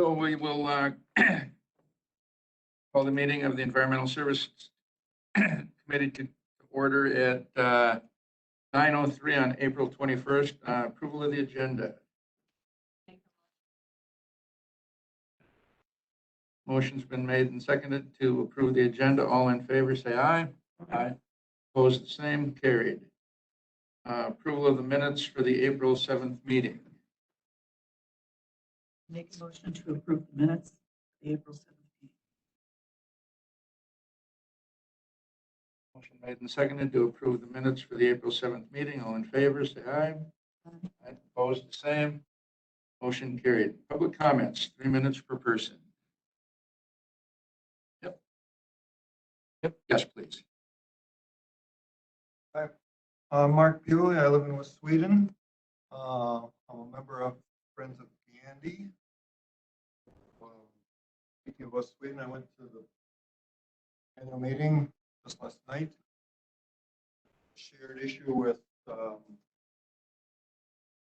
So we will call the meeting of the Environmental Services Committee to order at 9:03 on April 21st. Approval of the agenda. Motion's been made and seconded to approve the agenda. All in favor, say aye. Aye. Opposed, the same. Carried. Approval of the minutes for the April 7th meeting. Make a motion to approve the minutes of the April 7th meeting. Motion made and seconded to approve the minutes for the April 7th meeting. All in favor, say aye. Aye. Aye. Opposed, the same. Motion carried. Public comments, 3 minutes per person. Yep. Yes, please. Hi, I'm Mark Bewley. I live in West Sweden. I'm a member of Friends of Gandhi. Speaking of West Sweden, I went to the annual meeting just last night. Shared issue with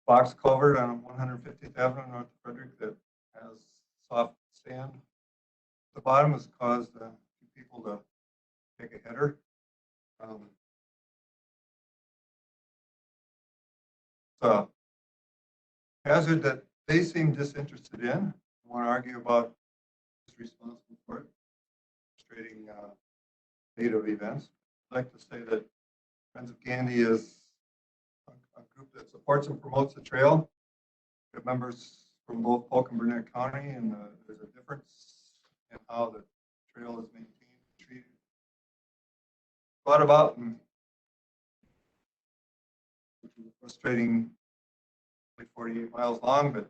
box culvert on 150th Avenue North Frederick that has soft sand. The bottom has caused people to take a header. It's a hazard that they seem disinterested in. I want to argue about who's responsible for it, frustrating native events. I'd like to say that Friends of Gandhi is a group that supports and promotes the trail. We have members from both Polk and Burnett County, and there's a difference in how the trail is maintained and treated. Thought about and frustrating, like 48 miles long, but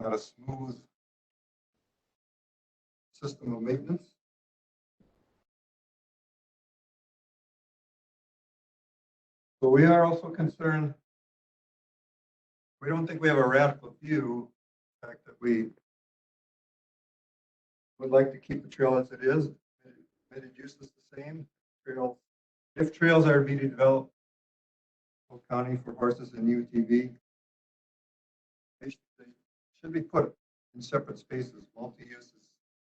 not a smooth system of maintenance. But we are also concerned, we don't think we have a radical view, the fact that we would like to keep the trail as it is. Permitted use is the same. Trails, if trails are to be developed, Polk County for horses and UTV, they should be put in separate spaces. Multi-use is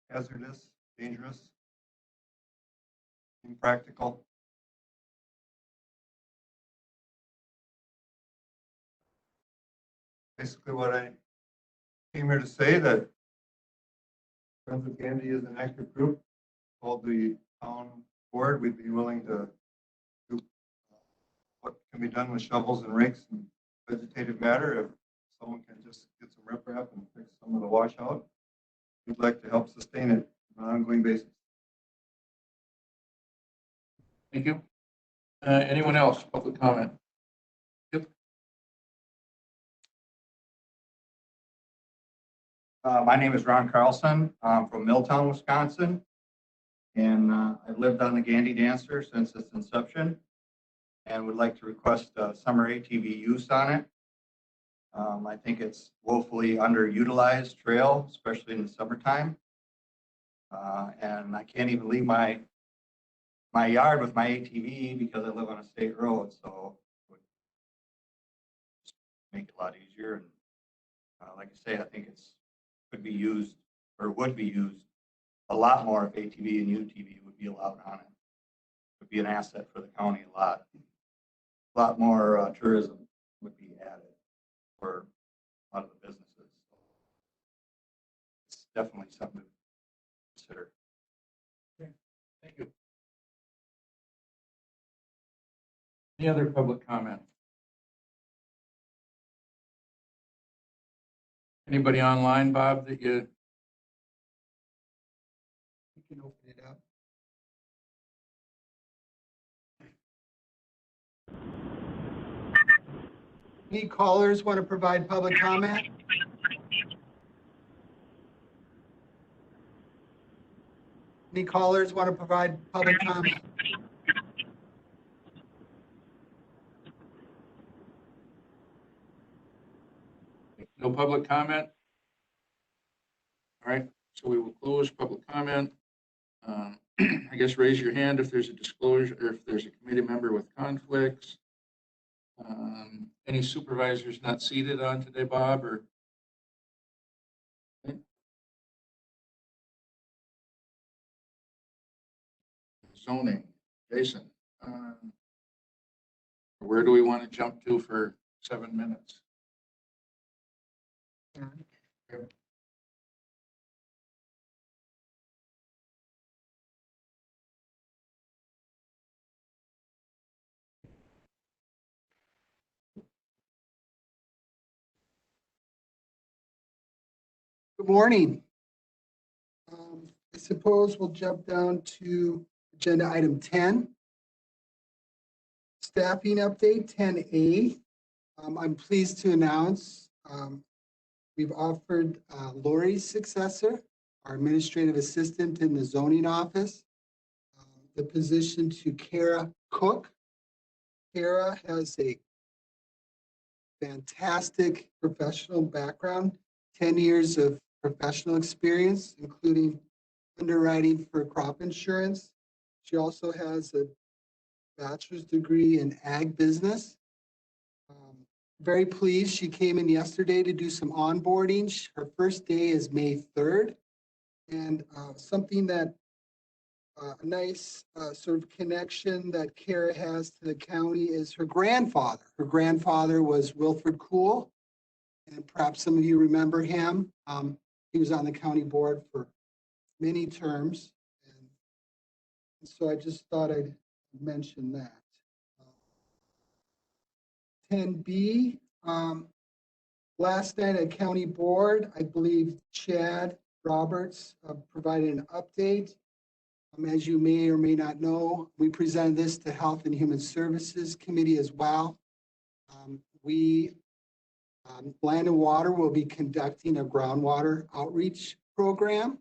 hazardous, dangerous, impractical. Basically what I came here to say, that Friends of Gandhi is an active group. Told the town board we'd be willing to do what can be done with shovels and rakes and vegetative matter if someone can just get some riprap and fix some of the washout. We'd like to help sustain it on an ongoing basis. Thank you. Anyone else? Public comment? Yep. My name is Ron Carlson. I'm from Milltown, Wisconsin, and I've lived on the Gandhi Dancer since its inception, and would like to request summer ATV use on it. I think it's woefully underutilized trail, especially in the summertime, and I can't even leave my yard with my ATV because I live on a state road, so it would make it a lot easier. And like I say, I think could be used, or would be used a lot more if ATV and UTV would be allowed on it. It would be an asset for the county. A lot more tourism would be added for a lot of the businesses. It's definitely something to consider. Okay. Thank you. Any other public comment? Anybody online, Bob, that you can open it up? Any callers want to provide public comment? Any callers want to provide public comment? No public comment? All right, so we will close public comment. I guess raise your hand if there's a disclosure, or if there's a committee member with conflicts. Any supervisors not seated on today, Bob, or zoning. Jason, where do we want to jump to for 7 minutes? Good morning. I suppose we'll jump down to agenda item 10. Staffing update 10A. I'm pleased to announce we've offered Lori's successor, our administrative assistant in the zoning office, the position to Kara Cook. Kara has a fantastic professional background, 10 years of professional experience, including underwriting for crop insurance. She also has a bachelor's degree in ag business. Very pleased. She came in yesterday to do some onboarding. Her first day is May 3rd. And something that a nice sort of connection that Kara has to the county is her grandfather. Her grandfather was Wilfred Cool, and perhaps some of you remember him. He was on the county board for many terms, and so I just thought I'd mention that. 10B, last night at county board, I believe Chad Roberts provided an update. As you may or may not know, we presented this to Health and Human Services Committee as well. Land and Water will be conducting a groundwater outreach program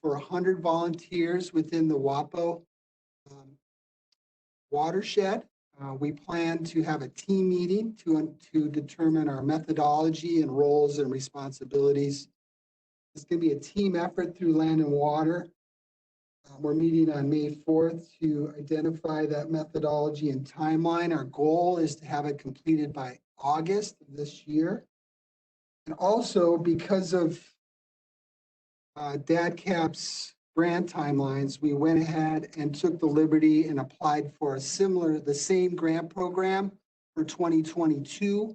for 100 volunteers within the WAPO watershed. We plan to have a team meeting to determine our methodology and roles and responsibilities. It's going to be a team effort through Land and Water. We're meeting on May 4th to identify that methodology and timeline. Our goal is to have it completed by August of this year. And also because of DADCAP's grant timelines, we went ahead and took the liberty and applied for the same grant program for 2022.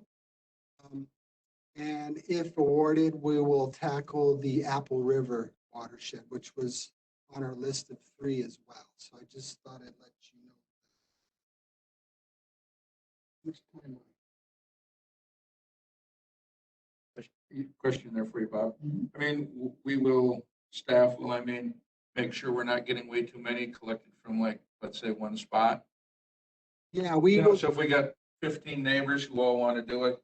And if awarded, we will tackle the Apple River watershed, which was on our list of 3 as well. So I just thought I'd let you know. Which timeline? Question there for you, Bob. I mean, staff will, make sure we're not getting way too many collected from, like, let's say one spot. Yeah, we will. So if we got 15 neighbors who all want to do it,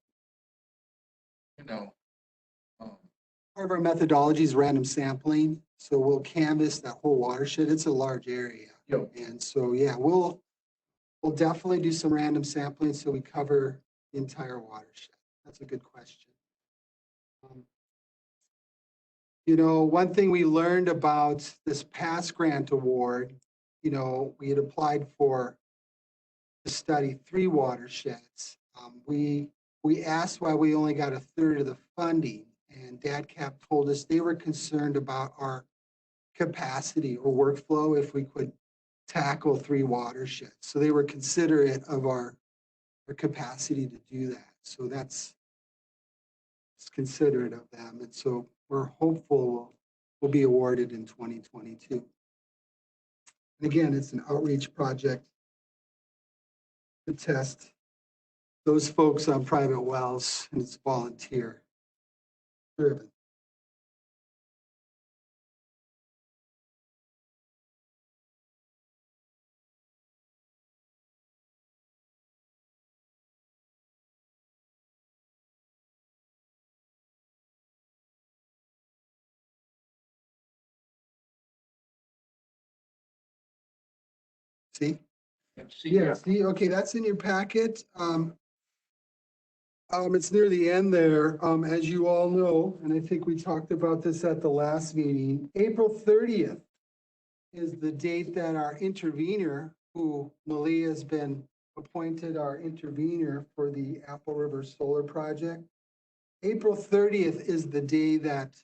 Part of our methodology is random sampling. So we'll canvass that whole watershed. It's a large area. Yep. And so, yeah, we'll definitely do some random sampling so we cover the entire watershed. That's a good question. One thing we learned about this past grant award, we had applied to study 3 watersheds. We asked why we only got 1/3 of the funding, and DADCAP told us they were concerned about our capacity or workflow if we could tackle 3 watersheds. So they were considerate of our capacity to do that. So it's considerate of them. And so we're hopeful we'll be awarded in 2022. And again, it's an outreach project to test those folks on private wells, and it's volunteer driven. See? Yeah, see, okay, that's in your packet. It's near the end there, as you all know, and I think we talked about this at the last meeting. April 30th is the date that our intervener, who Malia has been appointed our intervener for the Apple River Solar Project. April 30th is the day that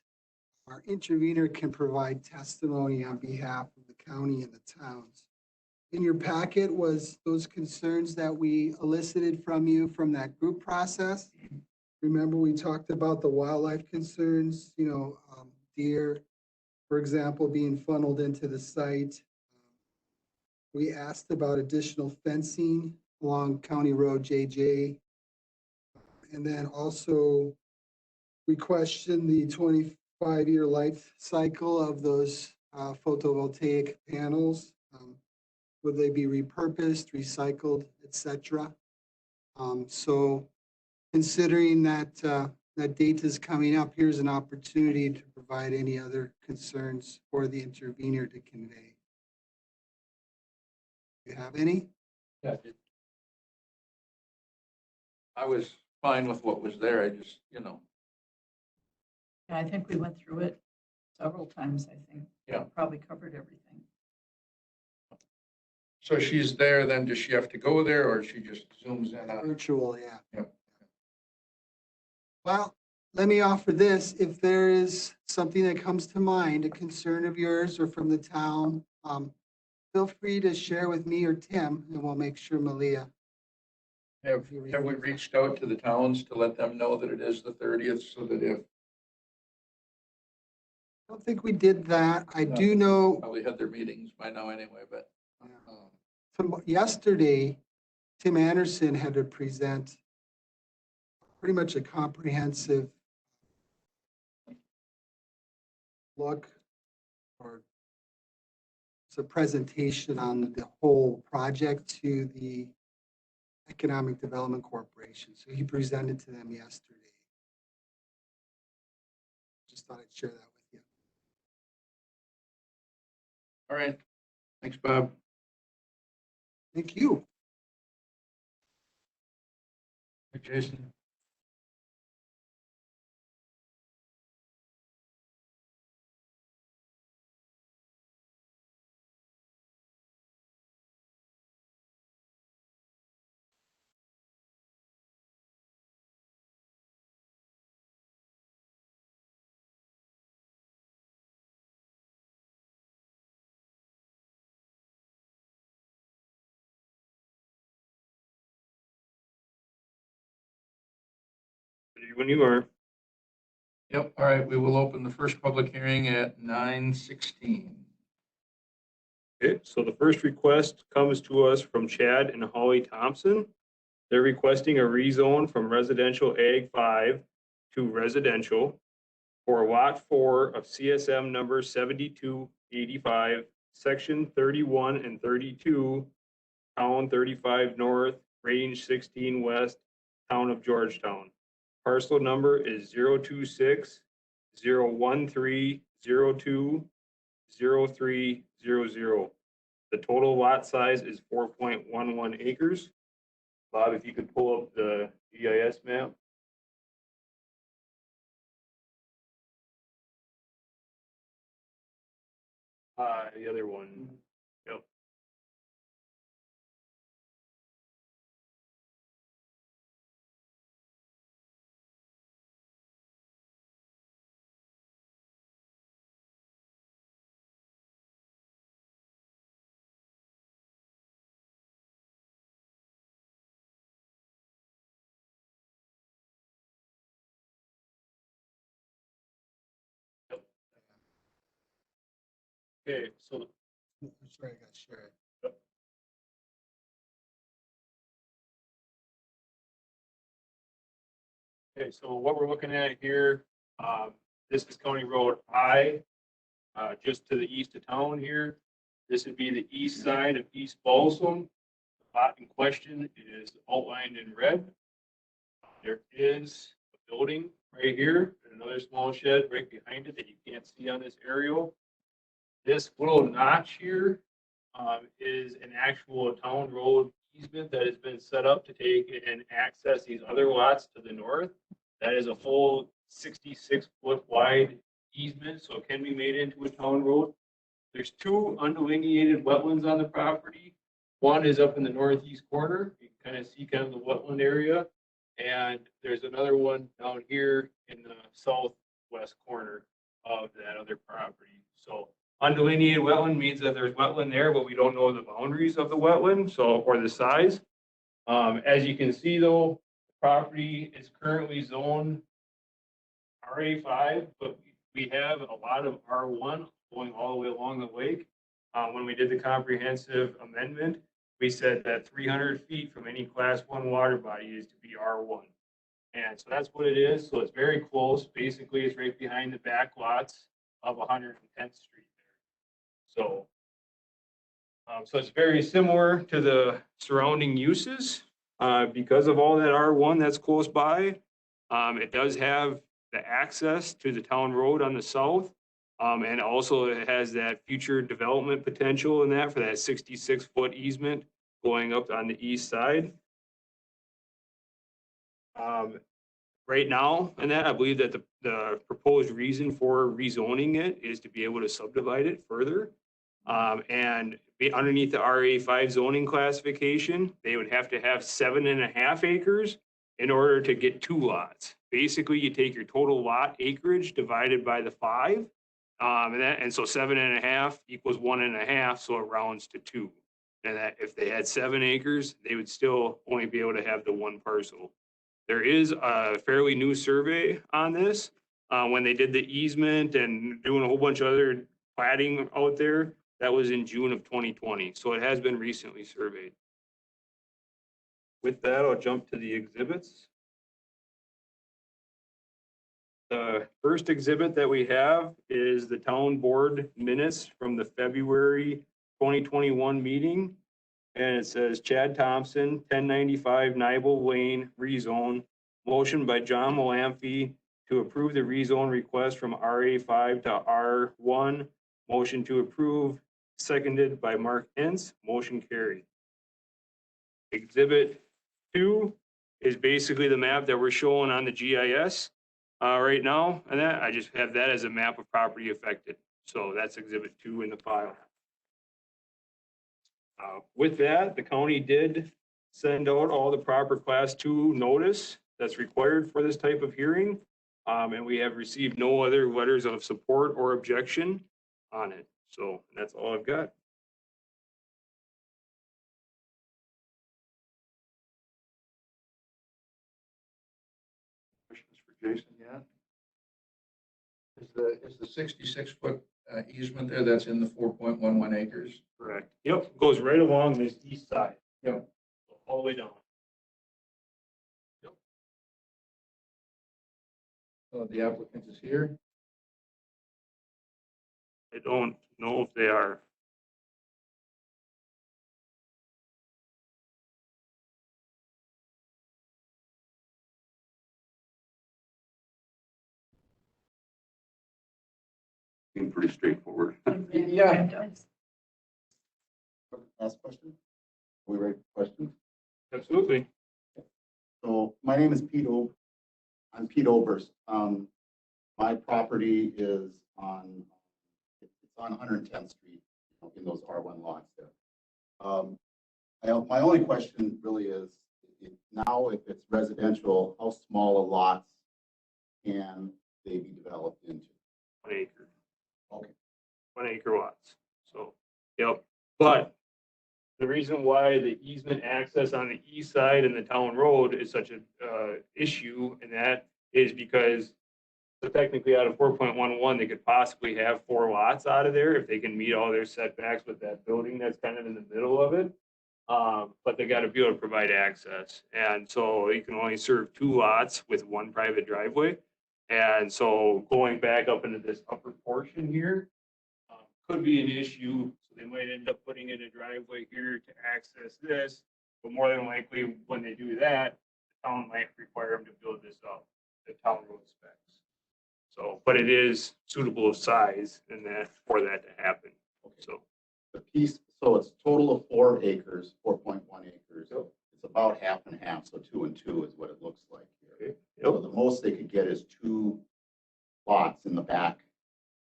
our intervener can provide testimony on behalf of the county and the towns. In your packet was those concerns that we elicited from you from that group process. Remember, we talked about the wildlife concerns, deer, for example, being funneled into the site. We asked about additional fencing along County Road JJ. And then also, we questioned the 25-year life cycle of those photovoltaic panels. Would they be repurposed, recycled, etc.? So considering that that date is coming up, here's an opportunity to provide any other concerns for the intervener to convey. Do you have any? Yeah. I was fine with what was there. I just, Yeah, I think we went through it several times, I think. Yeah. Probably covered everything. so she's there, then does she have to go there or she just zooms in on? Virtual, yeah. Yep. Well, let me offer this. If there is something that comes to mind, a concern of yours or from the town, feel free to share with me or Tim, and we'll make sure Malia. Have we reached out to the towns to let them know that it is the 30th so that if I don't think we did that. I No. do know probably had their meetings by now anyway, but yesterday, Tim Anderson had to present pretty much a comprehensive look, or it's a presentation on the whole project to the Economic Development Corporation. So he presented to them yesterday. Just thought I'd share that with you. all right. Thanks, Bob. Thank you. Jason. When you are. Yep, all right, we will open the first public hearing at 9:16. Okay, so the first request comes to us from Chad and Holly Thompson. They're requesting a rezone from residential ag 5 to residential for lot 4 of CSM number 7285, section 31 and 32, town 35 north, range 16 west, town of Georgetown. Parcel number is 026-013-02-0300. The total lot size is 4.11 acres. Bob, if you could pull up the GIS map. The other one. Yep. Okay, so Sorry, I got to share it. okay, so what we're looking at here, this is County Road I, just to the east of town here. This would be the east side of East Balsam. The lot in question is outlined in red. There is a building right here, and another small shed right behind it that you can't see on this aerial. This little notch here is an actual town road easement that has been set up to take and access these other lots to the north. That is a full 66-foot wide easement, so it can be made into a town road. There's 2 undelineated wetlands on the property. One is up in the northeast corner. You can kind of see kind of the wetland area. And there's another one down here in the southwest corner of that other property. So undelineated wetland means that there's wetland there, but we don't know the boundaries of the wetland, so, or the size. As you can see though, the property is currently zoned RA5, but we have a lot of R1 going all the way along the lake. When we did the comprehensive amendment, we said that 300 feet from any class 1 water body is to be R1. And so that's what it is. So it's very close. Basically, it's right behind the back lots of 110th Street there. So, so it's very similar to the surrounding uses because of all that R1 that's close by. It does have the access to the town road on the south. And also it has that future development potential in that for that 66-foot easement going up on the east side. Right now, and that I believe that the proposed reason for rezoning it is to be able to subdivide it further. And be underneath the RA5 zoning classification, they would have to have 7.5 acres in order to get 2 lots. Basically, you take your total lot acreage divided by the 5. And so 7.5 equals 1.5, so it rounds to 2. And that if they had 7 acres, they would still only be able to have the 1 parcel. There is a fairly new survey on this. When they did the easement and doing a whole bunch of other platting out there, that was in June of 2020. So it has been recently surveyed. With that, I'll jump to the exhibits. The first exhibit that we have is the town board minutes from the February 2021 meeting. And it says Chad Thompson, 1095 Nibel Lane rezone. Motion by John Malamphy to approve the rezone request from RA5 to R1. Motion to approve, seconded by Mark Ince. Motion carried. Exhibit 2 is basically the map that we're showing on the GIS right now. And that I just have that as a map of property affected. So that's exhibit 2 in the file. With that, the county did send out all the proper class 2 notice that's required for this type of hearing. And we have received no other letters of support or objection on it. So that's all I've got. Questions for Jason yet? Is the 66-foot easement there that's in the 4.11 acres? Correct. Yep, goes right along this east side. Yep. All the way down. Yep. The applicant is here. I don't know if they are. Seemed pretty straightforward. Yeah. Last question? Are we ready for questions? Absolutely. So my name is Pete I'm Pete Obers. My property is on, it's on 110th Street, in those R1 lots there. My only question really is, now if it's residential, how small a lots can they be developed into? 1 acre. Okay. 1 acre lots. So, yep. But the reason why the easement access on the east side and the town road is such a issue, and that is because so technically out of 4.11, they could possibly have 4 lots out of there if they can meet all their setbacks with that building that's kind of in the middle of it. But they got to be able to provide access. And so you can only serve 2 lots with 1 private driveway. And so going back up into this upper portion here could be an issue. So they might end up putting in a driveway here to access this. But more than likely, when they do that, the town might require them to build this up, the town road specs. So, but it is suitable of size and that for that to happen. So The piece, so it's total of 4 acres, 4.1 acres. Yep. It's about half and half, so 2 and 2 is what it looks like here. okay. So the most they could get is 2 lots in the back,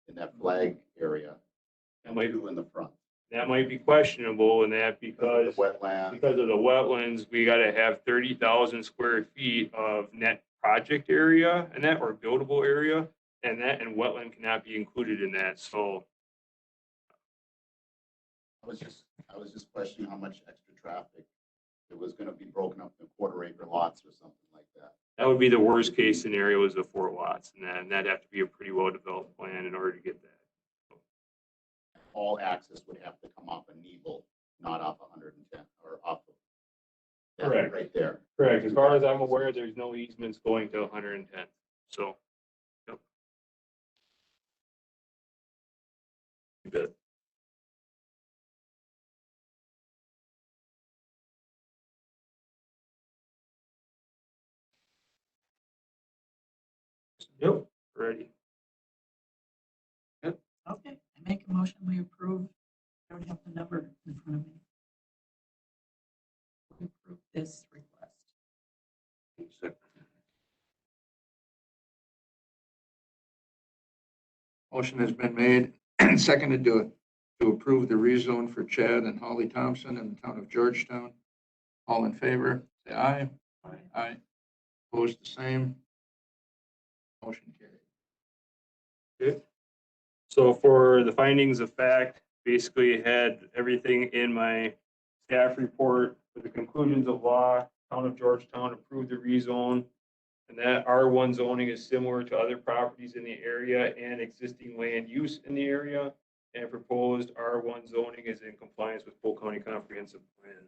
in that flag area, That and might 2 in the front. that might be questionable in that because Wetland. because of the wetlands, we got to have 30,000 square feet of net project area and that or buildable area, and that and wetland cannot be included in that. So I was just questioning how much extra traffic. It was gonna be broken up into quarter-acre lots or something like that. That would be the worst case scenario, is the 4 lots, and then that'd have to be a pretty well-developed plan in order to get that. All access would have to come off a Nebel, not off 110, or off of. that Correct. Right there. Correct. As far as I'm aware, there's no easements going to 110. So, yep. You bet. Yep, ready. Okay, I make a motion, we approve. I don't have the number in front of me. We approve this request. Motion has been made and seconded to approve the rezone for Chad and Holly Thompson in the town of Georgetown. All in favor, say aye. Aye. Aye. Opposed, the same. Motion carried. Okay. So for the findings of fact, basically had everything in my staff report for the conclusions of law. Town of Georgetown approved the rezone. And that R1 zoning is similar to other properties in the area and existing land use in the area. And proposed R1 zoning is in compliance with Polk County Comprehensive Plan.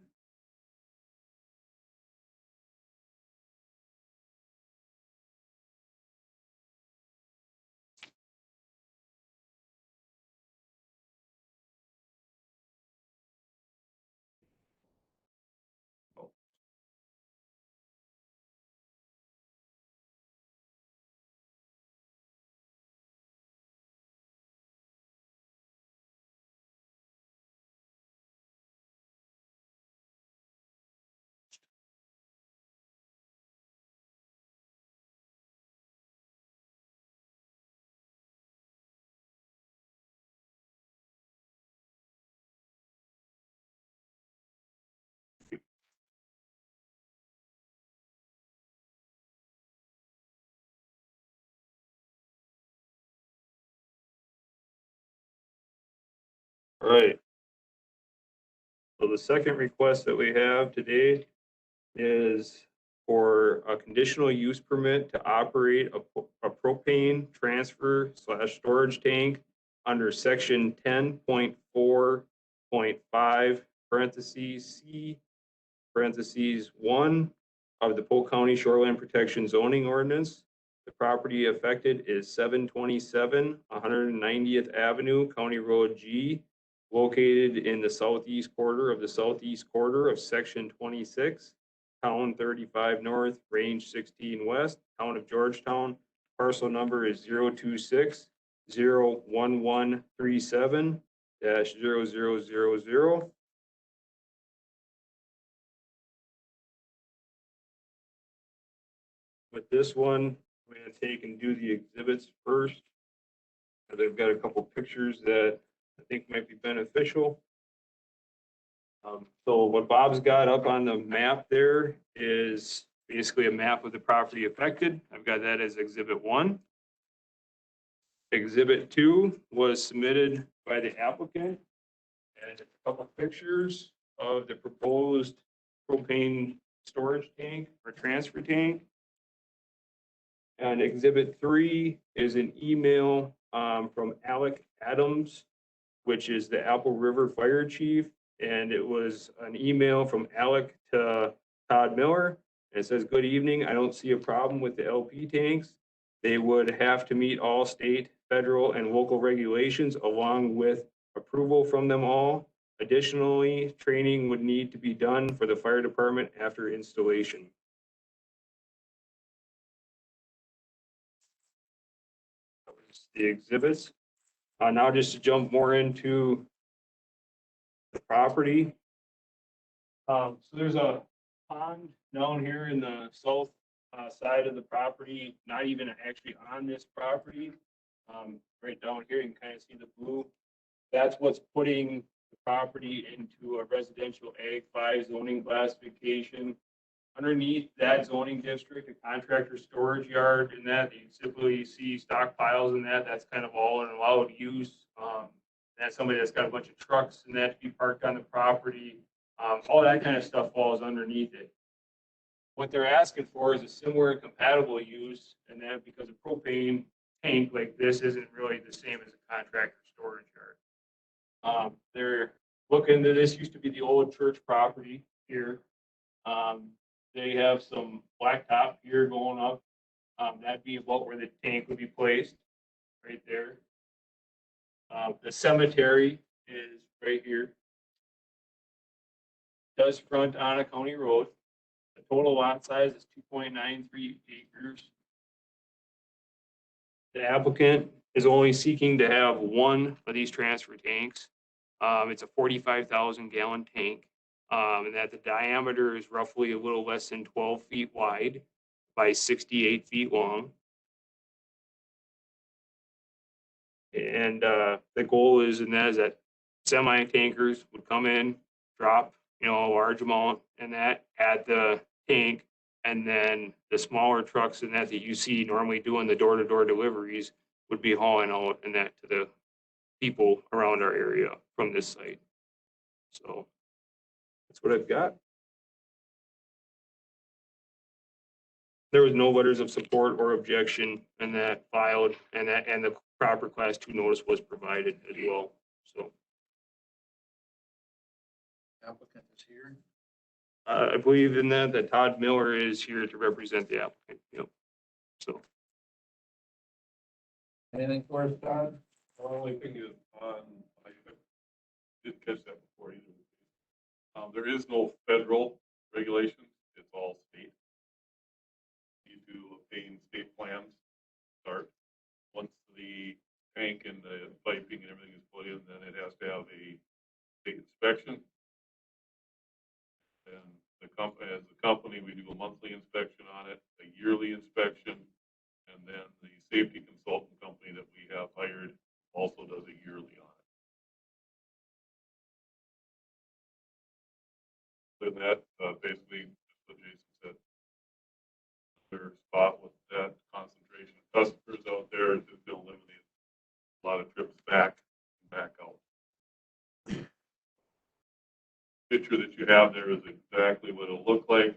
All right. So the second request that we have today is for a conditional use permit to operate a propane transfer / storage tank under section 10.4.5 parentheses C parentheses 1 of the Polk County Shoreline Protection Zoning Ordinance. The property affected is 727 190th Avenue, County Road G, located in the southeast quarter of section 26, town 35 north, range 16 west, town of Georgetown. Parcel number is 026-01137-0000. With this one, I'm going to take and do the exhibits first. They've got a couple pictures that I think might be beneficial. So what Bob's got up on the map there is basically a map of the property affected. I've got that as exhibit 1. Exhibit 2 was submitted by the applicant, and it's a couple pictures of the proposed propane storage tank or transfer tank. And exhibit 3 is an email from Alec Adams, which is the Apple River Fire Chief. And it was an email from Alec to Todd Miller. And it says, "Good evening. I don't see a problem with the LP tanks. They would have to meet all state, federal, and local regulations along with approval from them all. Additionally, training would need to be done for the fire department after installation." That was the exhibits. Now just to jump more into the property. So there's a pond down here in the south side of the property, not even actually on this property. Right down here, you can kind of see the blue. That's what's putting the property into a residential Ag 5 zoning classification. Underneath that zoning district, a contractor storage yard, and that you typically see stockpiles and that's kind of all an allowed use. that's somebody that's got a bunch of trucks and that to be parked on the property. All that kind of stuff falls underneath it. What they're asking for is a similar and compatible use, and that because a propane tank like this isn't really the same as a contractor storage yard. They're looking to, this used to be the old church property here. They have some blacktop here going up. That'd be about where the tank would be placed, right there. The cemetery is right here. Does front on a county road. The total lot size is 2.93 acres. The applicant is only seeking to have one of these transfer tanks. It's a 45,000 gallon tank, and that the diameter is roughly a little less than 12 feet wide by 68 feet long. And the goal is, and that is that semi tankers would come in, drop, a large amount, and that at the tank, and then the smaller trucks and that you see normally doing the door-to-door deliveries would be hauling out and that to the people around our area from this site. So that's what I've got. There was no letters of support or objection and that filed, and the proper class 2 notice was provided as well. So Applicant is here. I believe in that Todd Miller is here to represent the applicant. Yep. So Anything for us, Todd? The only thing is on, I didn't catch that before either. There is no federal regulation, it's all state. You need to obtain state plans, start. Once the tank and the piping and everything is put in, then it has to have a state inspection. And as a company, we do a monthly inspection on it, a yearly inspection, and then the safety consultant company that we have hired also does a yearly on it. Then that basically, just what Jason said, another spot with that concentration of customers out there is just going to eliminate a lot of trips back and back out. Picture that you have there is exactly what it'll look like.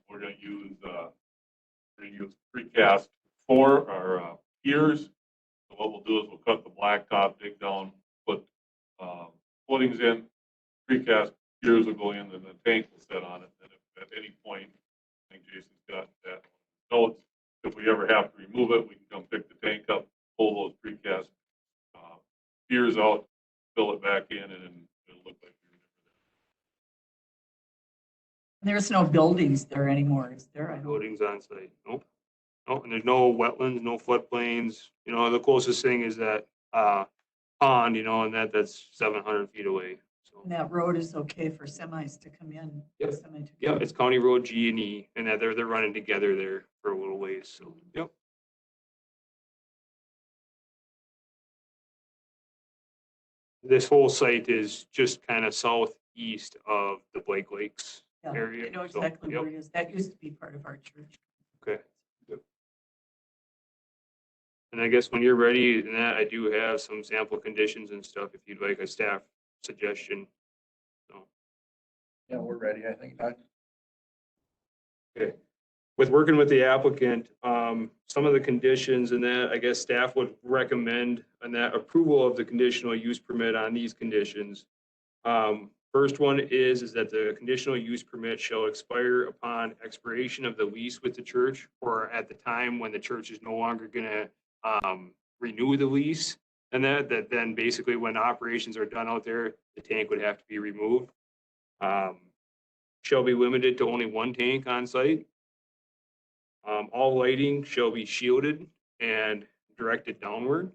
We're going to use precast for our piers. So what we'll do is we'll cut the blacktop, dig down, put footings in, precast piers will go in, and the tank will set on it. And if at any point, I think Jason's got that notes, if we ever have to remove it, we can come pick the tank up, pull those precast piers out, fill it back in, and it'll look like we were never there. There's no buildings there anymore, is there? I don't. buildings on site. Nope. Nope. And there's no wetlands, no floodplains. The closest thing is that pond, and that's 700 feet away. So And that road is okay for semis to come in. Yep. Semi to yeah, come it's County Road G and E, and that they're running together there for a little ways. So yep. This whole site is just kind of southeast of the Blake Lakes Yeah, area. I know So, exactly yep. where it is. That used to be part of our church. Okay. Yep. And I guess when you're ready, and that I do have some sample conditions and stuff if you'd like a staff suggestion. So. Yeah, we're ready, I think, Todd. Okay. With working with the applicant, some of the conditions and that I guess staff would recommend and that approval of the conditional use permit on these conditions. First one is that the conditional use permit shall expire upon expiration of the lease with the church or at the time when the church is no longer going to renew the lease. And that then basically when operations are done out there, the tank would have to be removed. Shall be limited to only one tank on site. All lighting shall be shielded and directed downward.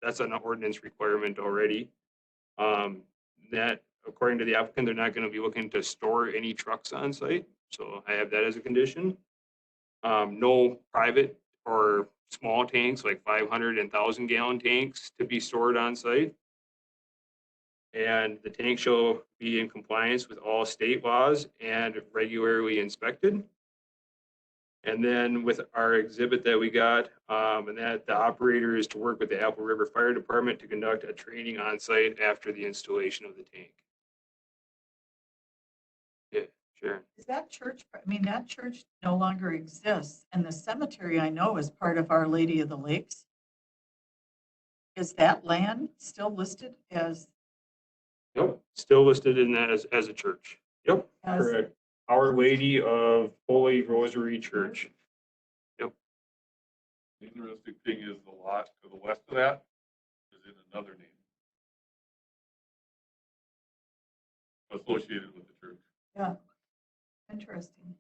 That's an ordinance requirement already. That according to the applicant, they're not going to be looking to store any trucks on site. So I have that as a condition. No private or small tanks like 500 and 1,000 gallon tanks to be stored on site. And the tank shall be in compliance with all state laws and regularly inspected. And then with our exhibit that we got, and that the operator is to work with the Apple River Fire Department to conduct a training on site after the installation of the tank. Yeah, sure. Is that church, I mean, that church no longer exists, and the cemetery I know is part of Our Lady of the Lakes. Is that land still listed as, Yep, still listed in that as a church. Yep, as, correct. Our Lady of Holy Rosary Church. The interesting thing is the lot to the west of that is in another name. Associated with the church. yeah, interesting.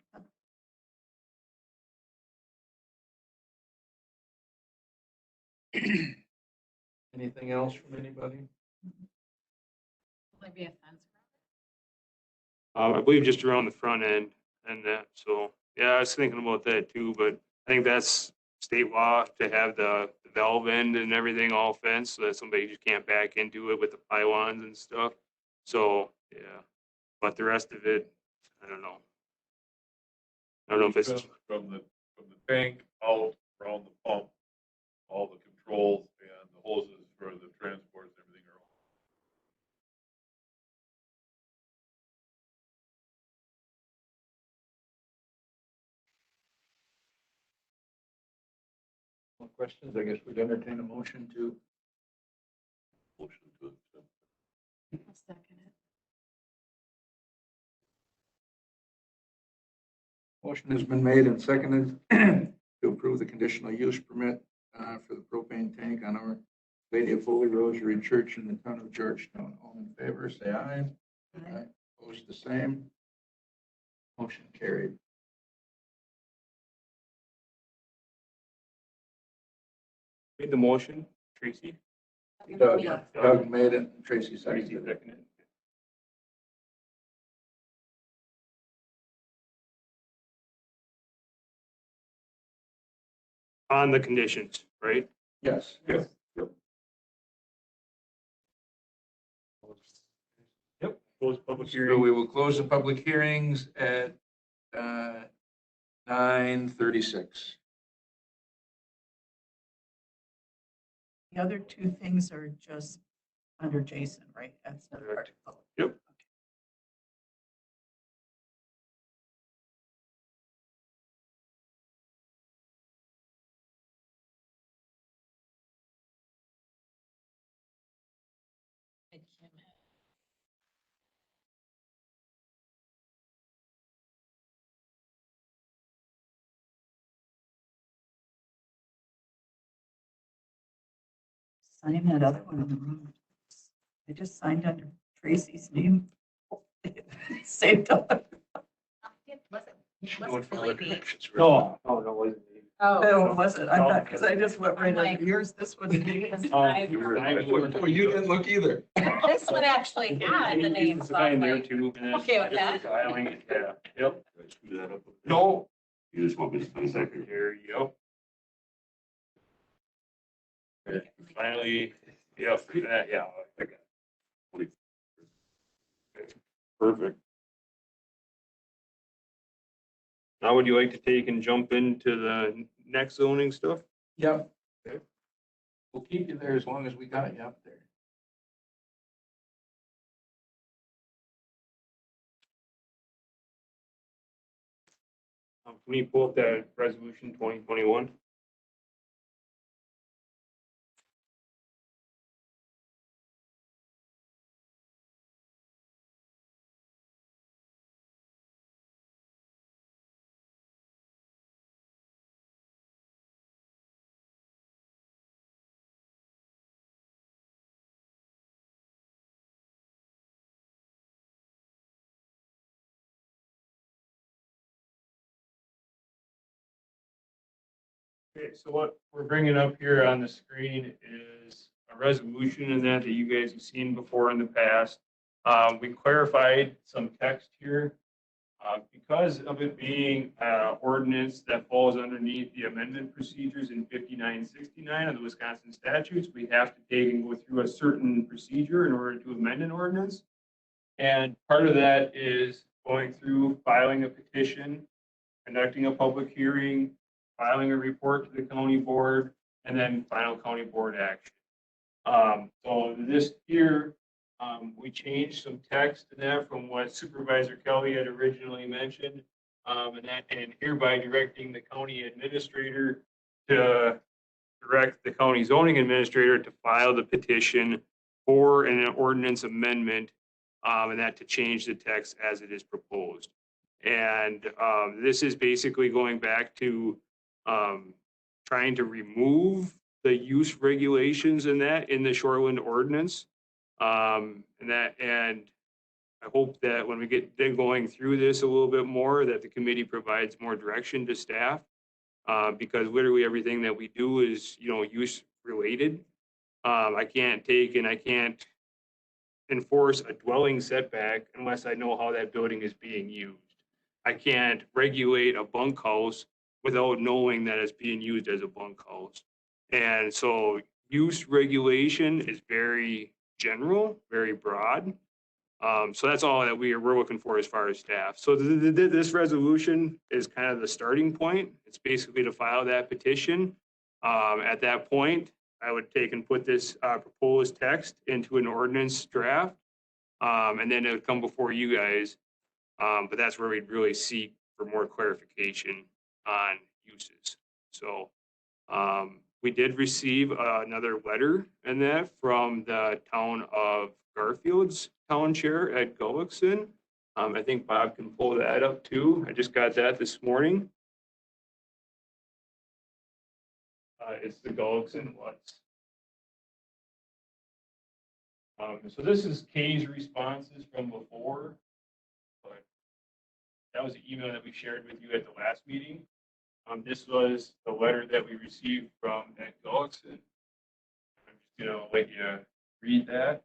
Anything else from anybody? Maybe a fence. I believe just around the front end and that, so, yeah, I was thinking about that too, but I think that's state law to have the valve end and everything all fenced, so that somebody just can't back into it with the pylons and stuff. So, yeah, but the rest of it, I don't know. I don't know if it's, From the tank out around the pump, all the controls and the hoses for the transports, everything are all. More questions? I guess we'd entertain a motion to. Motion to accept. I'll second it. Motion has been made and seconded to approve the conditional use permit for the propane tank on Our Lady of Holy Rosary Church in the town of Georgetown. All in favor, say aye. Aye. Opposed, the same. Motion carried. made the motion, Tracy. Doug made it, Tracy Tracy seconded it. seconded. On the conditions, right? Yes. Yes. Yep, close public So hearing. we will close the public hearings at 9:36. The other two things are just under Jason, right? That's not part of. Yep. Sign that other one in the room. I just signed under Tracy's name. Saved up. Going for other directions. No, it wasn't me. No, it wasn't. I'm not, because I just went right under yours. This one. Oh, you didn't look either. This one actually had the name. so I'm Sign there like, too. and then Okay with just that. filing it, Yeah, yep. Screw that up. No. You just want me to sign second. Here you go. Finally, yeah, for that, yeah. I got it. Perfect. Now would you like to take and jump into the next zoning stuff? Yep. We'll keep you there as long as we got you up there. Can we pull up that resolution 2021? Okay, so what we're bringing up here on the screen is a resolution in that you guys have seen before in the past. We clarified some text here. Because of it being ordinance that falls underneath the amendment procedures in 5969 of the Wisconsin statutes, we have to take and go through a certain procedure in order to amend an ordinance. And part of that is going through filing a petition conducting a public hearing, filing a report to the county board, and then final county board action. So this here, we changed some text in that from what Supervisor Kelly had originally mentioned. And hereby directing the county administrator to direct the county zoning administrator to file the petition for an ordinance amendment, and that to change the text as it is proposed. And this is basically going back to trying to remove the use regulations in the shoreline ordinance. And I hope that when we get going through this a little bit more, that the committee provides more direction to staff, because literally everything that we do is, use related. I can't enforce a dwelling setback unless I know how that building is being used. I can't regulate a bunkhouse without knowing that it's being used as a bunkhouse. And so use regulation is very general, very broad. So that's all that we're looking for as far as staff. So this resolution is kind of the starting point. It's basically to file that petition. At that point, I would take and put this proposed text into an ordinance draft, and then it would come before you guys. But that's where we'd really seek for more clarification on uses. So we did receive another letter in that from the town of Garfield's town chair at Gullickson. I think Bob can pull that up too. I just got that this morning. It's the Gullickson What's. So this is Kay's responses from before, but that was the email that we shared with you at the last meeting. This was the letter that we received from Ed Gullickson. I'm just gonna let you read that.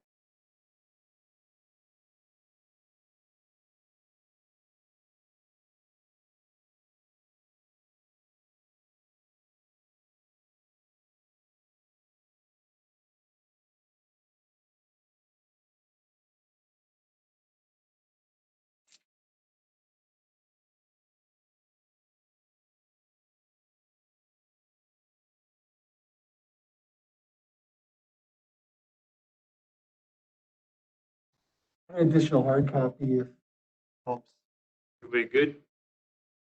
An additional hard copy if helps. Everybody good?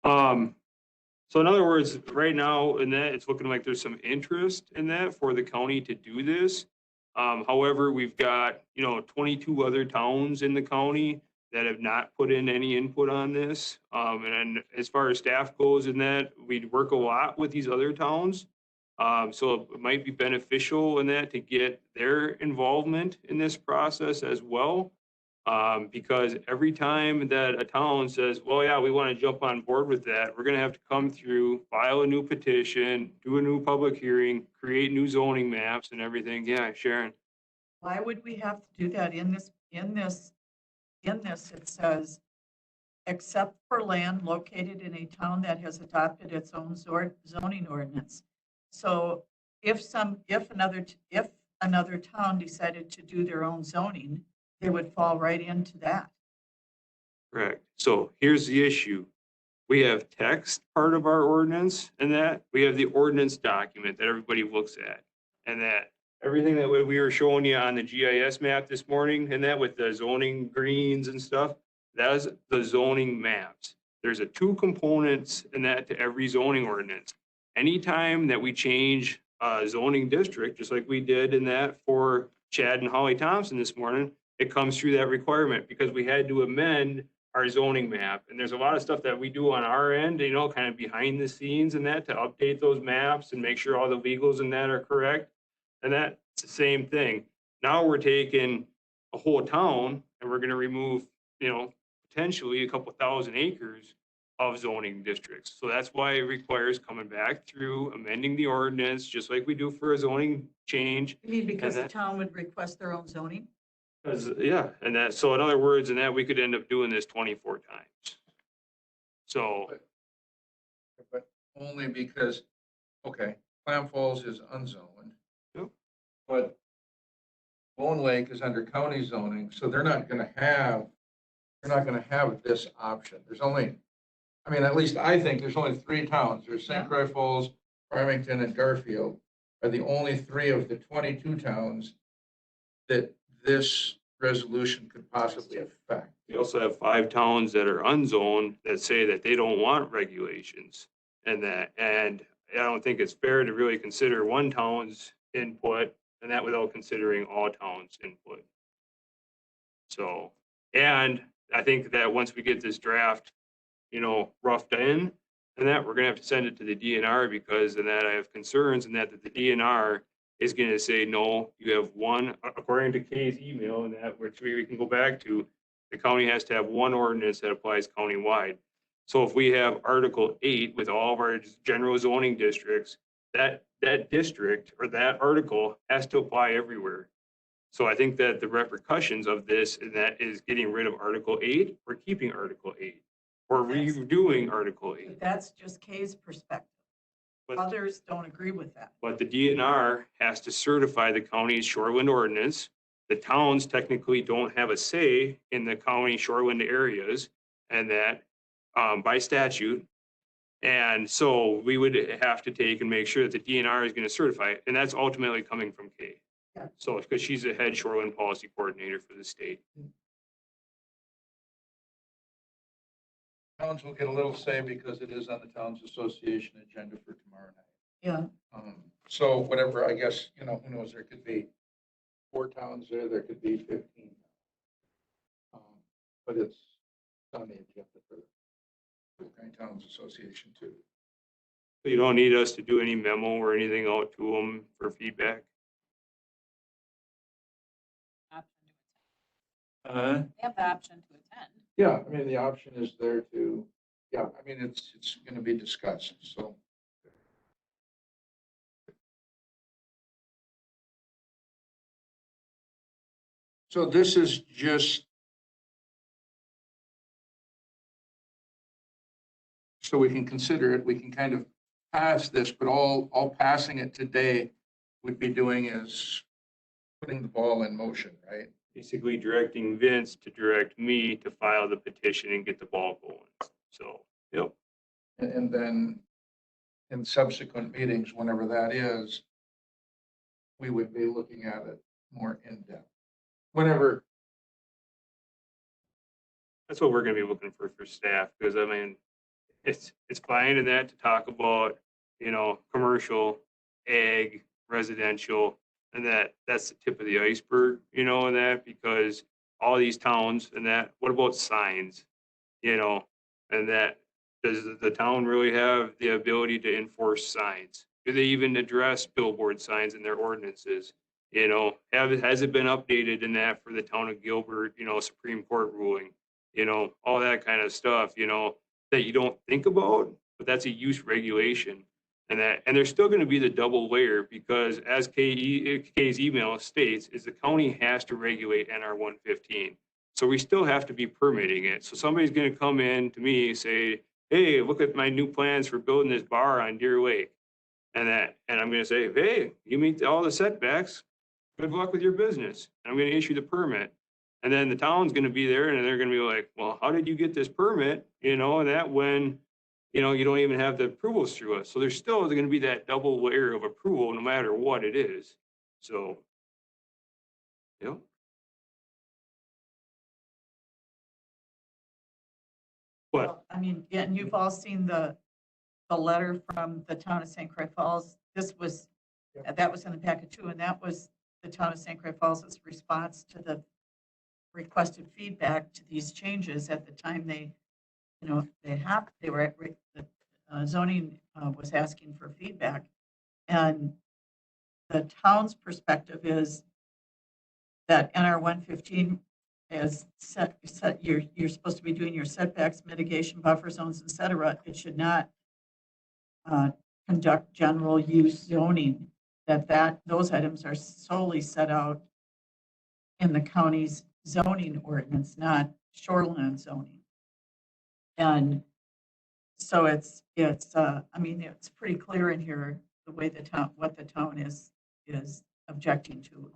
So in other words, right now in that, it's looking like there's some interest in that for the county to do this. However, we've got, 22 other towns in the county that have not put in any input on this. And as far as staff goes in that, we work a lot with these other towns. So it might be beneficial in that to get their involvement in this process as well. Because every time that a town says, well, yeah, we want to jump on board with that, we're going to have to come through, file a new petition, do a new public hearing, create new zoning maps and everything. Yeah, Sharon. Why would we have to do that in this, it says, except for land located in a town that has adopted its own zoning ordinance. So if another town decided to do their own zoning, they would fall right into that. Correct. So here's the issue. We have text part of our ordinance and that we have the ordinance document that everybody looks at, and that everything that we were showing you on the GIS map this morning and that with the zoning greens and stuff, that is the zoning maps. There's a 2 components in that to every zoning ordinance. Anytime that we change a zoning district, just like we did in that for Chad and Holly Thompson this morning, it comes through that requirement because we had to amend our zoning map. And there's a lot of stuff that we do on our end, kind of behind the scenes and that to update those maps and make sure all the legals and that are correct. And that's the same thing. Now we're taking a whole town and we're going to remove, potentially a couple thousand acres of zoning districts. So that's why it requires coming back through, amending the ordinance, just like we do for a zoning change. You mean because the town would request their own zoning? And that, so in other words, in that we could end up doing this 24 times. So, But only because, okay, Clam Falls is unzoned. Yep. But Bone Lake is under county zoning, so they're not gonna have this option. There's only I mean, at least I think there's only three towns. There's St. Yeah. Croix Falls, Farmington, and Garfield are the only three of the 22 towns that this resolution could possibly affect. We also have 5 towns that are unzoned that say that they don't want regulations and I don't think it's fair to really consider one town's input and that without considering all towns' input. So, and I think that once we get this draft, roughed in and that we're gonna have to send it to the DNR because of that I have concerns and that the DNR is gonna say, no, you have one, according to Kay's email and that, which we can go back to, the county has to have one ordinance that applies countywide. So if we have Article 8 with all of our general zoning districts, that district or that article has to apply everywhere. So I think that the repercussions of this, and that is getting rid of Article 8 or keeping Article 8 or Yes. redoing Article 8. But that's just Kay's perspective. But- Others don't agree with that. But the DNR has to certify the county's shoreline ordinance. The towns technically don't have a say in the county shoreline areas and that by statute. And so we would have to take and make sure that the DNR is going to certify it. And that's ultimately coming from Kay. Yeah. So because she's the head shoreline policy coordinator for the state. Towns will get a little say because it is on the Towns Association agenda for tomorrow night. Yeah, So whatever, I guess, who knows, there could be 4 towns there could be 15. But it's on the agenda for the County Towns Association too. So you don't need us to do any memo or anything out to them for feedback. They have the option to attend. Yeah, I mean, the option is there to, yeah, I mean, it's going to be discussed, so. So this is just so we can consider it, we can kind of pass this, but all passing it today would be doing is putting the ball in motion, right? Basically directing Vince to direct me to file the petition and get the ball going. So, yep. And then in subsequent meetings, whenever that is, we would be looking at it more in depth. Whenever, That's what we're gonna be looking for staff, because I mean, it's fine in that to talk about, commercial, ag, residential, and that's the tip of the iceberg, and that, because all these towns and that, what about signs? And that, does the town really have the ability to enforce signs? Do they even address billboard signs in their ordinances? Has it been updated in that for the town of Gilbert, Supreme Court ruling? All that kind of stuff, that you don't think about, but that's a use regulation. And there's still going to be the double layer, because as Kay's email states, is the county has to regulate NR 115. So we still have to be permitting it. So somebody's going to come in to me and say, hey, look at my new plans for building this bar on Deer Lake. And I'm going to say, hey, you meet all the setbacks. Good luck with your business. I'm going to issue the permit. And then the town's going to be there and they're going to be like, well, how did you get this permit? And that when, you don't even have the approvals through us. So there's still going to be that double layer of approval no matter what it is. So, But well, I mean, yeah, and you've all seen the letter from the town of St. Croix Falls. That was in the packet too, and that was the town of St. Croix Falls' response to the requested feedback to these changes at the time the zoning was asking for feedback. And the town's perspective is that NR 115 is set, you're supposed to be doing your setbacks, mitigation, buffer zones, et cetera. It should not conduct general use zoning, those items are solely set out in the county's zoning ordinance, not shoreline zoning. And so it's pretty clear in here the way what the town is objecting to.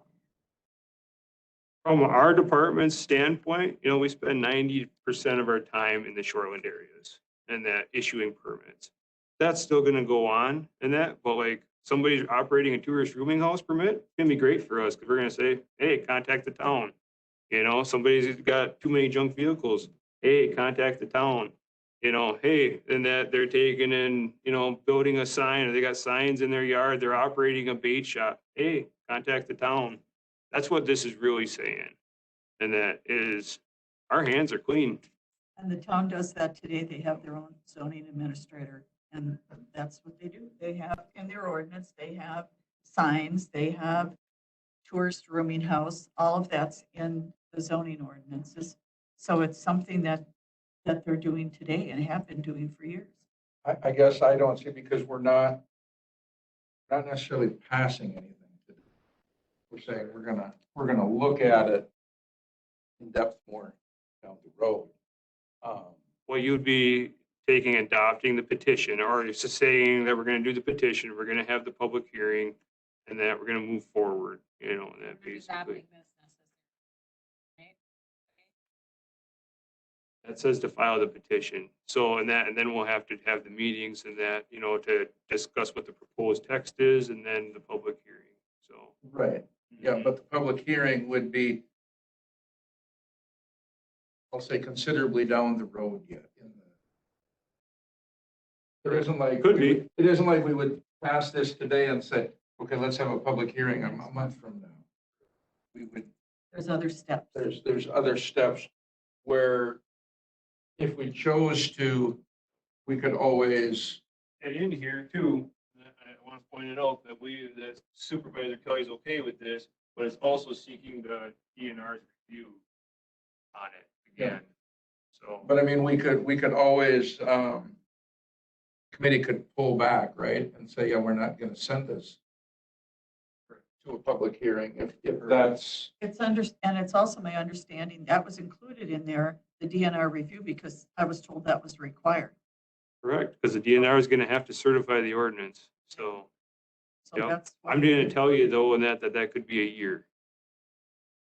from our department's standpoint, we spend 90% of our time in the shoreline areas. and that issuing permits. That's still gonna go on and that, but like somebody's operating a tourist rooming house permit, it's gonna be great for us, because we're gonna say, hey, contact the town. You know, somebody's got too many junk vehicles, hey, contact the town. You know, hey, and that they're taking in, you know, building a sign, or they got signs in their yard, they're operating a bait shop, hey, contact the town. That's what this is really saying. And that is, our hands are clean. And the town does that today. They have their own zoning administrator, and that's what they do. They have in their ordinance, they have signs, they have tourist rooming house, all of that's in the zoning ordinances. So it's something that they're doing today and have been doing for years. I guess I don't see, because we're not necessarily passing anything today. We're saying we're gonna look at it in depth more down the road. Well, you'd be taking, adopting the petition, or it's just saying that we're gonna do the petition, we're gonna have the public hearing, and that we're gonna move forward, you know, and that basically. Adopting businesses. Right? That says to file the petition. So, and then we'll have to have the meetings and that, you know, to discuss what the proposed text is, and then the public hearing, so. Right. Yeah, but the public hearing would be, I'll say, considerably down the road yet. There isn't like. Could be. It isn't like we would pass this today and say, okay, let's have a public hearing a month from now. We would, There's other steps. there's other steps where if we chose to, we could always. And in here too, I want to point it out that that Supervisor Kelly's okay with this, but it's also seeking the DNR's review on it again. So, But I mean, we could always, committee could pull back, right? And say, yeah, we're not gonna send this to a public hearing if that's. And it's also my understanding that was included in there, the DNR review, because I was told that was required. correct, because the DNR is going to have to certify the ordinance. So So Yep. that's. why I'm going to tell you though, in that could be a year.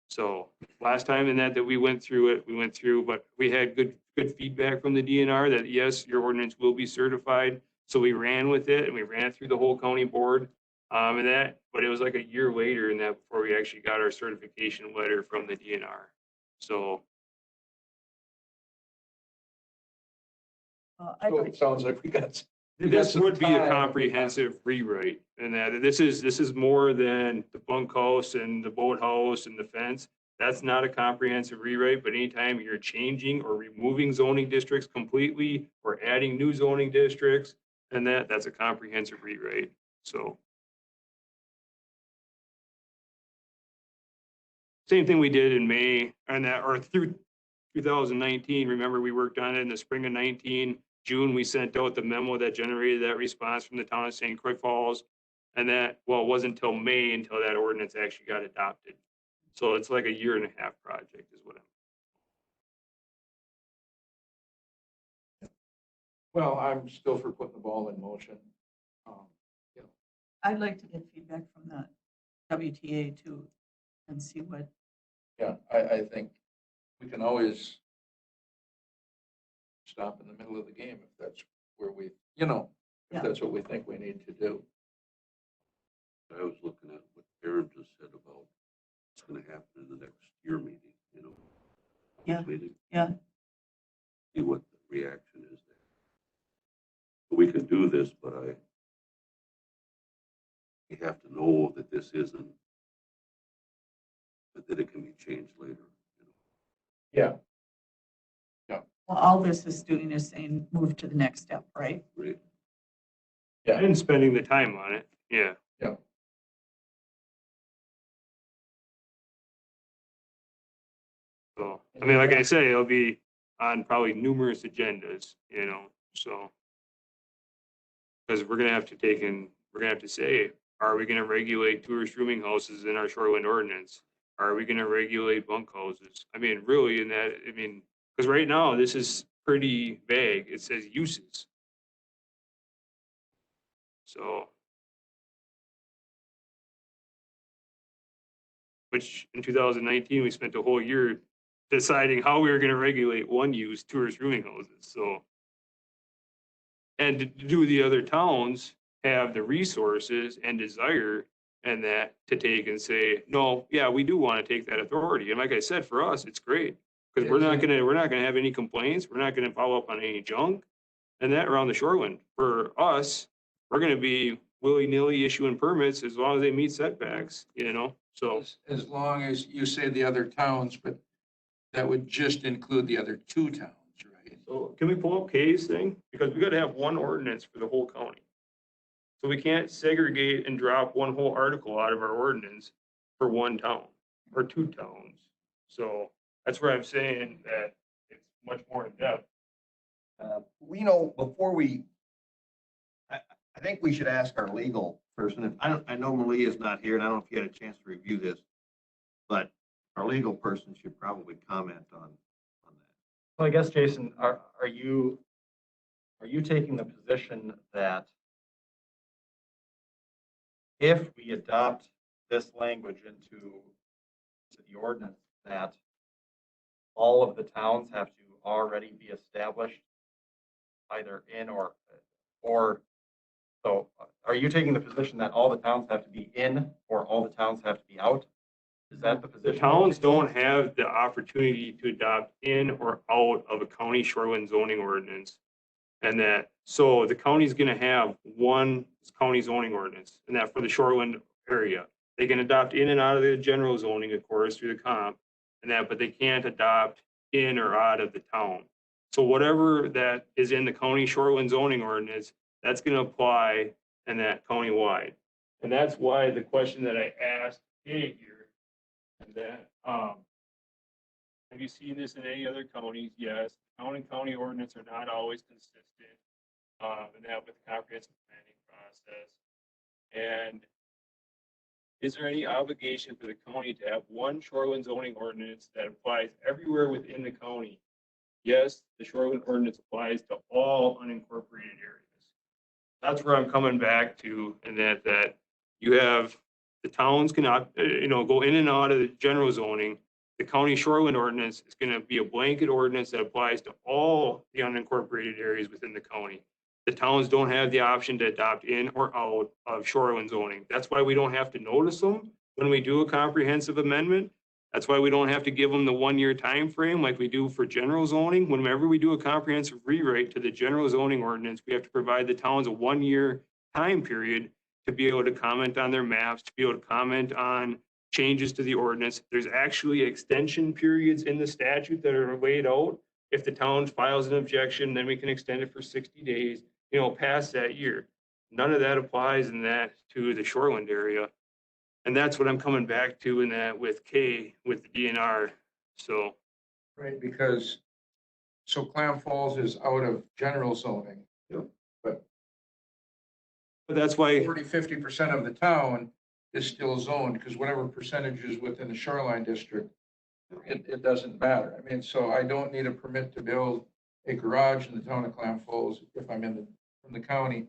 So last time in that we went through, but we had good feedback from the DNR that yes, your ordinance will be certified. So we ran with it, and we ran it through the whole county board. But it was like a year later in that before we actually got our certification letter from the DNR. So So it sounds like we got. this some would be a time. comprehensive rewrite, and that this is more than the bunkhouse and the boathouse and the fence. That's not a comprehensive rewrite, but anytime you're changing or removing zoning districts completely or adding new zoning districts, and that's a comprehensive rewrite. So same thing we did in May and that, or through 2019. Remember, we worked on it in the spring of 19. June, we sent out the memo that generated that response from the town of St. Croix Falls. And that, well, it wasn't until May until that ordinance actually got adopted. So it's like a 1.5-year project is what I'm. Well, I'm still for putting the ball in motion. You know, I'd like to get feedback from the WTA too and see what, yeah, I think we can always stop in the middle of the game if that's where we, you know, if Yeah. that's what we think we need to do. I was looking at what Aaron just said about what's gonna happen in the next year meeting, you know. Yeah, Meeting. yeah. See what the reaction is there. We could do this, but we have to know that this isn't, that it can be changed later, you know. Yeah. well, all this is doing is saying, move to the next step, right? Right? Yeah. And spending the time on it, yeah. Yeah. So, I mean, like I say, it'll be on probably numerous agendas, you know, so. Because we're gonna have to say, are we gonna regulate tourist rooming houses in our shoreline ordinance? Are we gonna regulate bunkhouses? I mean, really, because right now, this is pretty vague. It says uses. So. Which in 2019, we spent a whole year deciding how we were gonna regulate one use, tourist rooming houses, so. And do the other towns have the resources and desire and that to take and say, no, yeah, we do want to take that authority. And like I said, for us, it's great. Because we're not gonna have any complaints. We're not gonna follow up on any junk and that around the shoreline. For us, we're gonna be willy-nilly issuing permits as long as they meet setbacks, you know, so. As long as you say the other towns, but that would just include the other two towns, right? So can we pull up Kay's thing? Because we gotta have one ordinance for the whole county. So we can't segregate and drop one whole article out of our ordinance for one town or two towns. So that's where I'm saying that it's much more in depth. You know, before we, I think we should ask our legal person, if, I know Malia's not here, and I don't know if you had a chance to review this, but our legal person should probably comment on that. So I guess, Jason, are you taking the position that if we adopt this language into the ordinance, that all of the towns have to already be established either in or, so are you taking the position that all the towns have to be in or all the towns have to be out? Is that the The position? towns don't have the opportunity to adopt in or out of a county shoreline zoning ordinance. And that, so the county's gonna have one county zoning ordinance, and that for the shoreline area. They can adopt in and out of the general zoning, of course, through the comp, and that, but they can't adopt in or out of the town. So whatever that is in the county shoreline zoning ordinance, that's gonna apply in that countywide. And that's why the question that I asked Kay here, and that, have you seen this in any other counties? Yes, town and county ordinance are not always consistent, and that with the comprehensive planning process. And is there any obligation for the county to have one shoreline zoning ordinance that applies everywhere within the county? Yes, the shoreline ordinance applies to all unincorporated areas. That's where I'm coming back to, and that you have, the towns cannot, go in and out of the general zoning. The county shoreline ordinance is gonna be a blanket ordinance that applies to all the unincorporated areas within the county. The towns don't have the option to adopt in or out of shoreline zoning. That's why we don't have to notice them when we do a comprehensive amendment. That's why we don't have to give them the 1-year time frame like we do for general zoning. Whenever we do a comprehensive rewrite to the general zoning ordinance, we have to provide the towns a 1-year time period to be able to comment on their maps, to be able to comment on changes to the ordinance. There's actually extension periods in the statute that are laid out. If the town files an objection, then we can extend it for 60 days, past that year. None of that applies in that to the shoreland area. And that's what I'm coming back to in that with K, with the DNR. So. Right, because, so Clam Falls is out of general zoning. Yep. But that's why 50% of the town is still zoned, because whatever percentage is within the shoreline district, it doesn't matter. I mean, so I don't need a permit to build a garage in the town of Clam Falls if I'm from the county,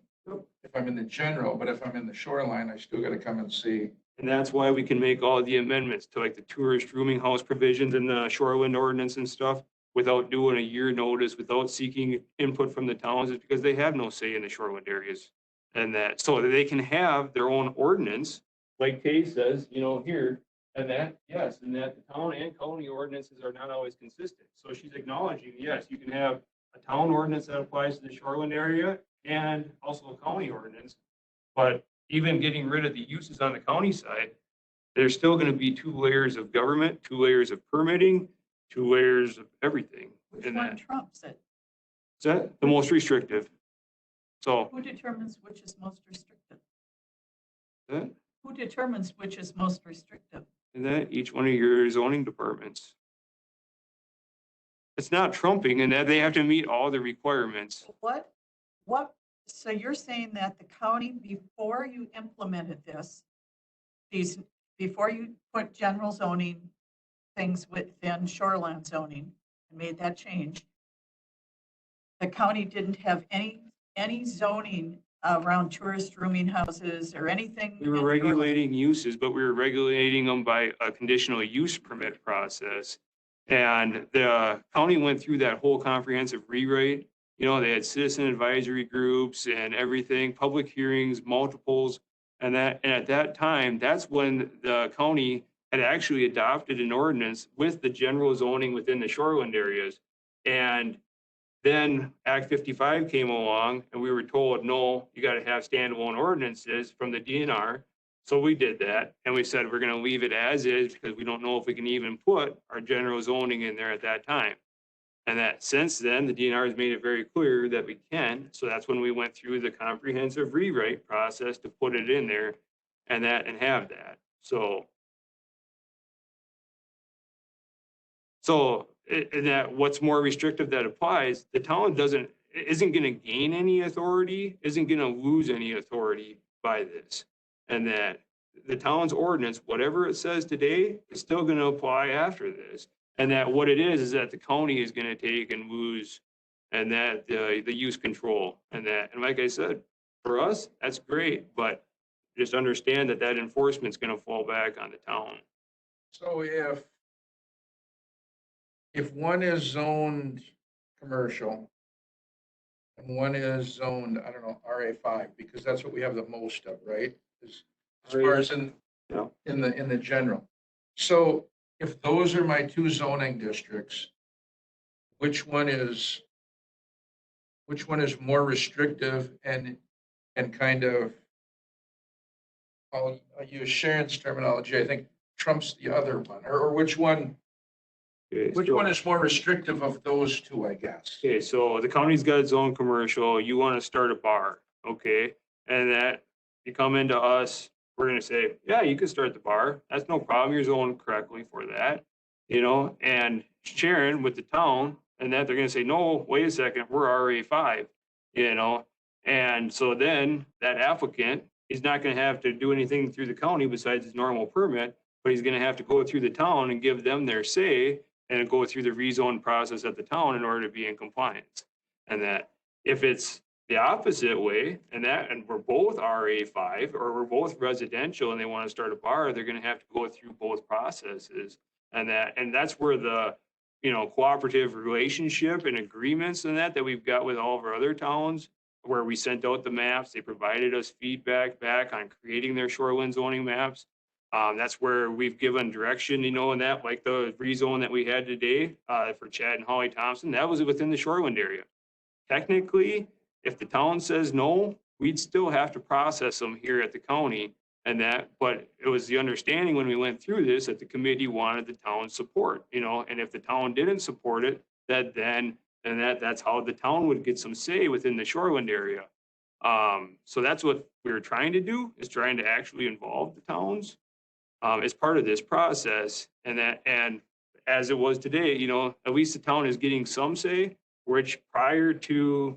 if I'm in the general, but if I'm in the shoreline, I still gotta come and see. And that's why we can make all the amendments to like the tourist rooming house provisions in the shoreline ordinance and stuff without doing a year notice, without seeking input from the towns, is because they have no say in the shoreline areas. And that, so that they can have their own ordinance, like Kay says, here, and that, yes, and that the town and county ordinances are not always consistent. So she's acknowledging, yes, you can have a town ordinance that applies to the shoreline area and also a county ordinance. But even getting rid of the uses on the county side, there's still going to be 2 layers of government, 2 layers of permitting, 2 layers of everything. Which in one that. trumps it? Is that the most restrictive? So, Who determines which is most restrictive? that, Who determines which is most restrictive? and that each one of your zoning departments. It's not trumping in that they have to meet all the requirements. What, so you're saying that the county, before you implemented this, before you put general zoning things within shoreline zoning and made that change, the county didn't have any zoning around tourist rooming houses or anything? We were regulating uses, but we were regulating them by a conditional use permit process. And the county went through that whole comprehensive rewrite, You know, they had citizen advisory groups and everything, public hearings, multiples. And at that time, that's when the county had actually adopted an ordinance with the general zoning within the shoreland areas. And then Act 55 came along and we were told, no, you got to have standalone ordinances from the DNR. So we did that and we said, we're going to leave it as is because we don't know if we can even put our general zoning in there at that time. And that since then, the DNR has made it very clear that we can. So that's when we went through the comprehensive rewrite process to put it in there and have that. So in that what's more restrictive that applies, the town isn't going to gain any authority, isn't going to lose any authority by this. And that the town's ordinance, whatever it says today, is still going to apply after this. And that what it is that the county is going to take and lose, and that the use control and like I said, for us, that's great, but just understand that enforcement's going to fall back on the town. So if one is zoned commercial and one is zoned, I don't know, RA5, because that's what we have the most of, right? As far as in the general. So if those are my two zoning districts, which one is more restrictive and kind of, I'll use Sharon's terminology, I think trumps the other one, or which one? Which one is more restrictive of those two, I guess? Okay, so the county's got its own commercial, you want to start a bar, okay? And that you come into us, we're gonna say, yeah, you can start the bar. That's no problem. You're zoned correctly for that, you know, and Sharon with the town and that they're gonna say, no, wait a second, we're RA5, you know? And so then that applicant, he's not gonna have to do anything through the county besides his normal permit, but he's gonna have to go through the town and give them their say and go through the rezone process at the town in order to be in compliance. And that if it's the opposite way and we're both RA5 or we're both residential and they want to start a bar, they're going to have to go through both processes. And that's where the, you know, cooperative relationship and agreements and that we've got with all of our other towns, where we sent out the maps, they provided us feedback back on creating their shoreline zoning maps. That's where we've given direction, you know, and that, like the rezone that we had today for Chad and Holly Thompson, that was within the shoreline area. Technically, if the town says no, we'd still have to process them here at the county and that, but it was the understanding when we went through this that the committee wanted the town's support, you know, and if the town didn't support it, that's how the town would get some say within the shoreline area. So that's what we were trying to do, is trying to actually involve the towns as part of this process. And as it was today, you know, at least the town is getting some say, which prior to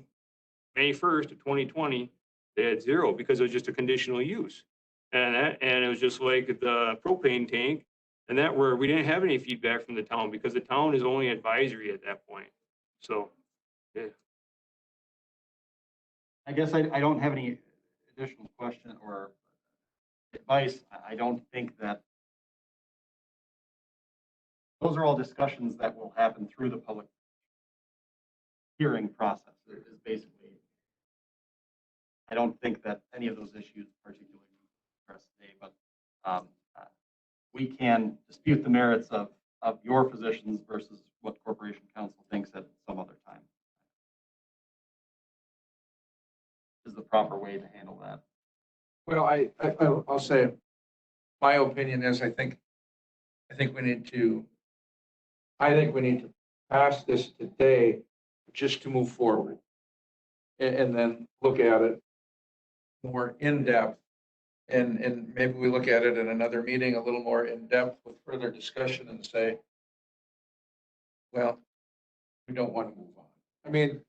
May 1st of 2020, they had zero because it was just a conditional use. And it was just like the propane tank and that, where we didn't have any feedback from the town because the town is only advisory at that point. So, yeah. I guess I don't have any additional question or advice. I don't think that those are all discussions that will happen through the public hearing process. It is basically, I don't think that any of those issues particularly addressed today, but we can dispute the merits of your positions versus what Corporation Council thinks at some other time. Is the proper way to handle that. Well, I'll say, my opinion is, I think we need to pass this today just to move forward. And then look at it more in depth. And maybe we look at it in another meeting a little more in depth with further discussion and say, well, we don't want to move on. I mean,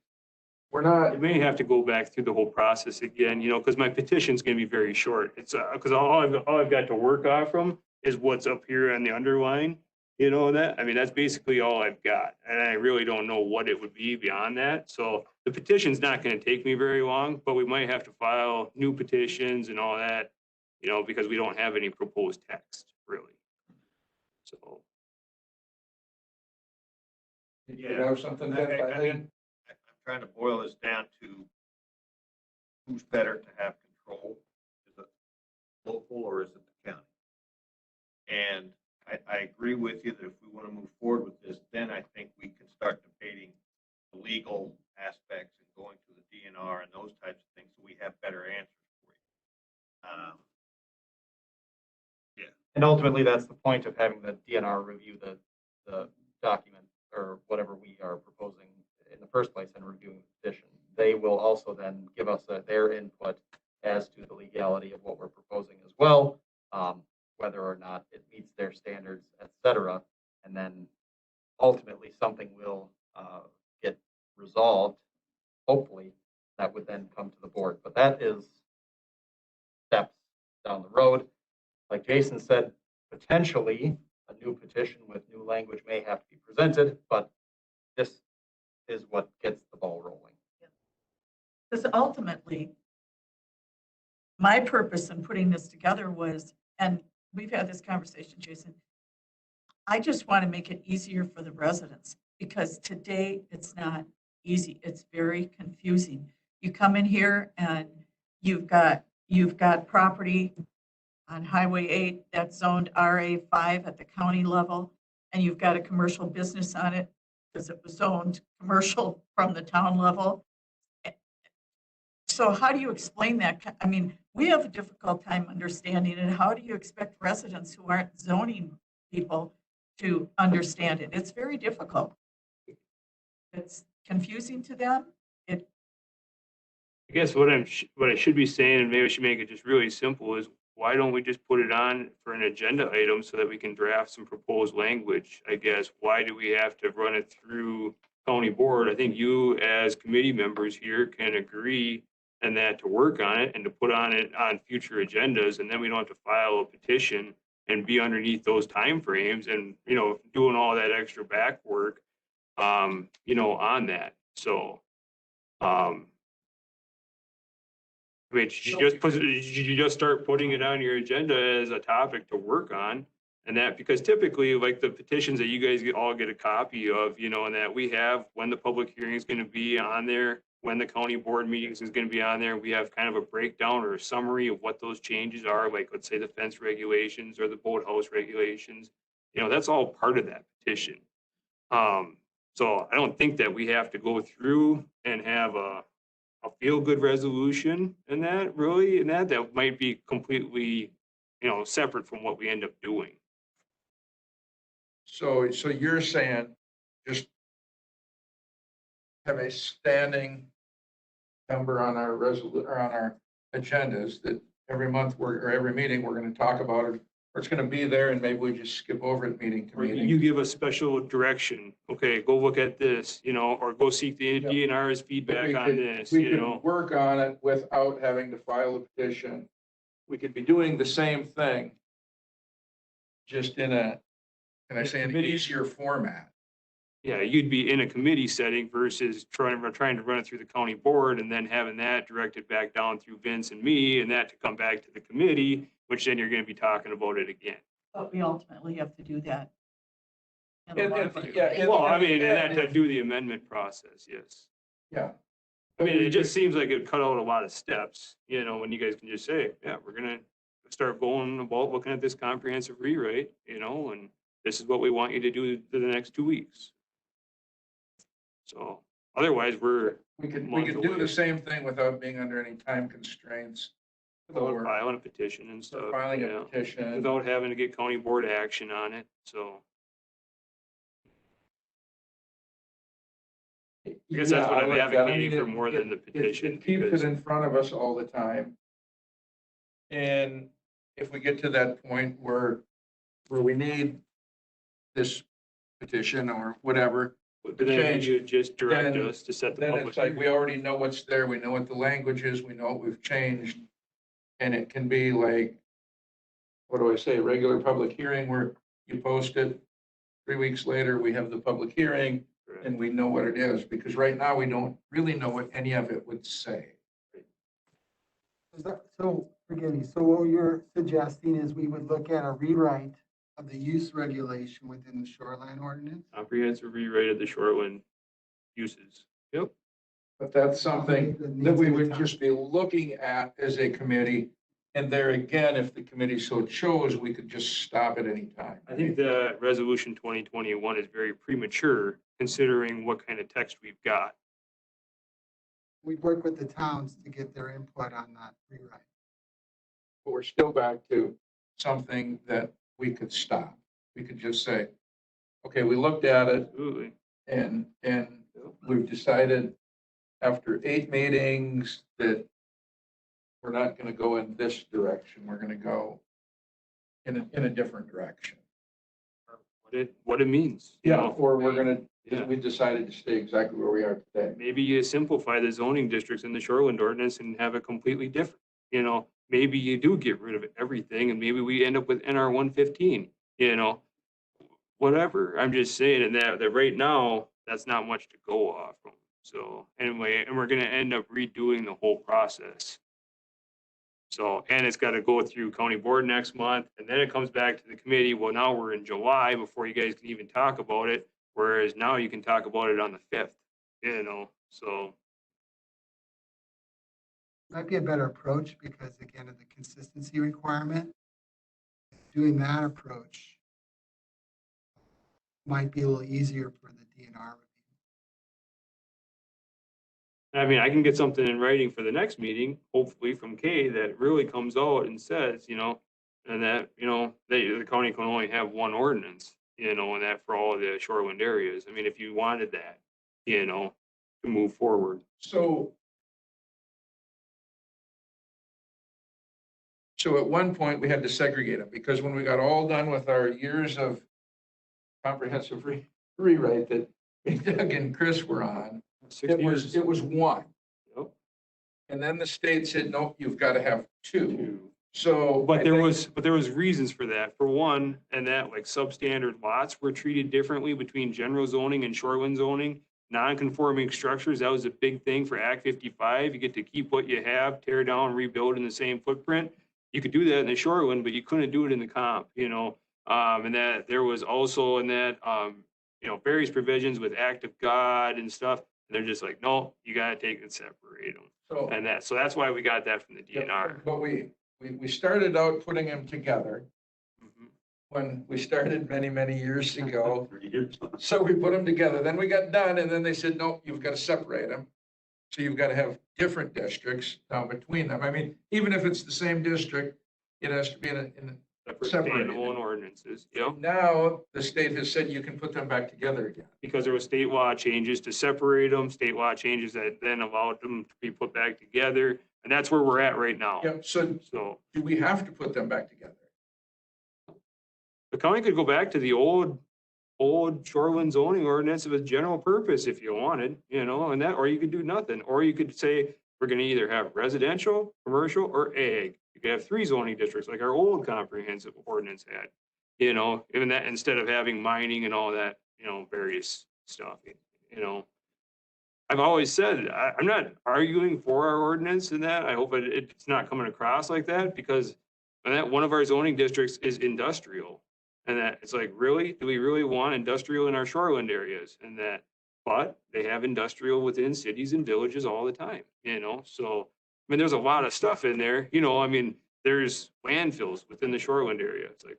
we're not. I may have to go back through the whole process again, you know, because my petition's going to be very short. It's because all I've got to work off from is what's up here on the underline, you know, that, I mean, that's basically all I've got. And I really don't know what it would be beyond that. So the petition's not going to take me very long, but we might have to file new petitions and all that, you know, because we don't have any proposed text really. So. You have something that, I mean, I'm trying to boil this down to who's better to have control. Is it local or is it the county? And I agree with you that if we want to move forward with this, then I think we can start debating the legal aspects and going to the DNR and those types of things, so we have better answers for you. Yeah. And ultimately, that's the point of having the DNR review the document or whatever we are proposing in the first place and reviewing the petition. They will also then give us their input as to the legality of what we're proposing as well, whether or not it meets their standards, et cetera. And then ultimately something will get resolved, hopefully, that would then come to the board. But that is steps down the road. Like Jason said, potentially a new petition with new language may have to be presented, but this is what gets the ball rolling. Because ultimately, my purpose in putting this together was, and we've had this conversation, Jason, I just want to make it easier for the residents, because today it's not easy. It's very confusing. You come in here and you've got property on Highway 8 that's zoned RA5 at the county level, and you've got a commercial business on it because it was zoned commercial from the town level. So how do you explain that? I mean, we have a difficult time understanding it. How do you expect residents who aren't zoning people to understand it? It's very difficult. It's confusing to them. I guess what I should be saying, and maybe I should make it just really simple, is why don't we just put it on for an agenda item so that we can draft some proposed language? I guess, why do we have to run it through county board? I think you as committee members here can agree and that to work on it and to put on it on future agendas, and then we don't have to file a petition and be underneath those timeframes and, doing all that extra back work, on that. So, I mean, you just start putting it on your agenda as a topic to work on, and that, because typically, like the petitions that you guys all get a copy of, and that we have when the public hearing is going to be on there, when the county board meetings is going to be on there, we have kind of a breakdown or a summary of what those changes are, like let's say the fence regulations or the boathouse regulations. That's all part of that petition. So I don't think that we have to go through and have a feel-good resolution and that might be completely, separate from what we end up doing. So you're saying just have a standing number on our or on our agendas that every month or every meeting, we're going to talk about it, or it's going to be there and maybe we just skip over it meeting to Or meeting. you give a special direction, okay, go look at this, or go seek the DNR's feedback on this, We could work on it without having to file a petition. We could be doing the same thing, just in a, can I say, an easier format. Yeah, you'd be in a committee setting versus trying to run it through the county board and then having that directed back down through Vince and me and that to come back to the committee, which then you're going to be talking about it again. But we ultimately have to do that. Well, I mean, and that to do the amendment process, yes. Yeah. I mean, it just seems like it cut out a lot of steps, when you guys can just say, yeah, we're going to start going about looking at this comprehensive rewrite, and this is what we want you to do for the next 2 weeks. So otherwise we could do the same thing without being under any time constraints. without filing a petition and stuff. Filing a petition. Without having to get county board action on it, so. I guess that's what I'm advocating for more than the petition. It keeps it in front of us all the time. And if we get to that point where we need this petition or whatever, But then you just direct then- us to set the then public. it's like, we already know what's there, we know what the language is, we know what we've changed. And it can be like, what do I say, regular public hearing where you post it, 3 weeks later, we have the public hearing and we know what it is, because right now we don't really know what any of it would say. So, forgive me, so what you're suggesting is we would look at a rewrite of the use regulation within the shoreline ordinance? Comprehensive rewrite of the shoreline uses. Yep. But that's something that we would just be looking at as a committee. And there again, if the committee so chose, we could just stop at any time. I think the resolution 2021 is very premature considering what kind of text we've got. We work with the towns to get their input on that rewrite. But we're still back to something that we could stop. We could just say, okay, we looked at it Absolutely. and we've decided after 8 meetings that we're not going to go in this direction. We're going to go in a different direction. What it means. you know? Or we're going Yeah. to, we decided to stay exactly where we are today. Maybe you simplify the zoning districts in the shoreline ordinance and have it completely different. You know, maybe you do get rid of everything and maybe we end up with NR 115, you know, whatever. I'm just saying that right now, that's not much to go off from. So anyway, and we're gonna end up redoing the whole process. So, and it's gotta go through county board next month, and then it comes back to the committee. Well, now we're in July before you guys can even talk about it, whereas now you can talk about it on the 5th, you know, so. Might be a better approach because again, of the consistency requirement, doing that approach might be a little easier for the DNR review. I mean, I can get something in writing for the next meeting, hopefully from Kay, that really comes out and says, you know, and that, you know, the county can only have one ordinance, you know, and that for all of the shoreland areas. I mean, if you wanted that, you know, to move forward. So at one point, we had to segregate them because when we got all done with our years of comprehensive rewrite that Doug and Chris were on, 6 it years. was one. Yep. And then the state said, nope, you've got to have two. So. But I there think- was reasons for that. For one, and that like substandard lots were treated differently between general zoning and shoreline zoning. Non-conforming structures, that was a big thing for Act 55. You get to keep what you have, tear down, rebuild in the same footprint. You could do that in the shoreline, but you couldn't do it in the comp, you know? And that there was also in that, you know, various provisions with Act of God and stuff. And they're just like, no, you gotta take and separate them. So. And so that's why we got that from the DNR. But we started out putting them together Mhm. when we started many, many years ago. So we put them together, then we got done, and then they said, no, you've got to separate them. So you've got to have different districts down between them. I mean, even if it's the same district, it has to be in a separated. Standalone ordinances, yep. Now, the state has said you can put them back together again. Because there was state law changes to separate them, state law changes that then allowed them to be put back together. And that's where we're at right now. Yep, so So do we have to put them back together? the county could go back to the old shoreline zoning ordinance of a general purpose if you wanted, you know, and that, or you could do nothing. Or you could say, we're gonna either have residential, commercial, or ag. You could have 3 zoning districts like our old comprehensive ordinance had, you know, even that, instead of having mining and all that, you know, various stuff, you know. I've always said, I'm not arguing for our ordinance in that. I hope it's not coming across like that because that one of our zoning districts is industrial. And that it's like, really, do we really want industrial in our shoreland areas? And that, but they have industrial within cities and villages all the time, you know? So, I mean, there's a lot of stuff in there, you know, I mean, there's landfills within the shoreland area. It's like,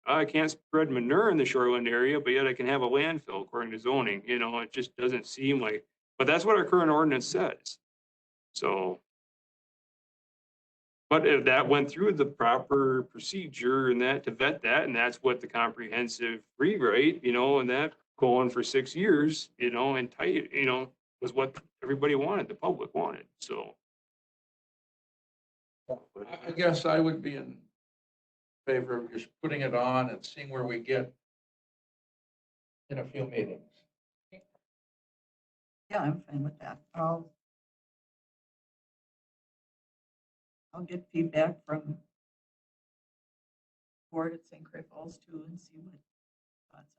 I can't spread manure in the shoreland area, but yet I can have a landfill according to zoning, you know, it just doesn't seem like, but that's what our current ordinance says. So. But if that went through the proper procedure and that to vet that, and that's what the comprehensive rewrite, you know, and that going for 6 years, you know, and tight, you know, was what everybody wanted, the public wanted, so. I guess I would be in favor of just putting it on and seeing where we get in a few meetings. Yeah, I'm fine with that. I'll get feedback from board at St. Croix Falls too and see what thoughts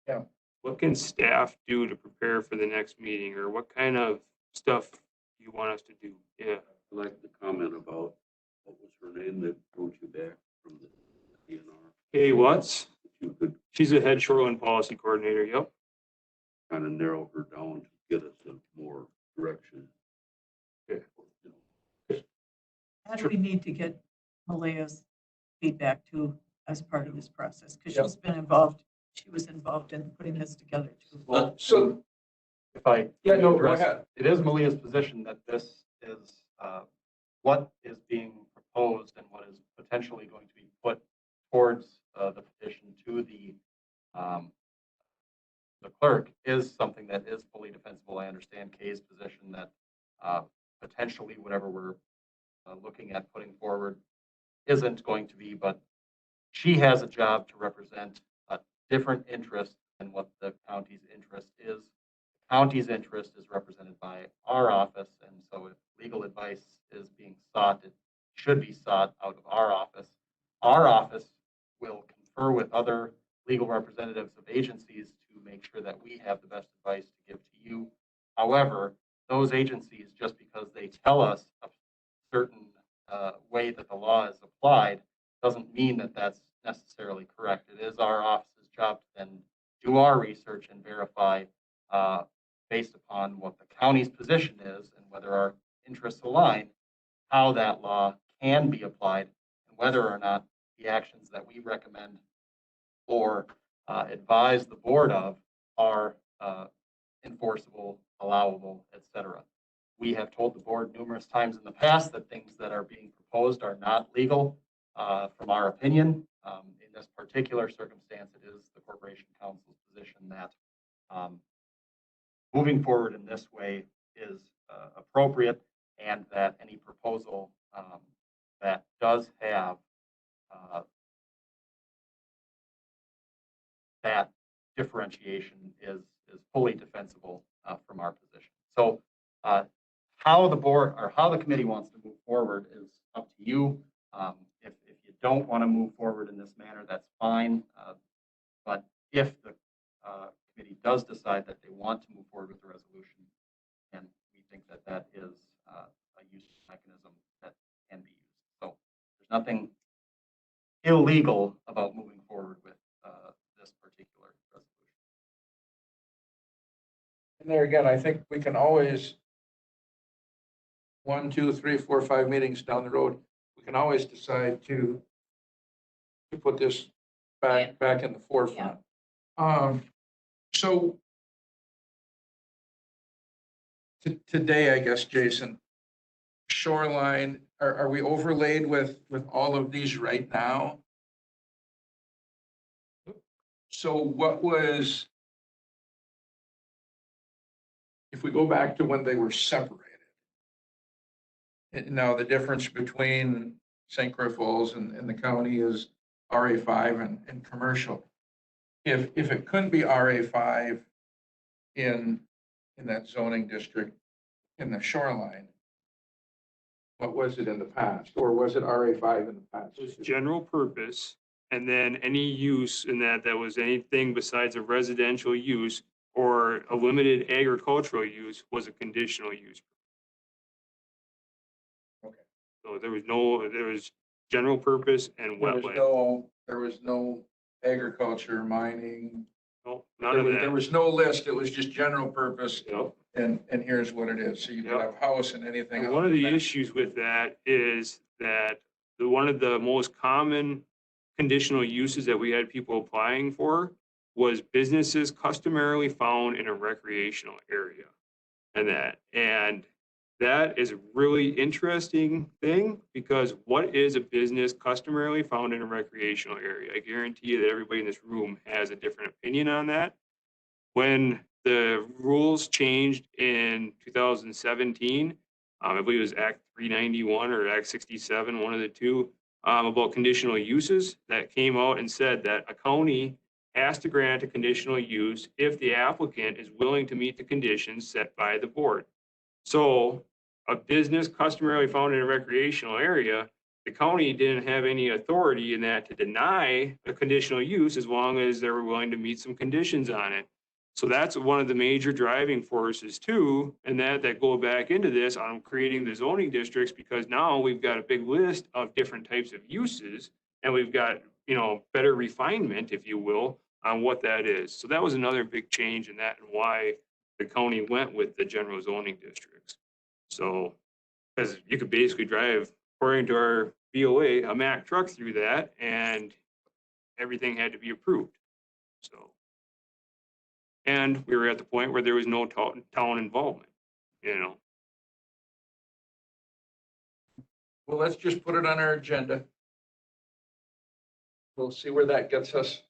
are. What can staff do to prepare for the next meeting, or what kind of stuff do you want us to do? Yeah, I'd like to comment about, what was her name that wrote you back from the DNR? hey, what's, If you could she's a head shoreline policy coordinator, yep. kind of narrow her down to get us in more direction. Yeah. And we need to get Malaya's feedback too as part of this process, because Yep. she's been involved, she was involved in putting this together too. Well, So, if I. yeah, no, go address- ahead. It is Malia's position that this is what is being proposed and what is potentially going to be put towards the petition to the clerk is something that is fully defensible. I understand Kay's position that potentially whatever we're looking at putting forward isn't going to be, but she has a job to represent a different interest than what the county's interest is. County's interest is represented by our office, and so if legal advice is being sought, it should be sought out of our office. Our office will confer with other legal representatives of agencies to make sure that we have the best advice to give to you. However, those agencies, just because they tell us a certain way that the law is applied, doesn't mean that that's necessarily correct. It is our office's job to then do our research and verify based upon what the county's position is and whether our interests align, how that law can be applied and whether or not the actions that we recommend or advise the board of are enforceable, allowable, etc. We have told the board numerous times in the past that things that are being proposed are not legal from our opinion. In this particular circumstance, it is the Corporation Council's position that moving forward in this way is appropriate, and that any proposal that does have that differentiation is fully defensible from our position. So how the board or how the committee wants to move forward is up to you. If you don't want to move forward in this manner, that's fine. But if the committee does decide that they want to move forward with the resolution, then we think that that is a useful mechanism that can be used. So there's nothing illegal about moving forward with this particular resolution. And there again, I think we can always, 1, 2, 3, 4, 5 meetings down the road, we can always decide to put this back in the forefront. So today, I guess, Jason, shoreline, are we overlaid with all of these right now? So what was, if we go back to when they were separated, now the difference between St. Croix Falls and the county is RA5 and commercial. If it couldn't be RA5 in that zoning district in the shoreline, what was it in the past? Or was it RA5 in the past? It was general purpose, and then any use in that was anything besides a residential use or a limited agricultural use was a conditional use. Okay. So there was general purpose and wetland. There was no agriculture, mining. No, none of There that. was no list. It was just general purpose. Yep. And here's what it is. So you could have a house and anything. And one of the issues with that is that one of the most common conditional uses that we had people applying for was businesses customarily found in a recreational area. And that is a really interesting thing, because what is a business customarily found in a recreational area? I guarantee you that everybody in this room has a different opinion on that. When the rules changed in 2017, I believe it was Act 391 or Act 67, one of the two, about conditional uses, that came out and said that a county has to grant a conditional use if the applicant is willing to meet the conditions set by the board. So a business customarily found in a recreational area, the county didn't have any authority in that to deny a conditional use as long as they were willing to meet some conditions on it. So that's one of the major driving forces too, and that go back into this on creating the zoning districts, because now we've got a big list of different types of uses, and we've got, better refinement, if you will, on what that is. So that was another big change in that, and why the county went with the general zoning districts. So, because you could basically drive, according to our BOA, a Mack truck through that, and everything had to be approved. So, and we were at the point where there was no town involvement, you know. Well, let's just put it on our agenda. We'll see where that gets us.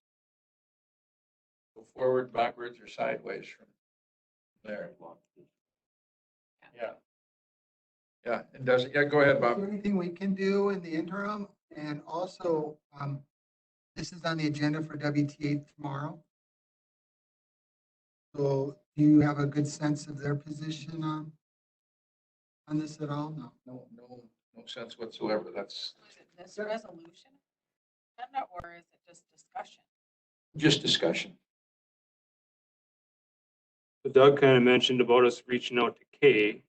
Go forward, backwards, or sideways from there. Yeah. Yeah, it doesn't, yeah, go ahead, Is Bob. there anything we can do in the interim? And also, this is on the agenda for WTA tomorrow. So do you have a good sense of their position on this at all? No. No sense whatsoever. That's So is it this resolution agenda or is it just discussion? just discussion. But Doug kind of mentioned about us reaching out to Kay.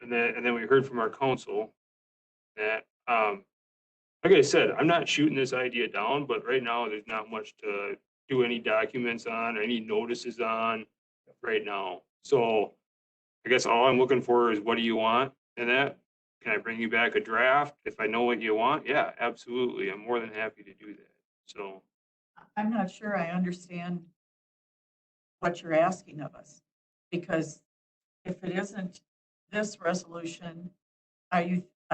And then we heard from our council that, like I said, I'm not shooting this idea down, but right now there's not much to do any documents on or any notices on right now. So I guess all I'm looking for is what do you want? And that, can I bring you back a draft? If I know what you want, yeah, absolutely. I'm more than happy to do that. So. I'm not sure I understand what you're asking of us, because if it isn't this resolution, are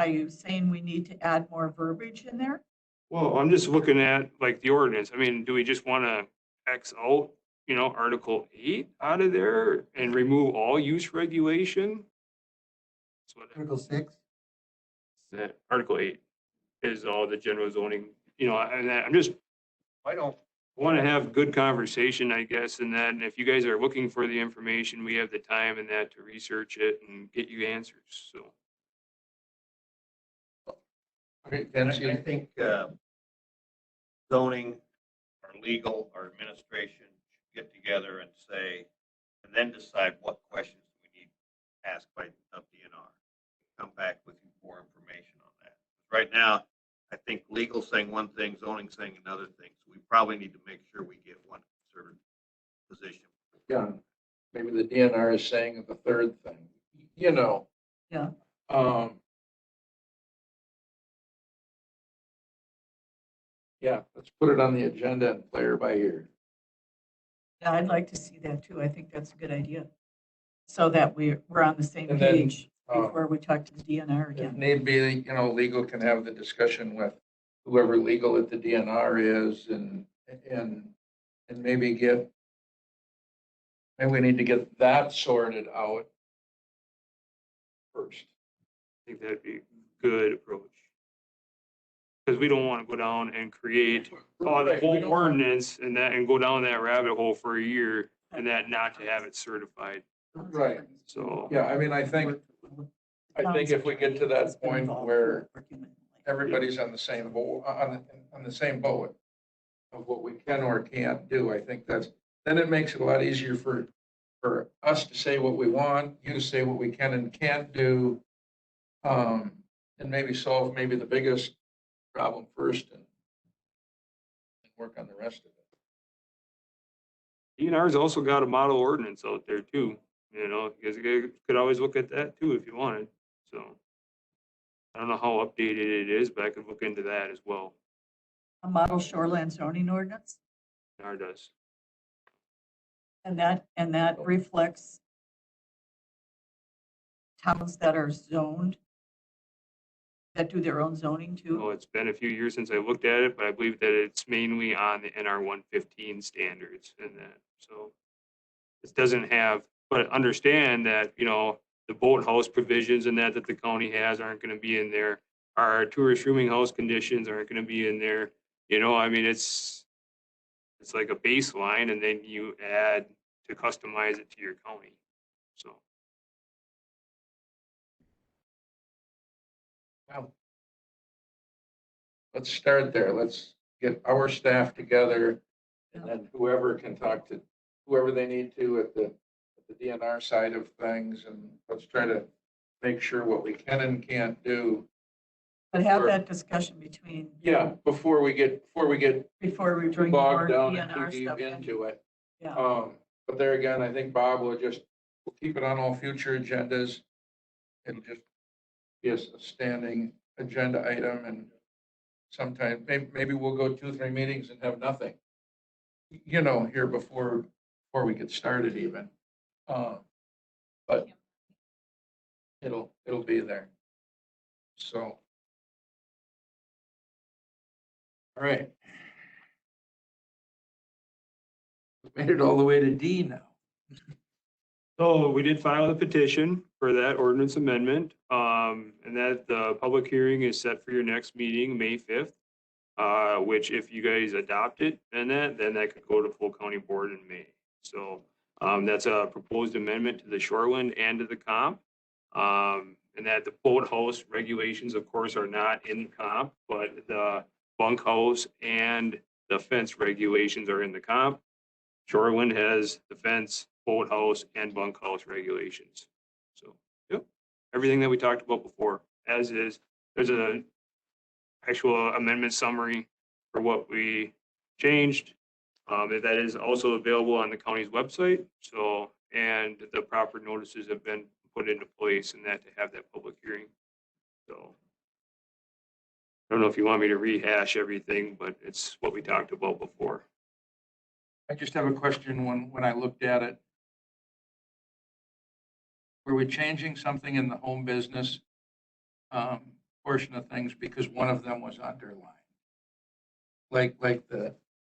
you saying we need to add more verbiage in there? Well, I'm just looking at like the ordinance. I mean, do we just want to X out, Article 8 out of there and remove all use regulation? That's what Article 6? that Article 8 is all the general zoning, and I'm just, I don't, want to have good conversation, I guess, and then if you guys are looking for the information, we have the time and that to research it and get you answers, so. Okay, and Dennis, I think zoning, our legal, our administration should get together and say, and then decide what questions we need asked by DNR. Come back with more information on that. Right now, I think legal saying one thing, zoning saying another thing. So we probably need to make sure we get one concerted position. yeah, maybe the DNR is saying the third thing, Yeah. Yeah, let's put it on the agenda and play her by ear. Yeah, I'd like to see that too. I think that's a good idea. So that we're on the same And then, page before we talk to the DNR If again. need be, legal can have the discussion with whoever legal at the DNR is and maybe we need to get that sorted out first. I think that'd be a good approach. Because we don't want to go down and create the Right, we whole don't want- ordinance and go down that rabbit hole for a year and that not to have it certified. Right. So. Yeah, I mean, I think if we get to that point where everybody's on the same boat, on the same boat of what we can or can't do, I think then it makes it a lot easier for us to say what we want, you to say what we can and can't do, and maybe solve maybe the biggest problem first and work on the rest of it. DNR's also got a model ordinance out there too, you guys could always look at that too if you wanted, so. I don't know how updated it is, but I could look into that as well. A model shoreline zoning ordinance, DNR does. and that reflects towns that are zoned, that do their own zoning too. Well, it's been a few years since I looked at it, but I believe that it's mainly on the NR 115 standards and that, so. This doesn't have, but understand that, the boathouse provisions and that the county has aren't gonna be in there. Our tourist rooming house conditions aren't gonna be in there. I mean, it's like a baseline and then you add to customize it to your county, so. Well, let's start there. Let's get our staff together and then whoever can talk to whoever they need to at the DNR side of things, and let's try to make sure what we can and can't do. But have that discussion between, Yeah, before we get before we too bring more bogged down and too DNR deep stuff in. into it. Yeah. But there again, I think Bob will just, we'll keep it on all future agendas. It'll just be a standing agenda item, and sometime, maybe we'll go 2-3 meetings and have nothing, you know, here before we get started even. But it'll be there. So. All right. Made it all the way to D now. So we did file a petition for that ordinance amendment, and that the public hearing is set for your next meeting, May 5th. Which if you guys adopt it, then that could go to full county board in May. So, that's a proposed amendment to the shoreline and to the comp. And that the boathouse regulations, of course, are not in the comp, but the bunkhouse and the fence regulations are in the comp. Shoreline has the fence, boathouse, and bunkhouse regulations. So, yep, everything that we talked about before, as is. There's a actual amendment summary for what we changed. That is also available on the county's website. So, and the proper notices have been put into place and that to have that public hearing. So, I don't know if you want me to rehash everything, but it's what we talked about before. I just have a question when I looked at it. Were we changing something in the home business portion of things because one of them was underlined? Like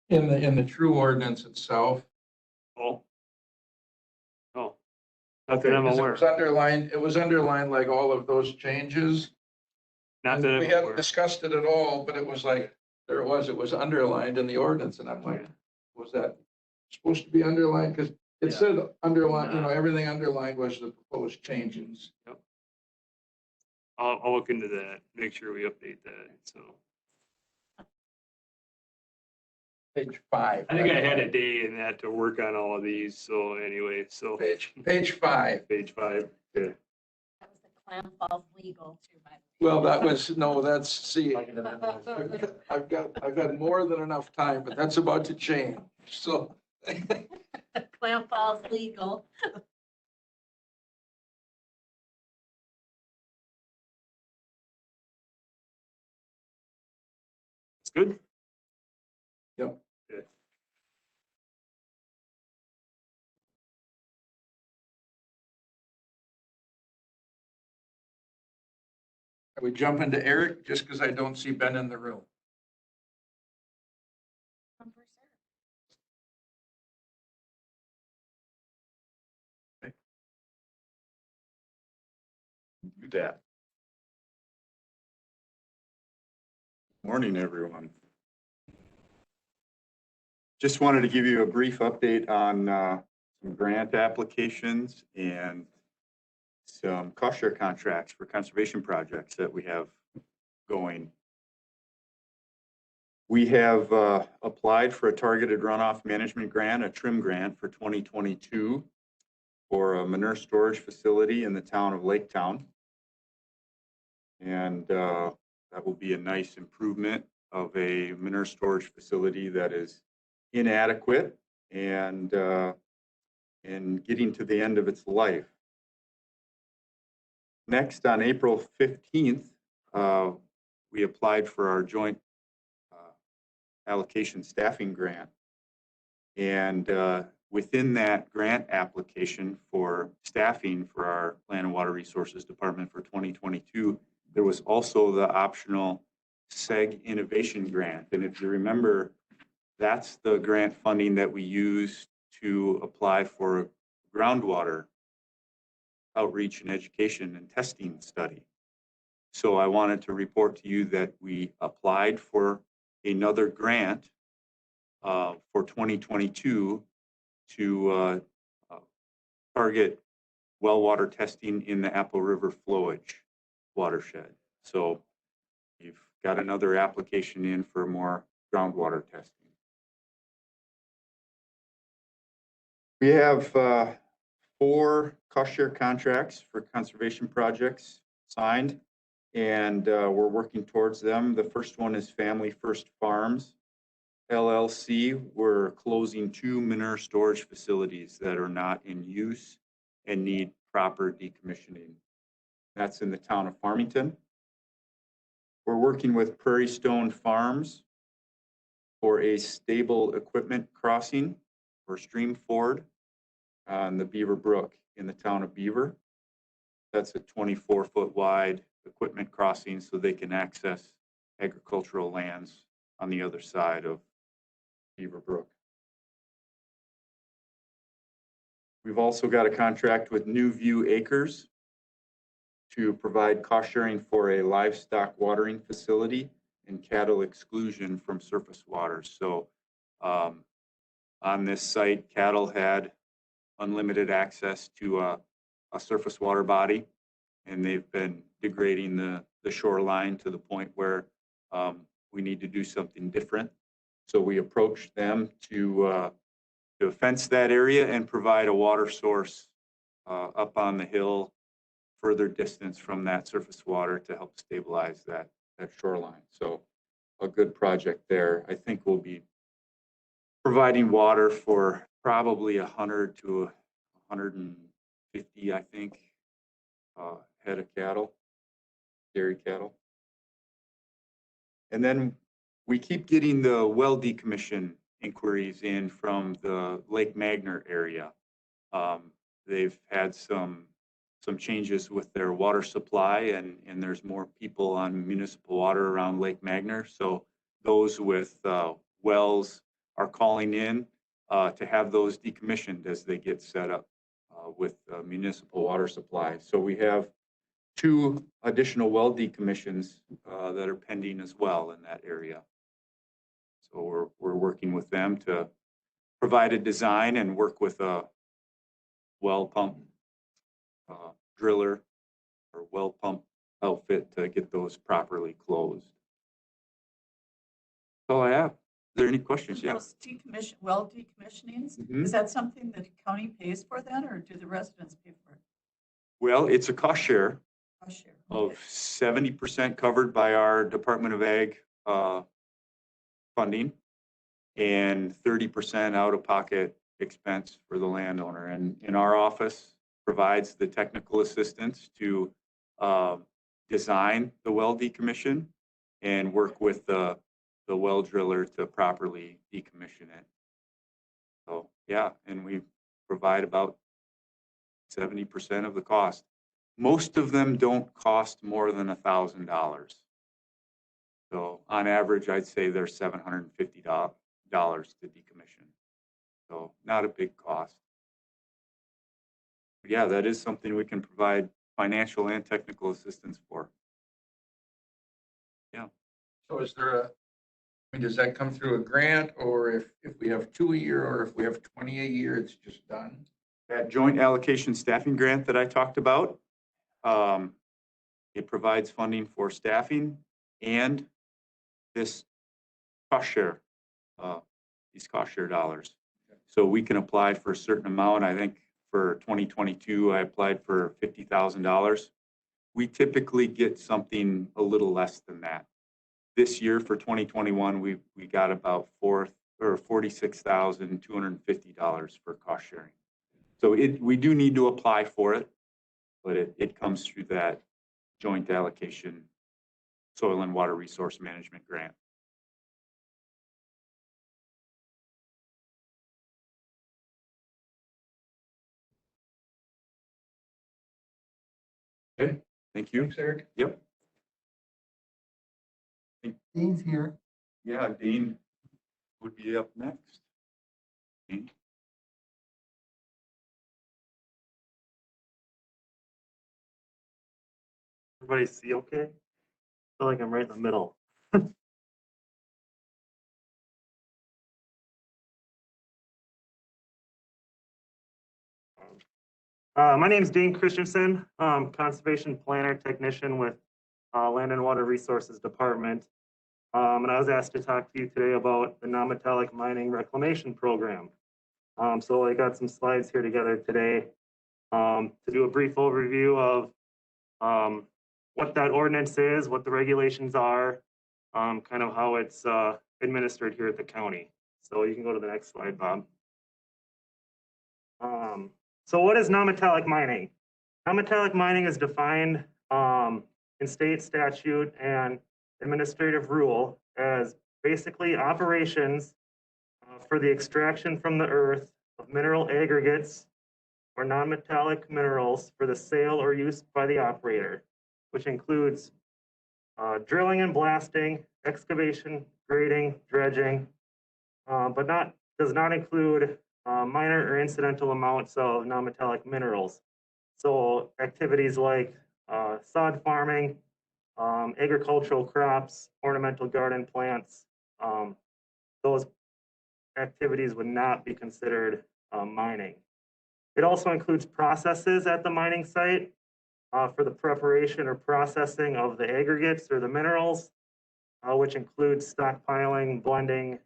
in the true ordinance itself? Oh, not that I'm Because aware. It was underlined like all of those changes. Not that I'm We hadn't aware. discussed it at all, but it was like, it was underlined in the ordinance, and I'm like, was that supposed to be underlined? Because it Yeah. said underline, everything underlined was the proposed changes. Yep. I'll look into that, make sure we update that, so. Page 5. I think I had a day in that to work on all of these, so anyway, so. Page 5. Page 5, yeah. That was the Clam Falls legal too, by Well, see, I've had more than enough time, but that's about to change, so. Clam Falls legal. It's good. Yep. Good. Are we jumping to Eric just because I don't see Ben in the room? Do that. Morning, everyone. Just wanted to give you a brief update on some grant applications and some cost share contracts for conservation projects that we have going. We have applied for a targeted runoff management grant, a TRIM grant for 2022 for a manure storage facility in the town of Lake Town. And that will be a nice improvement of a manure storage facility that is inadequate and getting to the end of its life. Next, on April 15th, we applied for our joint allocation staffing grant. And within that grant application for staffing for our Land and Water Resources Department for 2022, there was also the optional SEG Innovation Grant. And if you remember, that's the grant funding that we use to apply for groundwater outreach and education and testing study. So I wanted to report to you that we applied for another grant for 2022 to target well water testing in the Apple River flowage watershed. So we've got another application in for more groundwater testing. We have 4 cost share contracts for conservation projects signed, and we're working towards them. The first one is Family First Farms. LLC, we're closing 2 manure storage facilities that are not in use and need proper decommissioning. That's in the town of Farmington. We're working with Prairie Stone Farms for a stable equipment crossing or stream ford on the Beaver Brook in the town of Beaver. That's a 24-foot wide equipment crossing so they can access agricultural lands on the other side of Beaver Brook. We've also got a contract with New View Acres to provide cost sharing for a livestock watering facility and cattle exclusion from surface waters. So on this site, cattle had unlimited access to a surface water body, and they've been degrading the shoreline to the point where we need to do something different. So we approached them to fence that area and provide a water source up on the hill, further distance from that surface water to help stabilize that shoreline. So a good project there. I think we'll be providing water for probably 100 to 150, I think, head of cattle, dairy cattle. And then we keep getting the well decommission inquiries in from the Lake Magner area. They've had some changes with their water supply, and there's more people on municipal water around Lake Magner. So those with wells are calling in to have those decommissioned as they get set up with municipal water supply. So we have 2 additional well decommissions that are pending as well in that area. So we're working with them to provide a design and work with a well pump driller or well pump outfit to get those properly closed. That's all I have. Is there any questions? Yeah. Those well decommissionings, Mhm. is that something that the county pays for then, or do the residents pay for it? Well, it's a cost share Cost share. of Okay. 70% covered by our Department of Ag funding and 30% out-of-pocket expense for the landowner. And in our office provides the technical assistance to design the well decommission and work with the well driller to properly decommission it. So yeah, and we provide about 70% of the cost. Most of them don't cost more than $1,000. So on average, I'd say they're $750 to decommission. So not a big cost. But yeah, that is something we can provide financial and technical assistance for. Yeah. So is there does that come through a grant, or if we have 2 a year, or if we have 20 a year, it's just done? That joint allocation staffing grant that I talked about, it provides funding for staffing and this cost share, these cost share dollars. So we can apply for a certain amount. I think for 2022, I applied for $50,000. We typically get something a little less than that. This year for 2021, we got about $46,250 for cost sharing. So we do need to apply for it, but it comes through that joint allocation soil and water resource management grant. Okay, thank you. Thanks, Eric. Yep. Dean's here. Yeah, Dean would be up next. Dean? Everybody see okay? I feel like I'm right in the middle. My name is Dane Christensen, conservation planner technician with Land and Water Resources Department. And I was asked to talk to you today about the non-metallic mining reclamation program. So I got some slides here together today to do a brief overview of what that ordinance is, what the regulations are, kind of how it's administered here at the county. So you can go to the next slide, Bob. So what is non-metallic mining? Non-metallic mining is defined in state statute and administrative rule as basically operations for the extraction from the earth of mineral aggregates or non-metallic minerals for the sale or use by the operator, which includes drilling and blasting, excavation, grading, dredging, but does not include minor or incidental amounts of non-metallic minerals. So activities like sod farming, agricultural crops, ornamental garden plants, those activities would not be considered mining. It also includes processes at the mining site for the preparation or processing of the aggregates or the minerals, which includes stockpiling, blending,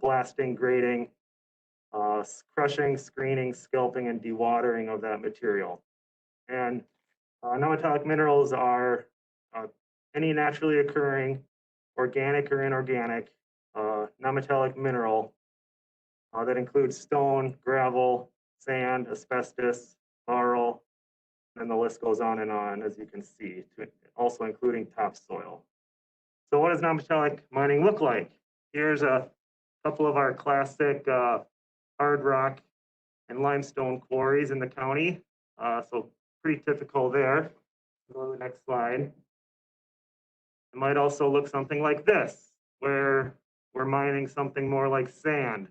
blasting, grading, crushing, screening, scalping, and dewatering of that material. And non-metallic minerals are any naturally occurring, organic or inorganic, non-metallic mineral that includes stone, gravel, sand, asbestos, marl, and the list goes on, as you can see, also including topsoil. So what does non-metallic mining look like? Here's a couple of our classic hard rock and limestone quarries in the county. So pretty typical there. Go to the next slide. It might also look something like this, where we're mining something more like sand,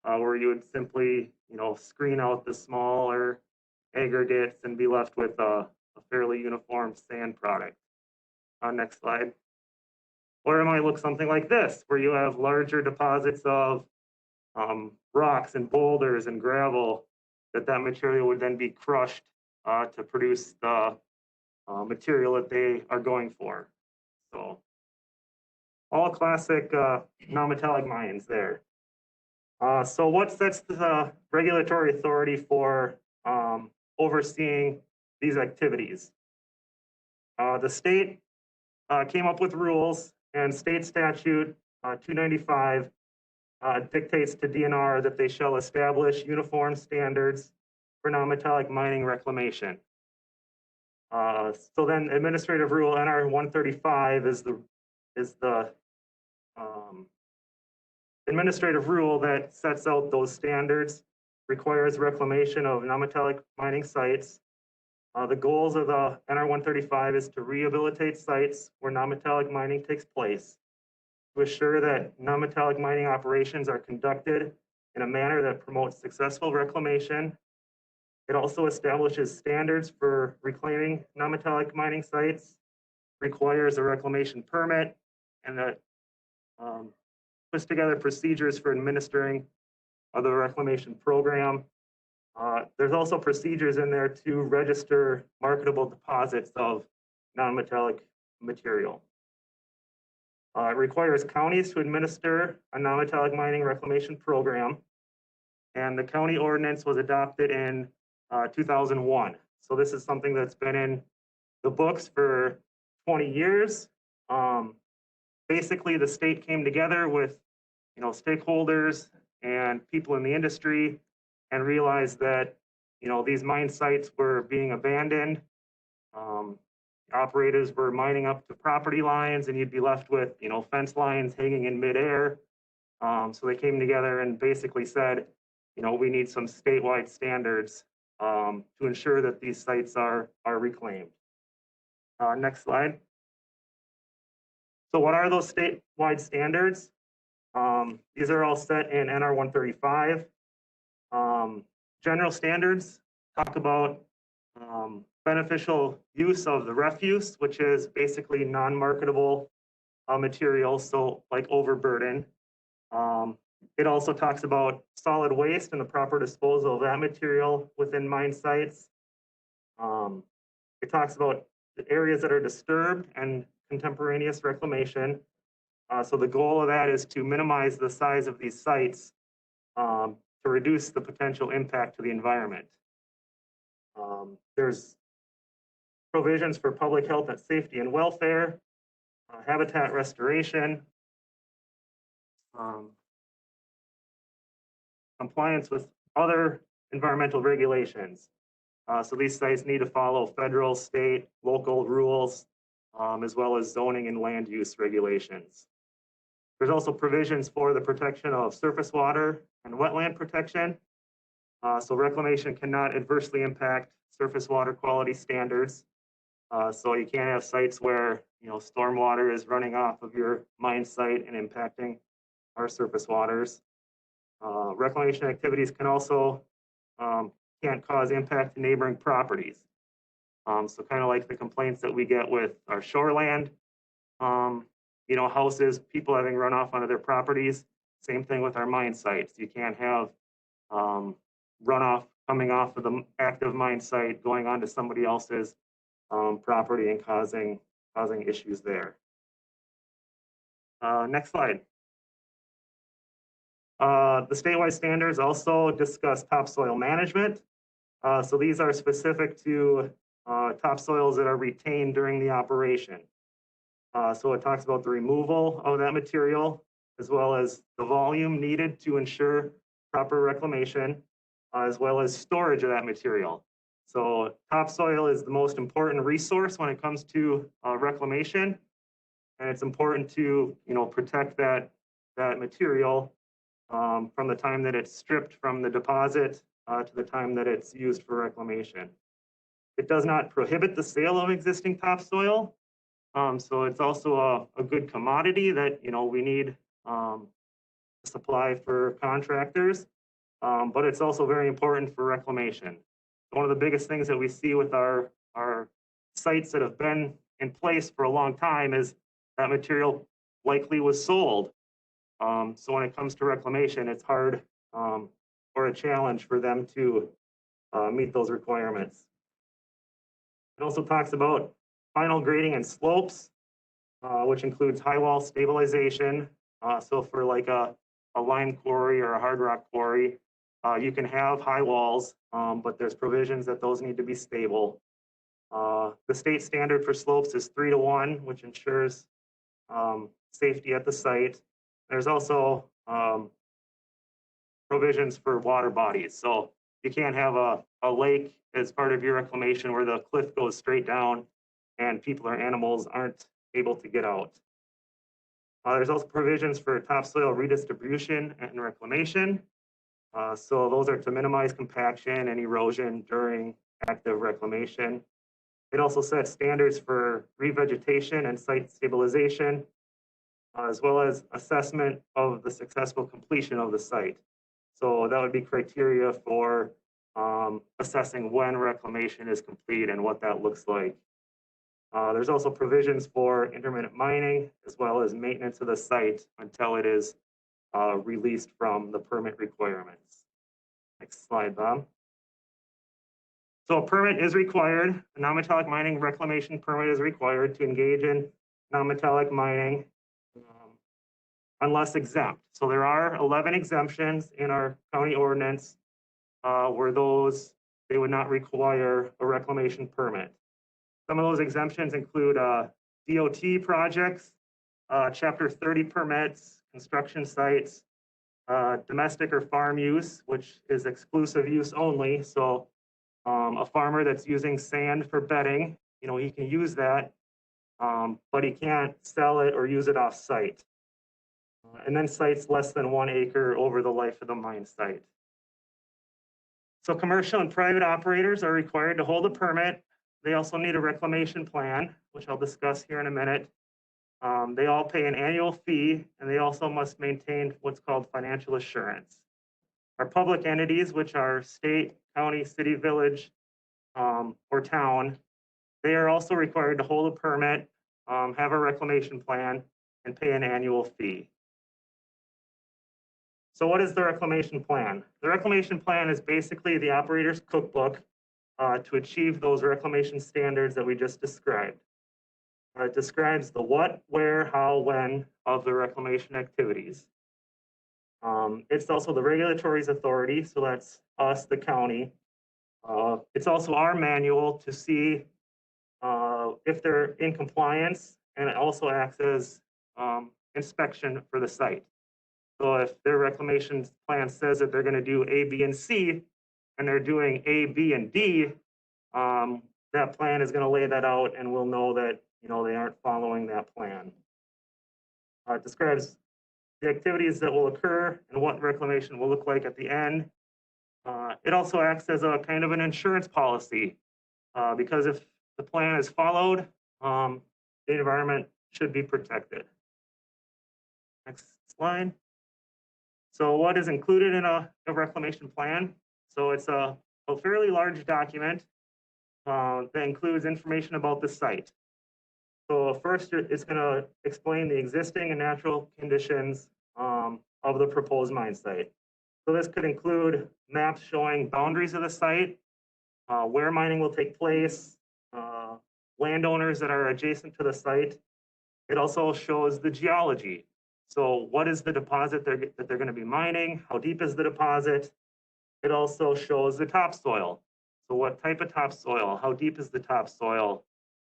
where you would simply, screen out the smaller aggregates and be left with a fairly uniform sand product. Next slide. Or it might look something like this, where you have larger deposits of rocks and boulders and gravel, that material would then be crushed to produce the material that they are going for. So all classic non-metallic mines there. So what sets the regulatory authority for overseeing these activities? The state came up with rules, and state statute 295 dictates to DNR that they shall establish uniform standards for non-metallic mining reclamation. So then administrative rule NR 135 is the administrative rule that sets out those standards, requires reclamation of non-metallic mining sites. The goals of the NR 135 is to rehabilitate sites where non-metallic mining takes place, to assure that non-metallic mining operations are conducted in a manner that promotes successful reclamation. It also establishes standards for reclaiming non-metallic mining sites, requires a reclamation permit, and that puts together procedures for administering the reclamation program. There's also procedures in there to register marketable deposits of non-metallic material. It requires counties to administer a non-metallic mining reclamation program, and the county ordinance was adopted in 2001. So this is something that's been in the books for 20 years. Basically, the state came together with stakeholders and people in the industry and realized that these mine sites were being abandoned. Operators were mining up to property lines, and you'd be left with fence lines hanging in midair. So they came together and basically said, we need some statewide standards to ensure that these sites are reclaimed. Next slide. So what are those statewide standards? These are all set in NR 135. General standards talk about beneficial use of the refuse, which is basically non-marketable material, so like overburden. It also talks about solid waste and the proper disposal of that material within mine sites. It talks about the areas that are disturbed and contemporaneous reclamation. So the goal of that is to minimize the size of these sites to reduce the potential impact to the environment. There's provisions for public health and safety and welfare, habitat restoration, compliance with other environmental regulations. So these sites need to follow federal, state, local rules, as well as zoning and land use regulations. There's also provisions for the protection of surface water and wetland protection. So reclamation cannot adversely impact surface water quality standards. So you can't have sites where, stormwater is running off of your mine site and impacting our surface waters. Reclamation activities can also can't cause impact to neighboring properties. So kind of like the complaints that we get with our shoreland, houses, people having runoff onto their properties. Same thing with our mine sites. You can't have runoff coming off of the active mine site going onto somebody else's property and causing issues there. Next slide. The statewide standards also discuss topsoil management. So these are specific to topsoils that are retained during the operation. So it talks about the removal of that material, as well as the volume needed to ensure proper reclamation, as well as storage of that material. So topsoil is the most important resource when it comes to reclamation, and it's important to protect that material from the time that it's stripped from the deposit to the time that it's used for reclamation. It does not prohibit the sale of existing topsoil, so it's also a good commodity that we need to supply for contractors, but it's also very important for reclamation. One of the biggest things that we see with our sites that have been in place for a long time is that material likely was sold. So when it comes to reclamation, it's hard or a challenge for them to meet those requirements. It also talks about final grading and slopes, which includes high wall stabilization. So for like a lime quarry or a hard rock quarry, you can have high walls, but there's provisions that those need to be stable. The state standard for slopes is 3-to-1, which ensures safety at the site. There's also provisions for water bodies. So you can't have a lake as part of your reclamation where the cliff goes straight down and people or animals aren't able to get out. There's also provisions for topsoil redistribution and reclamation. So those are to minimize compaction and erosion during active reclamation. It also sets standards for revegetation and site stabilization, as well as assessment of the successful completion of the site. So that would be criteria for assessing when reclamation is complete and what that looks like. There's also provisions for intermittent mining, as well as maintenance of the site until it is released from the permit requirements. Next slide, Bob. So a permit is required. A non-metallic mining reclamation permit is required to engage in non-metallic mining unless exempt. So there are 11 exemptions in our county ordinance where they would not require a reclamation permit. Some of those exemptions include DOT projects, Chapter 30 permits, construction sites, domestic or farm use, which is exclusive use only. So a farmer that's using sand for bedding, he can use that, but he can't sell it or use it off site. And then sites less than 1 acre over the life of the mine site. So commercial and private operators are required to hold a permit. They also need a reclamation plan, which I'll discuss here in a minute. They all pay an annual fee, and they also must maintain what's called financial assurance. Our public entities, which are state, county, city, village, or town, they are also required to hold a permit, have a reclamation plan, and pay an annual fee. So what is the reclamation plan? The reclamation plan is basically the operator's cookbook to achieve those reclamation standards that we just described. It describes the what, where, how, when of the reclamation activities. It's also the regulatory's authority, so that's us, the county. It's also our manual to see if they're in compliance, and it also acts as inspection for the site. So if their reclamation plan says that they're going to do A, B, and C, and they're doing A, B, and D, that plan is going to lay that out, and we'll know that, you know, they aren't following that plan. It describes the activities that will occur and what reclamation will look like at the end. It also acts as a kind of an insurance policy, because if the plan is followed, the environment should be protected. Next slide. So what is included in a reclamation plan? So it's a fairly large document that includes information about the site. So first, it's going to explain the existing and natural conditions of the proposed mine site. So this could include maps showing boundaries of the site, where mining will take place, landowners that are adjacent to the site. It also shows the geology. So what is the deposit that they're going to be mining? How deep is the deposit? It also shows the topsoil. So what type of topsoil? How deep is the topsoil?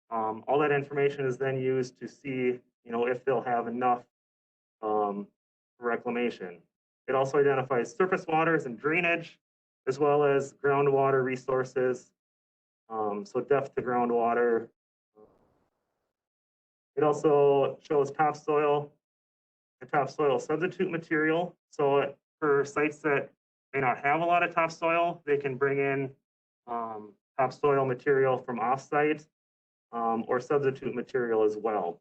All that information is then used to see, you know, if they'll have enough reclamation. It also identifies surface waters and drainage, as well as groundwater resources. So depth to groundwater. It also shows topsoil, the topsoil substitute material. So for sites that may not have a lot of topsoil, they can bring in topsoil material from offsite, or substitute material as well.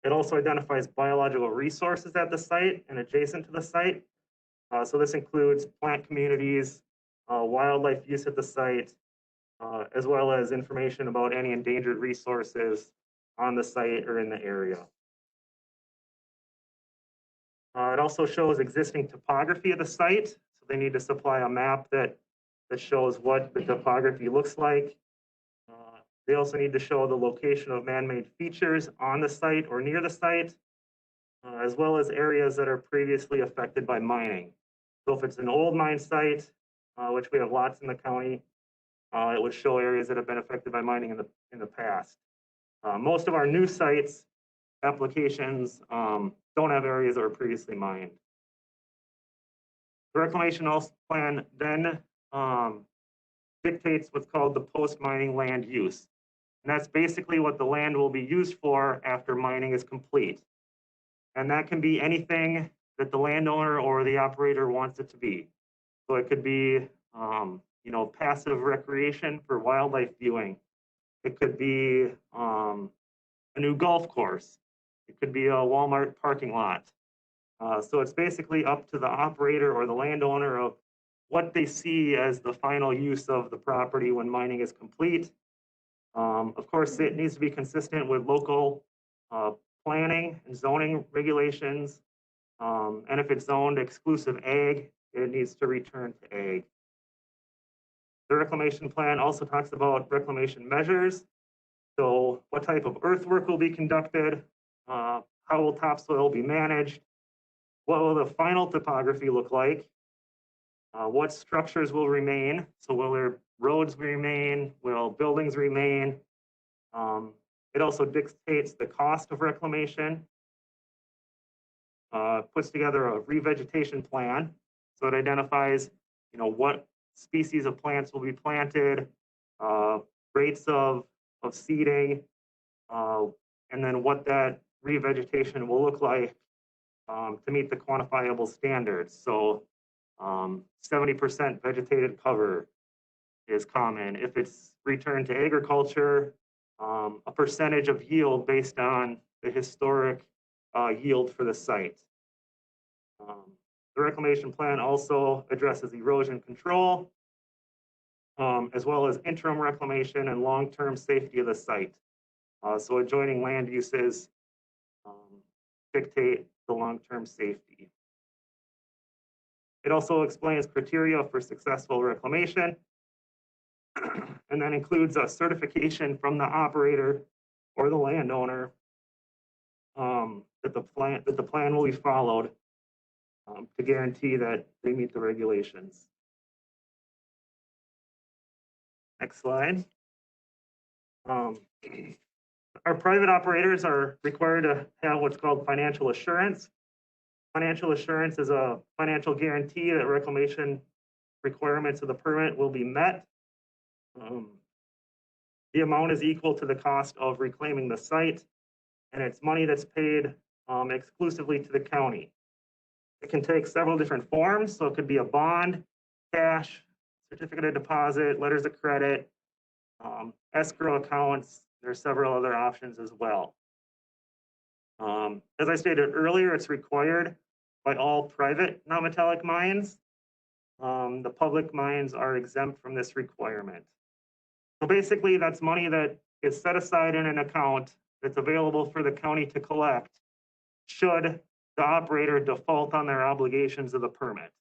It also identifies biological resources at the site and adjacent to the site. So this includes plant communities, wildlife use at the site, as well as information about any endangered resources on the site or in the area. It also shows existing topography of the site. So they need to supply a map that shows what the topography looks like. They also need to show the location of man-made features on the site or near the site, as well as areas that are previously affected by mining. So if it's an old mine site, which we have lots in the county, it would show areas that have been affected by mining in the past. Most of our new sites applications don't have areas that were previously mined. The reclamation plan then dictates what's called the post-mining land use. And that's basically what the land will be used for after mining is complete. And that can be anything that the landowner or the operator wants it to be. So it could be, you know, passive recreation for wildlife viewing. It could be a new golf course. It could be a Walmart parking lot. So it's basically up to the operator or the landowner of what they see as the final use of the property when mining is complete. Of course, it needs to be consistent with local planning and zoning regulations. And if it's zoned exclusive ag, it needs to return to ag. The reclamation plan also talks about reclamation measures. So what type of earthwork will be conducted? How will topsoil be managed? What will the final topography look like? What structures will remain? So will there roads remain? Will buildings remain? It also dictates the cost of reclamation. Puts together a revegetation plan. So it identifies, you know, what species of plants will be planted, rates of seeding, and then what that revegetation will look like to meet the quantifiable standards. So 70% vegetated cover is common. If it's returned to agriculture, a percentage of yield based on the historic yield for the site. The reclamation plan also addresses erosion control, as well as interim reclamation and long-term safety of the site. So adjoining land uses dictate the long-term safety. It also explains criteria for successful reclamation, and that includes a certification from the operator or the landowner that the plan will be followed to guarantee that they meet the regulations. Next slide. Our private operators are required to have what's called financial assurance. Financial assurance is a financial guarantee that reclamation requirements of the permit will be met. The amount is equal to the cost of reclaiming the site, and it's money that's paid exclusively to the county. It can take several different forms, so it could be a bond, cash, certificate of deposit, letters of credit, escrow accounts. There's several other options as well. As I stated earlier, it's required by all private non-metallic mines. The public mines are exempt from this requirement. So basically, that's money that is set aside in an account that's available for the county to collect should the operator default on their obligations of the permit.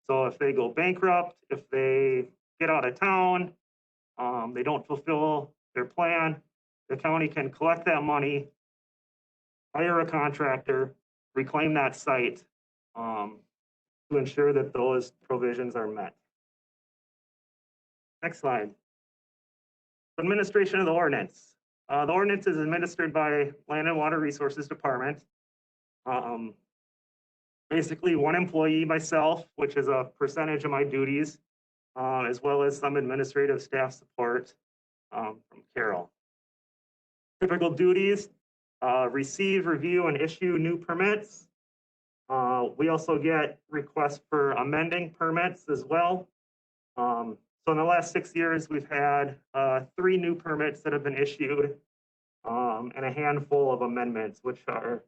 So if they go bankrupt, if they get out of town, they don't fulfill their plan, the county can collect that money, hire a contractor, reclaim that site to ensure that those provisions are met. Next slide. Administration of the ordinance. The ordinance is administered by Land and Water Resources Department. Basically, one employee, myself, which is a percentage of my duties, as well as some administrative staff support from Carol. Typical duties: receive, review, and issue new permits. We also get requests for amending permits as well. So in the last 6 years, we've had 3 new permits that have been issued and a handful of amendments, which are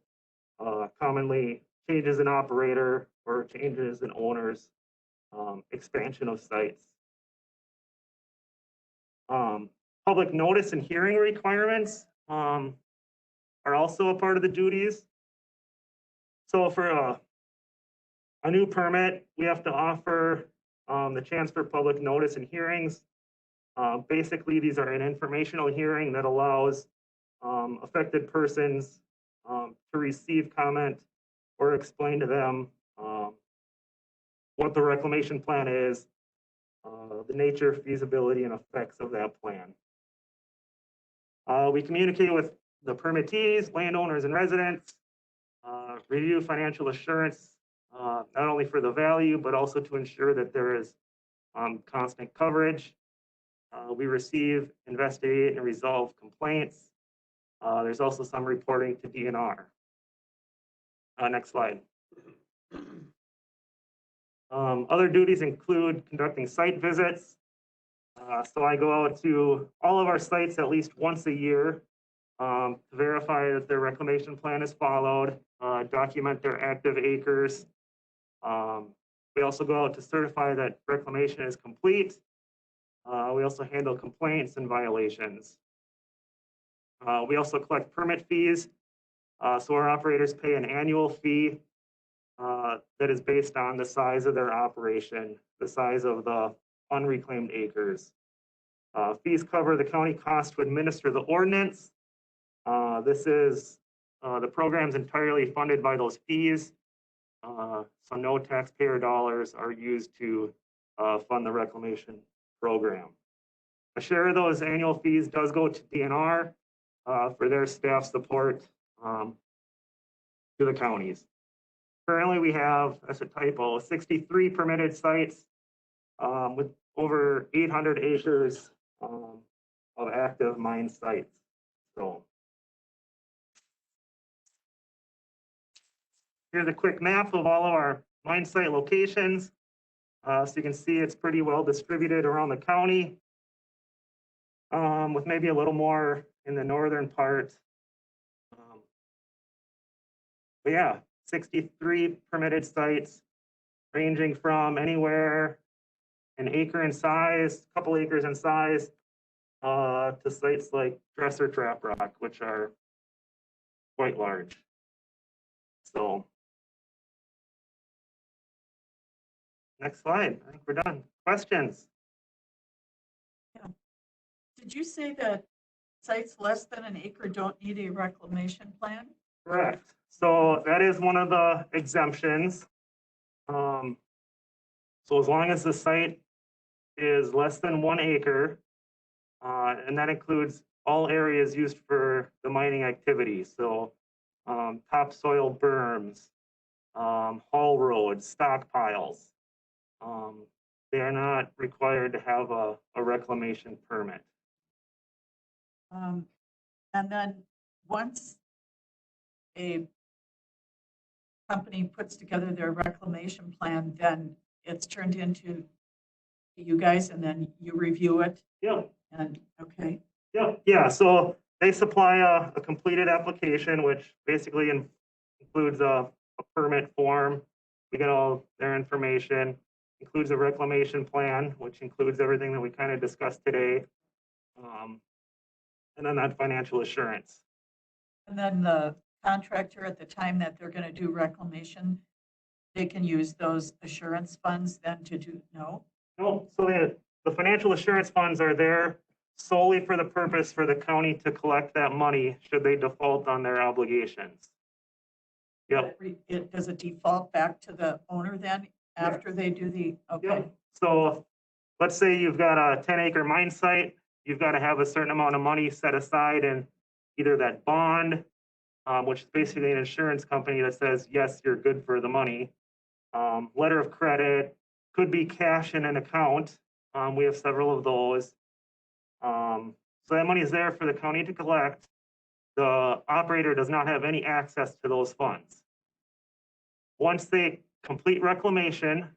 commonly changes in operator or changes in owners, expansion of sites. Public notice and hearing requirements are also a part of the duties. So for a new permit, we have to offer the chance for public notice and hearings. Basically, these are an informational hearing that allows affected persons to receive comment or explain to them what the reclamation plan is, the nature, feasibility, and effects of that plan. We communicate with the permittees, landowners, and residents, review financial assurance, not only for the value, but also to ensure that there is constant coverage. We receive, investigate, and resolve complaints. There's also some reporting to DNR. Next slide. Other duties include conducting site visits. So I go out to all of our sites at least once a year to verify that their reclamation plan is followed, document their active acres. We also go out to certify that reclamation is complete. We also handle complaints and violations. We also collect permit fees. So our operators pay an annual fee that is based on the size of their operation, the size of the unreclaimed acres. Fees cover the county cost to administer the ordinance. The program's entirely funded by those fees. So no taxpayer dollars are used to fund the reclamation program. A share of those annual fees does go to DNR for their staff support to the counties. Currently, we have, that's a typo, 63 permitted sites with over 800 acres of active mine sites. So here's a quick map of all of our mine site locations. So you can see it's pretty well distributed around the county, with maybe a little more in the northern part. But yeah, 63 permitted sites ranging from anywhere an acre in size, a couple acres in size, to sites like Dresser Trap Rock, which are quite large. So next slide. I think we're done. Questions? Yeah. Did you say that sites less than an acre don't need a reclamation plan? Correct. So that is one of the exemptions. So as long as the site is less than 1 acre, and that includes all areas used for the mining activity. So topsoil berms, haul roads, stockpiles. They are not required to have a reclamation permit. And then once a company puts together their reclamation plan, then it's turned into you guys and then you review it Yeah, and, okay, yeah. So they supply a completed application, which basically includes a permit form. We get all their information, includes a reclamation plan, which includes everything that we kind of discussed today. And then that financial assurance. and then the contractor at the time that they're gonna do reclamation, they can use those assurance funds then to do, no? No, so the financial assurance funds are there solely for the purpose for the county to collect that money should they default on their obligations. Yep. Does it default back to the owner then after they do the, okay, Yep. So let's say you've got a 10-acre mine site, you've got to have a certain amount of money set aside in either that bond, which is basically an insurance company that says, yes, you're good for the money. Letter of credit, could be cash in an account. We have several of those. So that money is there for the county to collect. The operator does not have any access to those funds. Once they complete reclamation,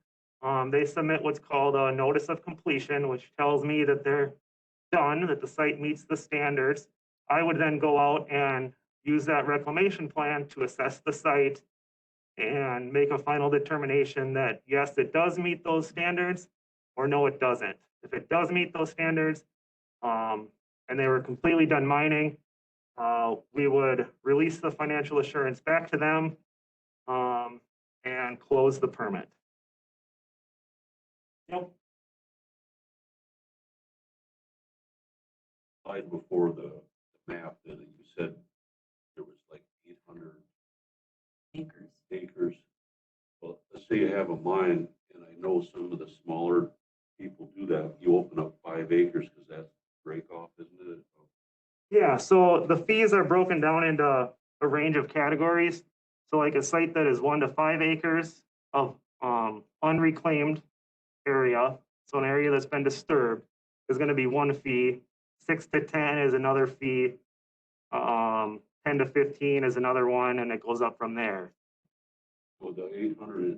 they submit what's called a notice of completion, which tells me that they're done, that the site meets the standards. I would then go out and use that reclamation plan to assess the site and make a final determination that yes, it does meet those standards, or no, it doesn't. If it does meet those standards, and they were completely done mining, we would release the financial assurance back to them and close the permit. Yep. Slide before the map that you said there was like 800 acres. Well, let's say you have a mine, and I know some of the smaller people do that. You open up 5 acres because that's break off, isn't it? Yeah, so the fees are broken down into a range of categories. So like a site that is 1 to 5 acres of unreclaimed area, so an area that's been disturbed, is going to be one fee. 6 to 10 is another fee. 10 to 15 is another one, and it goes up from there. So the 800 is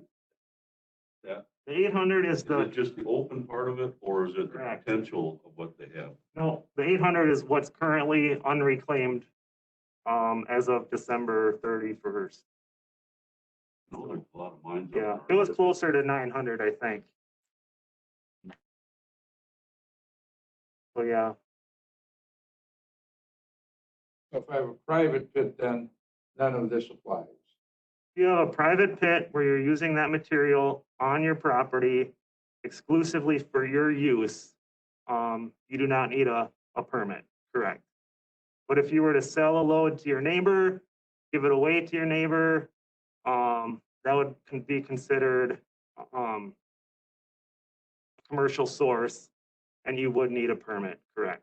that? The 800 is it just the open part of it, or is it the Correct. potential of what they have? No, the 800 is what's currently unreclaimed as of December 31st. No, there's a lot of mines. up Yeah, there. it was closer to 900, I think. So yeah, So if I have a private pit, then none of this applies. if you have a private pit where you're using that material on your property exclusively for your use, you do not need a permit, correct? But if you were to sell a load to your neighbor, give it away to your neighbor, that would be considered a commercial source, and you would need a permit, correct?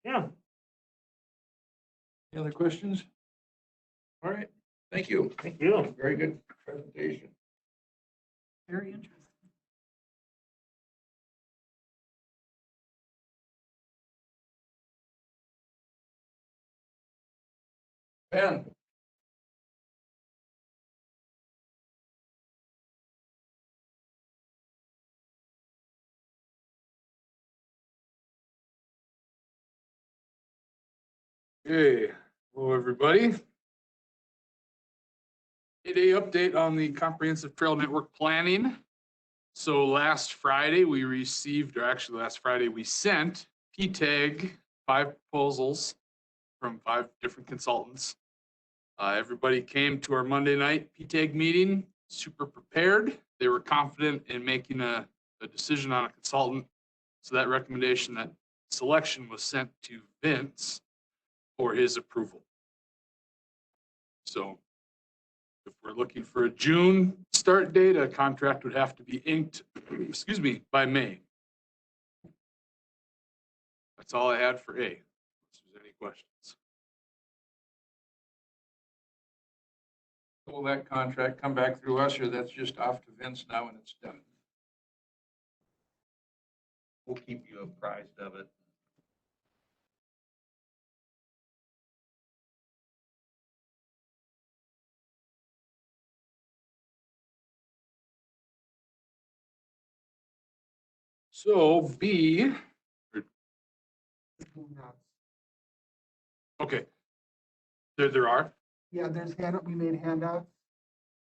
Yeah. Any other questions? All right, thank you. Thank you. Very good presentation. very interesting. Ben? Hey, hello, everybody. 8-day update on the comprehensive trail network planning. So last Friday, we received, or actually last Friday, we sent Ptag 5 proposals from 5 different consultants. Everybody came to our Monday night Ptag meeting, super prepared. They were confident in making a decision on a consultant. So that recommendation, that selection was sent to Vince for his approval. So if we're looking for a June start date, a contract would have to be inked, excuse me, by May. That's all I had for A. questions. Will that contract come back through us, or that's just off to Vince now and it's done? We'll keep you apprised of it. So B, okay. There are? Yeah, there's we made handouts.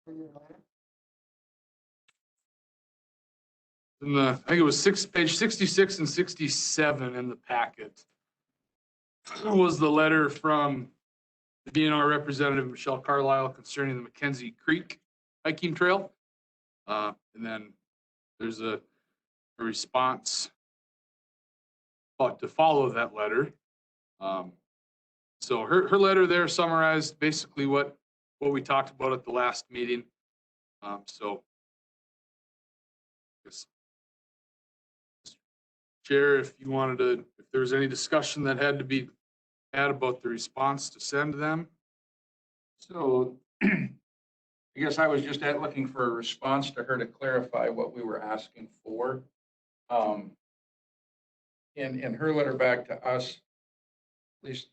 For your letter. In the, I think it was page 66 and 67 in the packet. Was the letter from the DNR representative, Michelle Carlisle, concerning the McKenzie Creek hiking trail. And then there's a response to follow that letter. So her letter there summarized basically what we talked about at the last meeting. So I guess, Chair, if you wanted to, if there was any discussion that had to be had about the response to send to them. So I guess I was just looking for a response to her to clarify what we were asking for. In her letter back to us, at least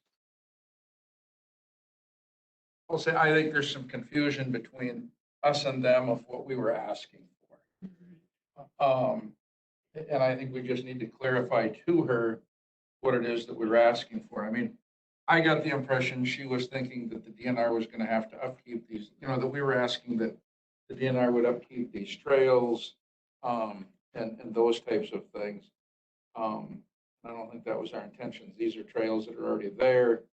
I'll say, I think there's some confusion between us and them of what we were asking for. And I think we just need to clarify to her what it is that we were asking for. I mean, I got the impression she was thinking that the DNR was going to have to upkeep these, that we were asking that the DNR would upkeep these trails, and those types of things. I don't think that was our intentions. These are trails that are already there.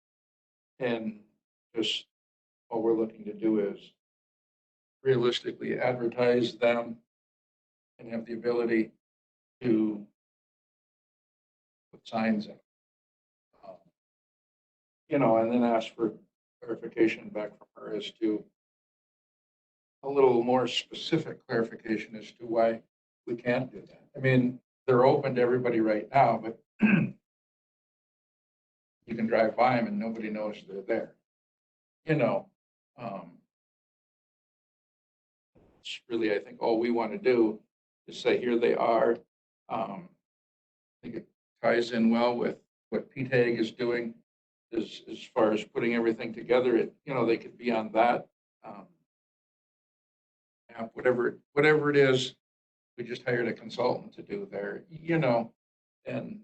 And just all we're looking to do is realistically advertise them and have the ability to put signs up. And then ask for clarification back from her as to a little more specific clarification as to why we can't do that. I mean, they're open to everybody right now, but you can drive by them and nobody knows they're there. It's really, I think, all we want to do is say, here they are. I think it ties in well with what Ptag is doing as far as putting everything together. They could be on that app, whatever it is. We just hired a consultant to do there, and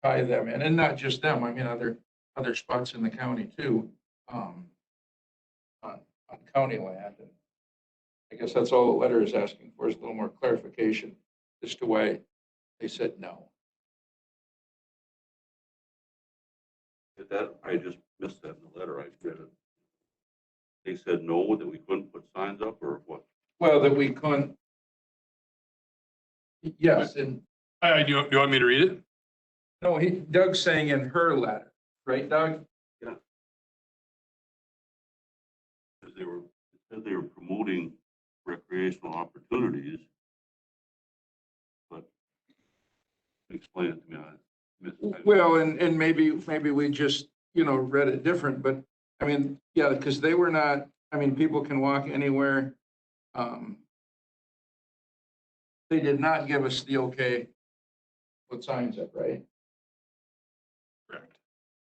tie them in, and not just them. I mean, other spots in the county too, on county land. And I guess that's all the letter is asking for, is a little more clarification as to why they said no. That, I just missed that in the letter. I read it. They said no, that we couldn't put signs up, or what? Well, that we couldn't. Yes, and Do you want me to read it? no, Doug's saying in her letter, right, Doug? Yeah. Because it said they were promoting recreational opportunities, but explain it to me. Well, and maybe we just, read it different, but I mean, yeah, because they were not, I mean, people can walk anywhere. They did not give us the okay to put signs up, right? Correct.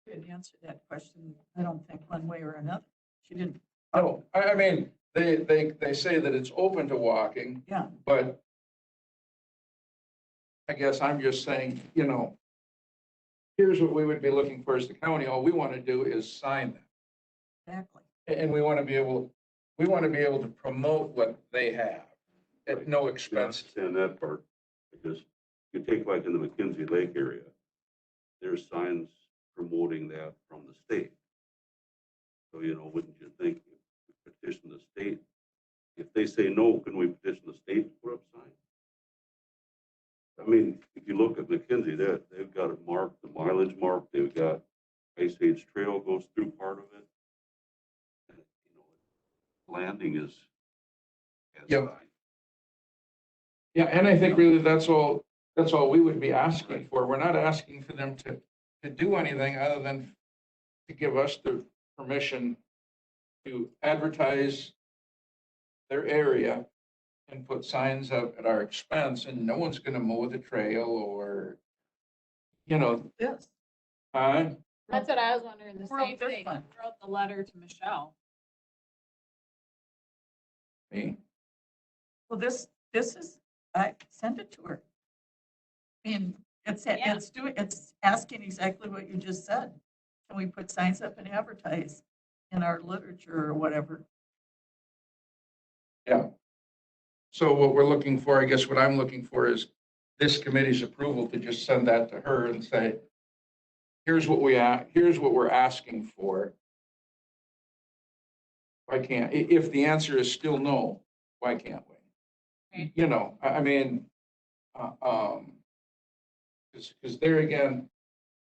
She didn't answer that question, I don't think, one way or another. She didn't. No, I mean, they say that it's open to walking. Yeah. But I guess I'm just saying, here's what we would be looking for as the county. All we want to do is sign them. Exactly. And we want to be able to promote what they have at no expense. I understand that part, because you take like in the McKenzie Lake area, there's signs promoting that from the state. So, wouldn't you think if we petition the state, if they say no, can we petition the state to put up signs? I mean, if you look at McKenzie, they've got it marked, the mileage marked, they've got Ice Age Trail goes through part of it. And, landing is. Yep. Yeah, and I think really that's all we would be asking for. We're not asking for them to to do anything other than to give us the permission to advertise their area and put signs up at our expense, and no one's gonna mow the trail or, you know, Yes. That's what I was wondering, the Who wrote same this thing. one? Who wrote the letter to Michelle? Me. Well, this is, I send it to her. I mean, it's asking exactly what you just said. Can we put signs up and advertise in our literature or whatever? Yeah. So what we're looking for, I guess what I'm looking for is this committee's approval to just send that to her and say, here's what we're asking for. Why can't, if the answer is still no, why can't we? Okay. You know, I mean, because there again,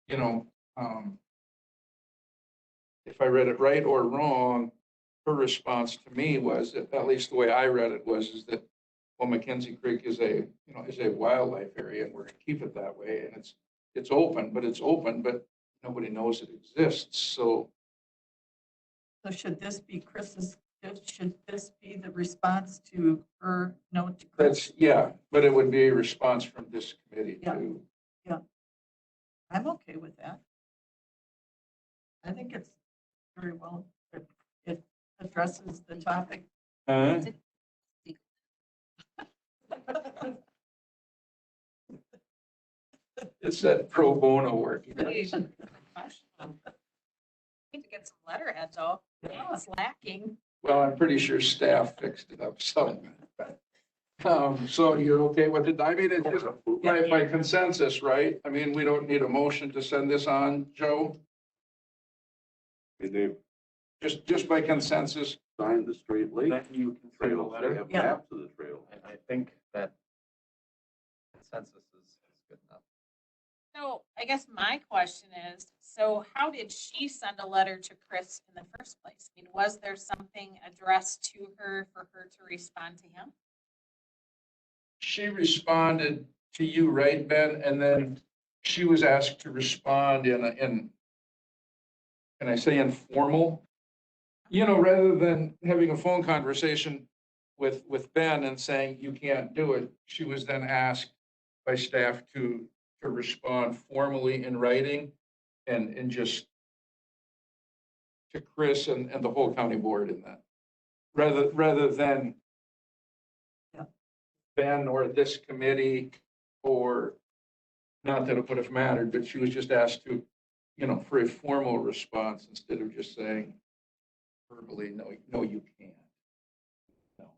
you know, if I read it right or wrong, her response to me was, at least the way I read it was, is that, well, Mackenzie Creek is a wildlife area and we're gonna keep it that way. And it's open, but nobody knows it exists. So So should this be should this be the response to her note to Chris? but it would be a response from this committee Yeah. to. I'm okay with that. I think it's very well, it addresses the topic. It's that pro bono work. Need to get some letterheads off. It's lacking. Well, I'm pretty sure staff fixed it up some. So you're okay with it? I mean, it's just by consensus, right? I mean, we don't need a motion to send this on, Joe? They Just by consensus? signed the straight lake Then you can send a trail, they letter. have Yeah. maps of the trail. I think that consensus is good enough. So I guess my question is, so how did she send a letter to Chris in the first place? I mean, was there something addressed to her for her to respond to him? She responded to you, right, Ben? And then she was asked to respond in, can I say informal? You know, rather than having a phone conversation with Ben and saying, you can't do it, she was then asked by staff to respond formally in writing and just to Chris and the whole county board in that. Rather than Ben or this committee, or not that it would have mattered, but she was just asked to, you know, for a formal response instead of just saying verbally, no, you can't. No.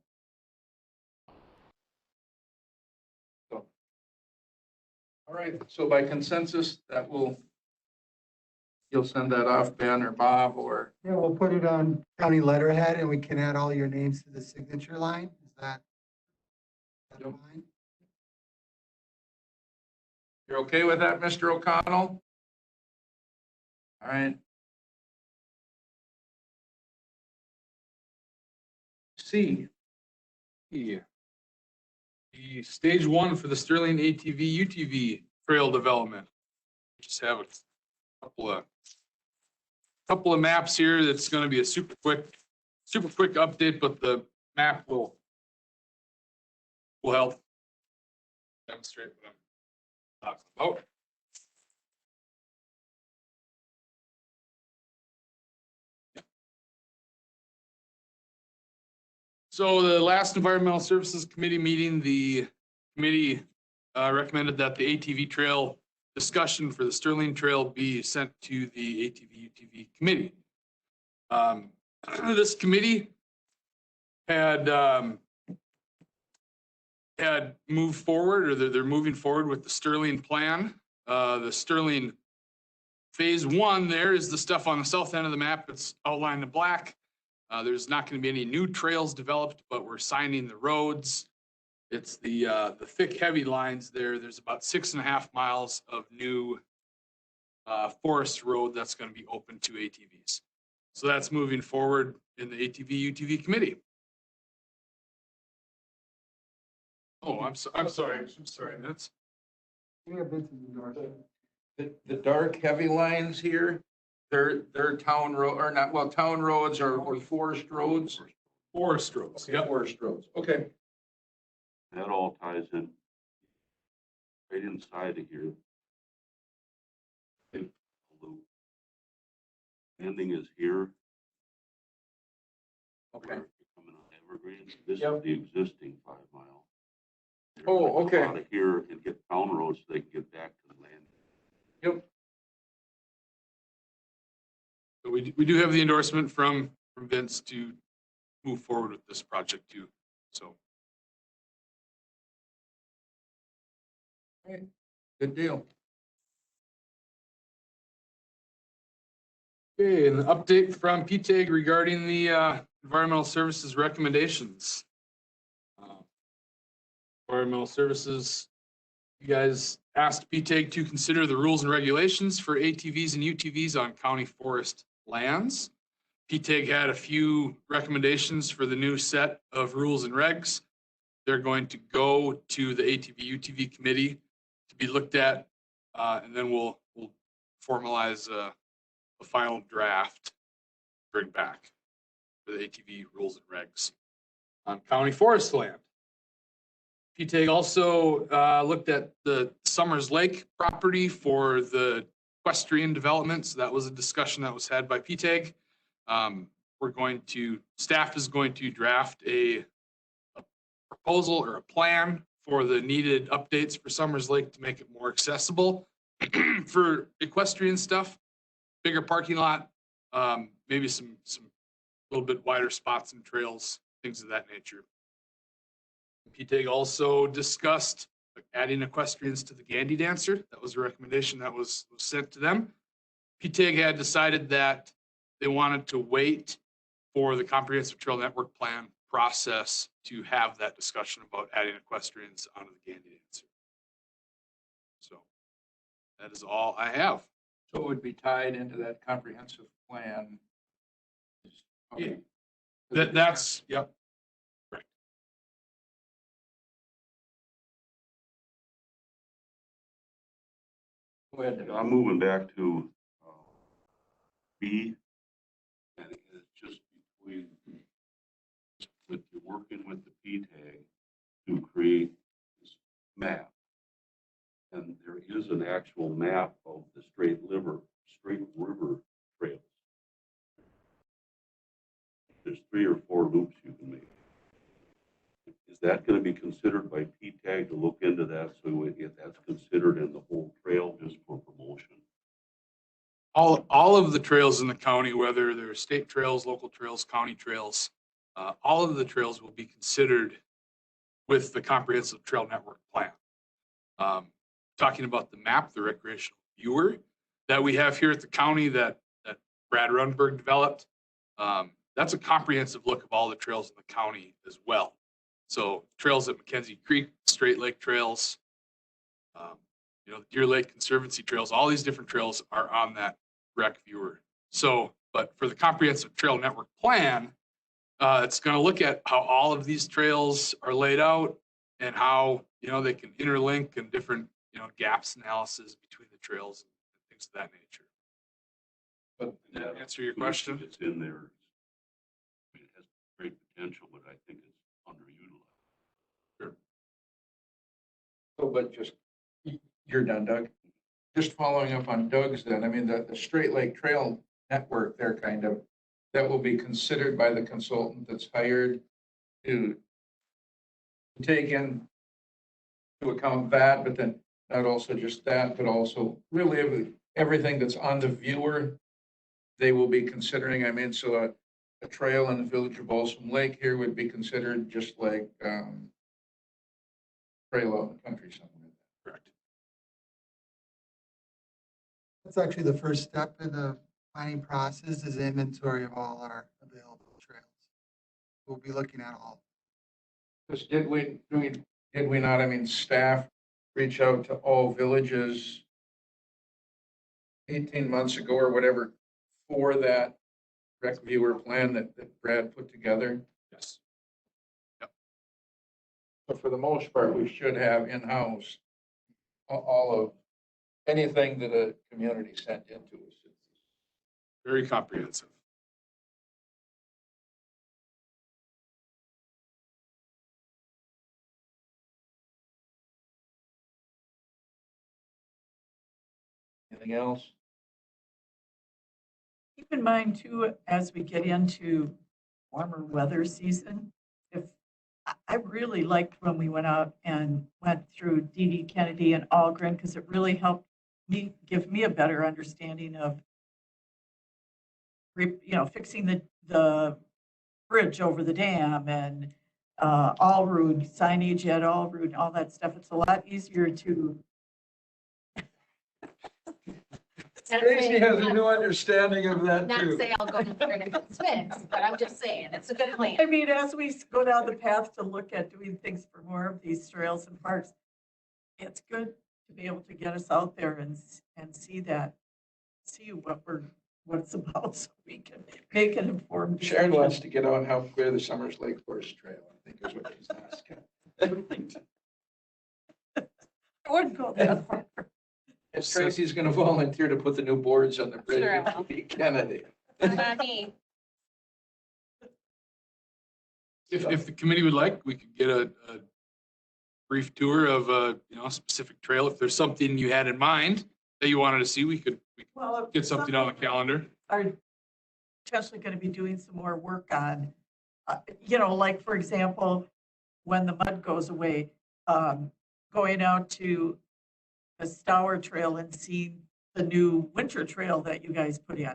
So, all right, so by consensus, you'll send that off, Ben or Bob, or, Yeah, we'll put it on county letterhead and we can add all your names to the signature line. Is that fine? you're okay with that, Mr. O'Connell? All right. C. The stage one for the Sterling ATV UTV trail development. Just have a couple of maps here. That's going to be a super quick update, but the map will help demonstrate what I'm talking about. So the last Environmental Services Committee meeting, the committee recommended that the ATV trail discussion for the Sterling Trail be sent to the ATV UTV committee. This committee had moved forward, or they're moving forward with the Sterling plan. The Sterling phase one there is the stuff on the south end of the map. It's outlined in black. There's not going to be any new trails developed, but we're signing the roads. It's the thick, heavy lines there. There's about 6.5 miles of new forest road that's going to be open to ATVs. So that's moving forward in the ATV UTV committee. Oh, I'm sorry. That's We have Vincent's endorsement. The dark heavy lines here, they're town road, or not, well, town roads or forest roads. Forest roads, yep. Forest roads, okay. That all ties in right inside of here. Big loop. Ending is here. Okay. Where you're coming on Evergreen. This Yep. is the existing 5 mile. They're Oh, gonna come okay. Out of here and get town roads so they can get back to the land. Yep. So we do have the endorsement from Vince to move forward with this project too, so. Good deal. Okay, an update from Ptag regarding the environmental services recommendations. Environmental services, you guys asked Ptag to consider the rules and regulations for ATVs and UTVs on county forest lands. Ptag had a few recommendations for the new set of rules and regs. They're going to go to the ATV UTV committee to be looked at, and then we'll formalize a final draft, bring back for the ATV rules and regs on county forest land. Ptag also looked at the Summers Lake property for the equestrian development. So that was a discussion that was had by Ptag. Staff is going to draft a proposal or a plan for the needed updates for Summers Lake to make it more accessible for equestrian stuff, bigger parking lot, maybe some little bit wider spots and trails, things of that nature. Ptag also discussed adding equestrians to the Gandy Dancer. That was a recommendation that was sent to them. Ptag had decided that they wanted to wait for the comprehensive trail network plan process to have that discussion about adding equestrians onto the Gandy Dancer. So that is all I have. So it would be tied into that comprehensive plan. Okay. That's, yep. Right. Go ahead. I'm moving back to B, and it's just between, with you working with the Ptag to create this map. And there is an actual map of the Straight River trails. There's 3 or 4 loops you can make. Is that going to be considered by Ptag to look into that, so if that's considered in the whole trail just for promotion? All of the trails in the county, whether they're state trails, local trails, county trails, all of the trails will be considered with the comprehensive trail network plan. Talking about the map, the recreational viewer that we have here at the county that Brad Runberg developed, that's a comprehensive look of all the trails in the county as well. So trails at Mackenzie Creek, Straight Lake trails, the Deer Lake Conservancy trails, all these different trails are on that rec viewer. So, but for the comprehensive trail network plan, it's going to look at how all of these trails are laid out and how, they can interlink and different, gaps analysis between the trails and things of that nature. But did that answer your question? It's in there. It has great potential, but I think it's underutilized. Sure. So, but just, you're done, Doug. Just following up on Doug's then, I mean, the Straight Lake Trail Network, they're that will be considered by the consultant that's hired to take into account that, but then not also just that, but also really everything that's on the viewer, they will be considering. I mean, so a trail in the village of Balsam Lake here would be considered just like trail out in the country somewhere. Correct. That's actually the first step in the planning process is inventory of all our available trails. We'll be looking at all. Because did we not, I mean, staff reach out to all villages 18 months ago or whatever for that rec viewer plan that Brad put together? Yes. Yep. But for the most part, we should have in-house all of anything that a community sent into us. Very comprehensive. Anything else? Keep in mind too, as we get into warmer weather season, I really liked when we went out and went through D.D. Kennedy and Algren, because it really helped give me a better understanding of, fixing the bridge over the dam and Allrood, signage at Allrood, all that stuff. It's a lot easier to. Tracy has a new understanding of that Not too. say I'll go to it's fixed, but I'm just saying, it's a good plan. I mean, as we go down the path to look at doing things for more of these trails and parks, it's good to be able to get us out there and see what it's about, so we can make an informed decision. Sharon wants to get out and help clear the Summers Lake Forest Trail, I think is what she's asking. I wouldn't go that far. If Tracy's gonna volunteer to put the new boards on the bridge, Sure I it will be Kennedy. Not me. If the committee would like, we could get a brief tour of a specific trail. If there's something you had in mind that you wanted to see, we could Well, get something on the calendar. Are potentially going to be doing some more work on, like, for example, when the mud goes away, going out to the Stour Trail and seeing the new winter trail that you guys put in.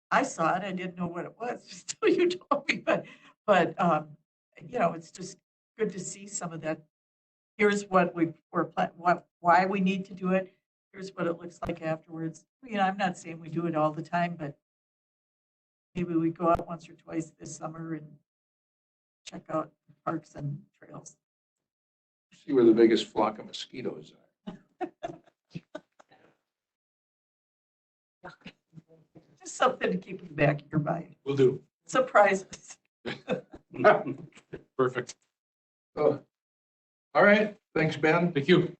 I saw it, I didn't know what it was just till you told me, but it's just good to see some of that. Here's what why we need to do it. Here's what it looks like afterwards. I'm not saying we do it all the time, but maybe we go out once or twice this summer and check out parks and trails. See where the biggest flock of mosquitoes are. Just something to keep in the back of your mind. Will do. Surprises. Perfect. Oh. All right, thanks, Ben. Thank you.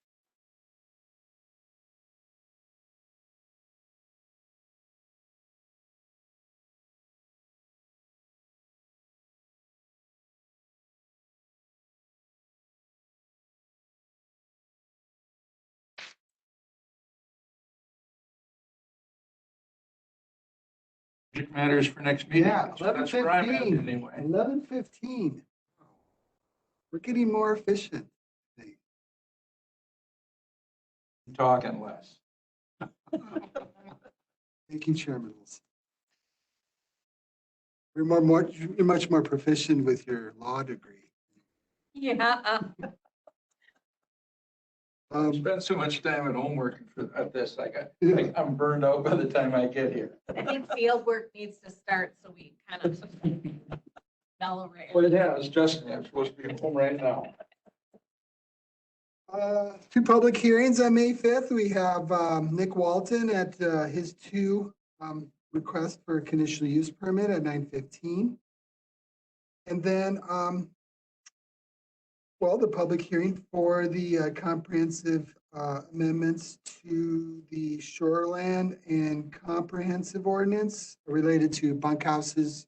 Project matters for next meeting. Yeah, That's where I'm at 11:15. anyway. 11:15. We're getting more efficient. I think. Talking less. Making chairman rules. You're much more proficient with your law degree. Yeah. I spent so much time at home working at this. I'm burned out by the time I get here. I think field work needs to start so we kind of mellow right. Well, it has, trust me, I'm supposed to be at home right now. 2 public hearings on May 5th. We have Nick Walton at his 2 requests for a conditional use permit at 9:15. And then, the public hearing for the comprehensive amendments to the shoreland and comprehensive ordinance related to bunkhouses,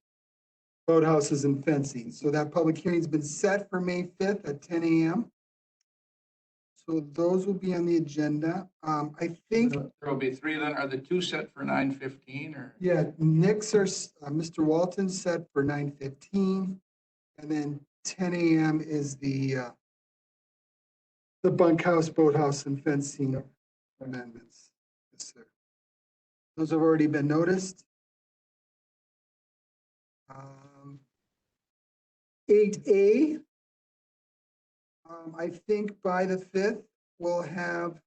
boathouses, and fencing. So that public hearing's been set for May 5th at 10 a.m. So those will be on the agenda. I think, There'll be 3 then. Are the 2 set for 9:15 or? yeah, Mr. Walton's set for 9:15. And then 10 a.m. is the bunkhouse, boathouse, and fencing amendments. Yes, sir. Those have already been noticed. 8A. I think by the 5th, we'll have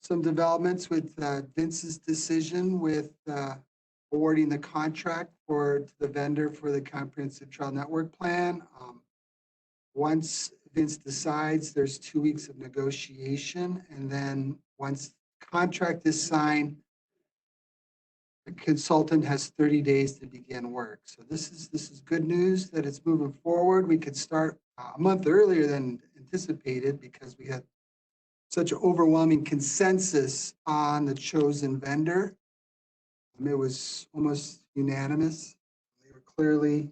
some developments with Vince's decision with awarding the contract to the vendor for the comprehensive trail network plan. Once Vince decides, there's 2 weeks of negotiation, and then once the contract is signed, the consultant has 30 days to begin work. So this is good news that it's moving forward. We could start a month earlier than anticipated because we had such overwhelming consensus on the chosen vendor. It was almost unanimous. They were clearly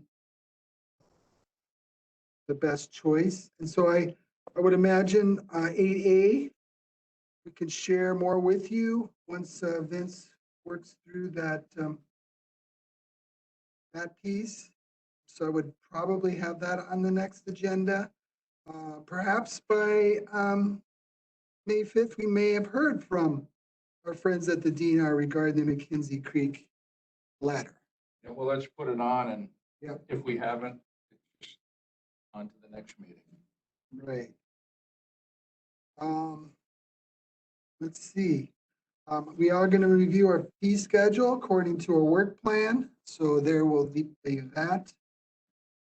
the best choice. And so I would imagine 8A, we can share more with you once Vince works through that, that piece. So I would probably have that on the next agenda. Perhaps by May 5th, we may have heard from our friends at the DNR regarding the McKinsey Creek letter. Yeah, well, let's put it on, and Yep. if we haven't, it's just on to the next meeting. Right. Let's see. We are going to review our fee schedule according to our work plan. So there will be that.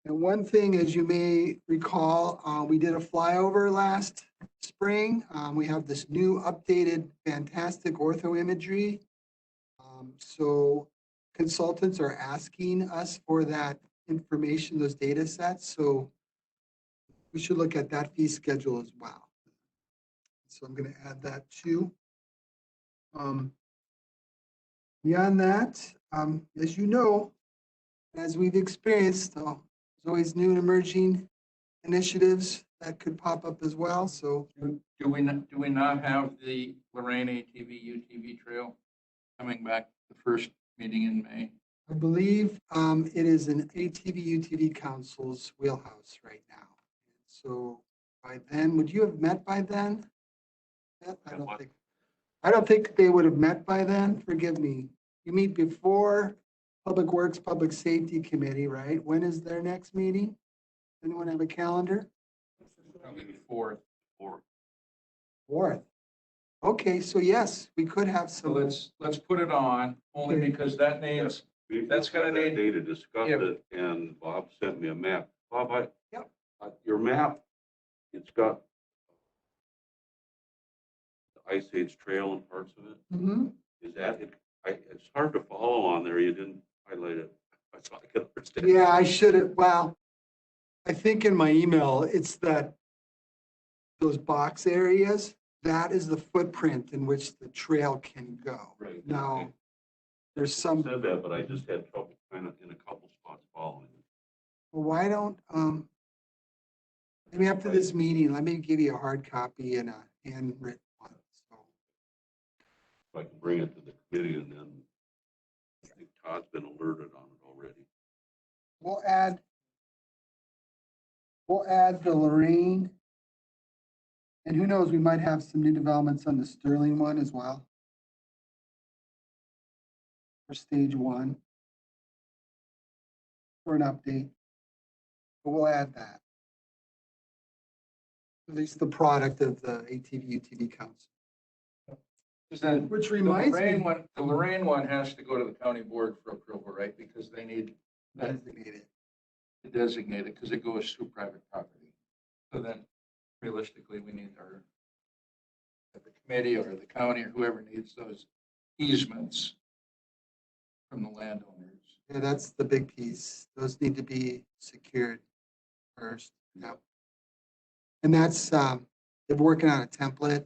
And one thing, as you may recall, we did a flyover last spring. We have this new updated fantastic ortho imagery. So consultants are asking us for that information, those data sets. So we should look at that fee schedule as well. So I'm going to add that too. Beyond that, as you know, as we've experienced, there's always new and emerging initiatives that could pop up as well. So Do we not have the Lorraine ATV UTV trail coming back the first meeting in May? I believe it is an ATV UTV Council's wheelhouse right now. So by then, would you have met by then? Beth? I don't think they would have met by then. Forgive me. You meet before Public Works, Public Safety Committee, right? When is their next meeting? Anyone have a calendar? Probably the fourth. Fourth. Okay, so yes, we could have So some. let's put it on, only Okay. because that needs, that's gonna need. Day to discuss Yeah. it, and Bob sent me a map. Bob, Yep. Your map, it's got the Ice Age Trail and parts of it. Mhm. Is that it? It's hard to follow on there. You didn't highlight it. That's all I can understand. Yeah, I should have, well, I think in my email, it's that those box areas, that is the footprint in which the trail can go. Right. Now, there's You some, said that, but I just had trouble kind of in a couple spots following it. well, why don't, maybe after this meeting, let me give you a hard copy and a handwritten one. So, If I can bring it to the committee, and then I think Todd's been alerted on it already. we'll add the Lorraine. And who knows, we might have some new developments on the Sterling one as well. For stage one. For an update. But we'll add that. At least the product of the ATV UTV Council. Which reminds me. The Lorraine one has to go to the county board for approval, right? Because they need Designated. to designate it, because it goes through private property. So then realistically, we need the committee or the county or whoever needs those easements from the landowners. Yeah, that's the big piece. Those need to be secured first. Yep. And that's, they're working on a template.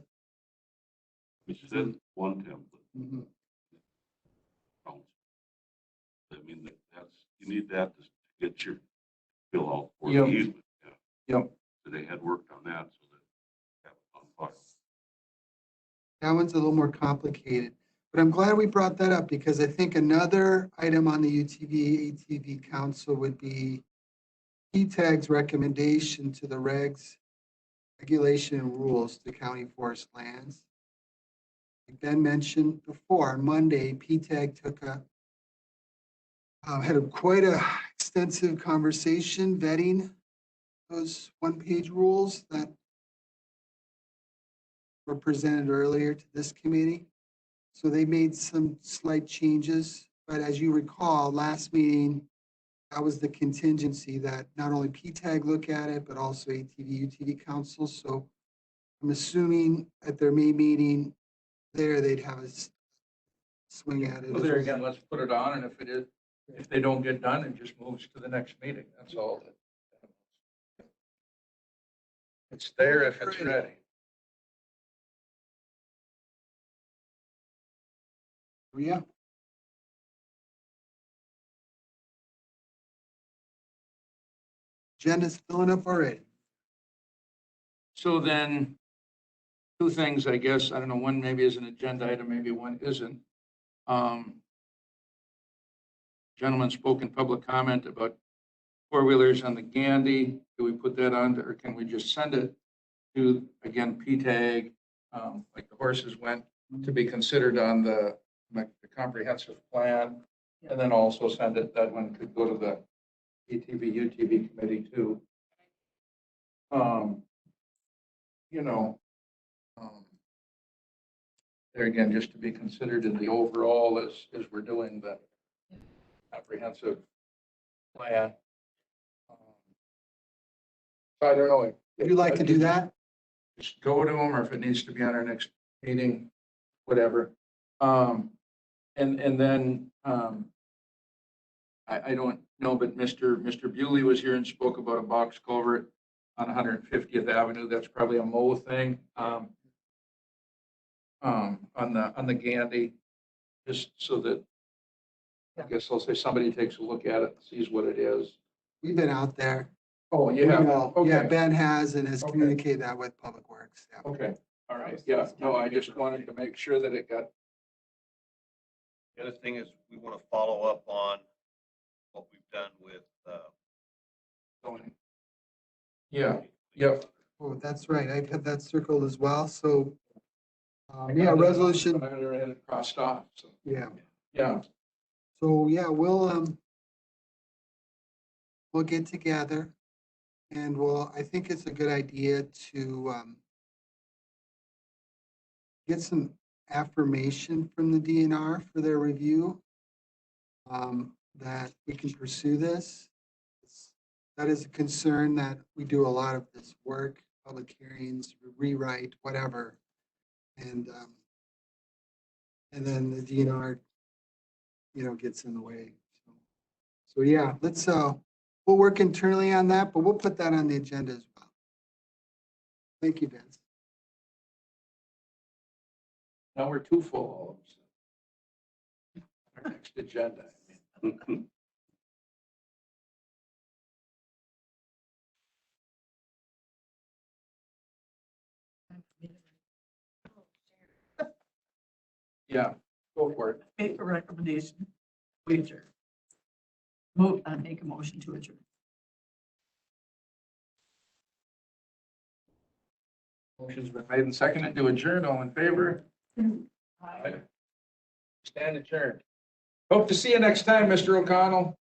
We said one template. Mhm. Counts. I mean, you need that to get your fill out for the Yep. easement. Yeah. Yep. So they had worked on that, so that have it on file. That one's a little more complicated, but I'm glad we brought that up because I think another item on the UTV ATV Council would be Ptag's recommendation to the regs, regulation and rules to county forest lands. Like Ben mentioned before, on Monday, Ptag had quite a extensive conversation vetting those one-page rules that were presented earlier to this committee. So they made some slight changes, but as you recall, last meeting, that was the contingency that not only Ptag look at it, but also ATV UTV Council. So I'm assuming at their May meeting there, they'd have a swing at it. Well, there again, let's put it on, and if they don't get done, it just moves to the next meeting. That's all. It's there if it's ready. Yeah. Agenda's filling up already. So then, two things, I guess, I don't know, one maybe is an agenda item, maybe one isn't. Gentleman spoke in public comment about four-wheelers on the Gandy. Do we put that on, or can we just send it to, again, Ptag, like the horses went, to be considered on the comprehensive plan? And then also send it, that one could go to the ETV, UTV committee too. You know, there again, just to be considered in the overall as we're doing the comprehensive plan. So I don't know. Would you like to do that? Just go to them, or if it needs to be on our next meeting, whatever. And then, I don't know, but Mr. Bewley was here and spoke about a box culvert on 150th Avenue. That's probably a Mo thing. On the Gandy, just so that, I guess I'll say somebody takes a look at it, and sees what it is. We've been out there. Oh, you have? Yeah, Okay. Ben has and has Okay. communicated that with Public Works. Yeah. Okay, all right, yeah, no, I just wanted to make sure that it got, The other thing is we want to follow up on what we've done with, zoning. Yeah, yep. Oh, that's right. I've had that circled as well. So, yeah, resolution. I already had it crossed off, so, Yeah. yeah, So, yeah, we'll get together and I think it's a good idea to, get some affirmation from the DNR for their review, that we can pursue this. That is a concern, that we do a lot of this work, public hearings, rewrite, whatever. And then the DNR, gets in the way. So yeah, let's, we'll work internally on that, but we'll put that on the agenda as well. Thank you, Vince. now we're too full all of a sudden. Our next agenda. Yeah, go for it. Make a recommendation. We adjourn. Make a motion to adjourn. Motion's been made and seconded to adjourn. All in favor? Aye. Stand adjourned. Hope to see you next time, Mr. O'Connell.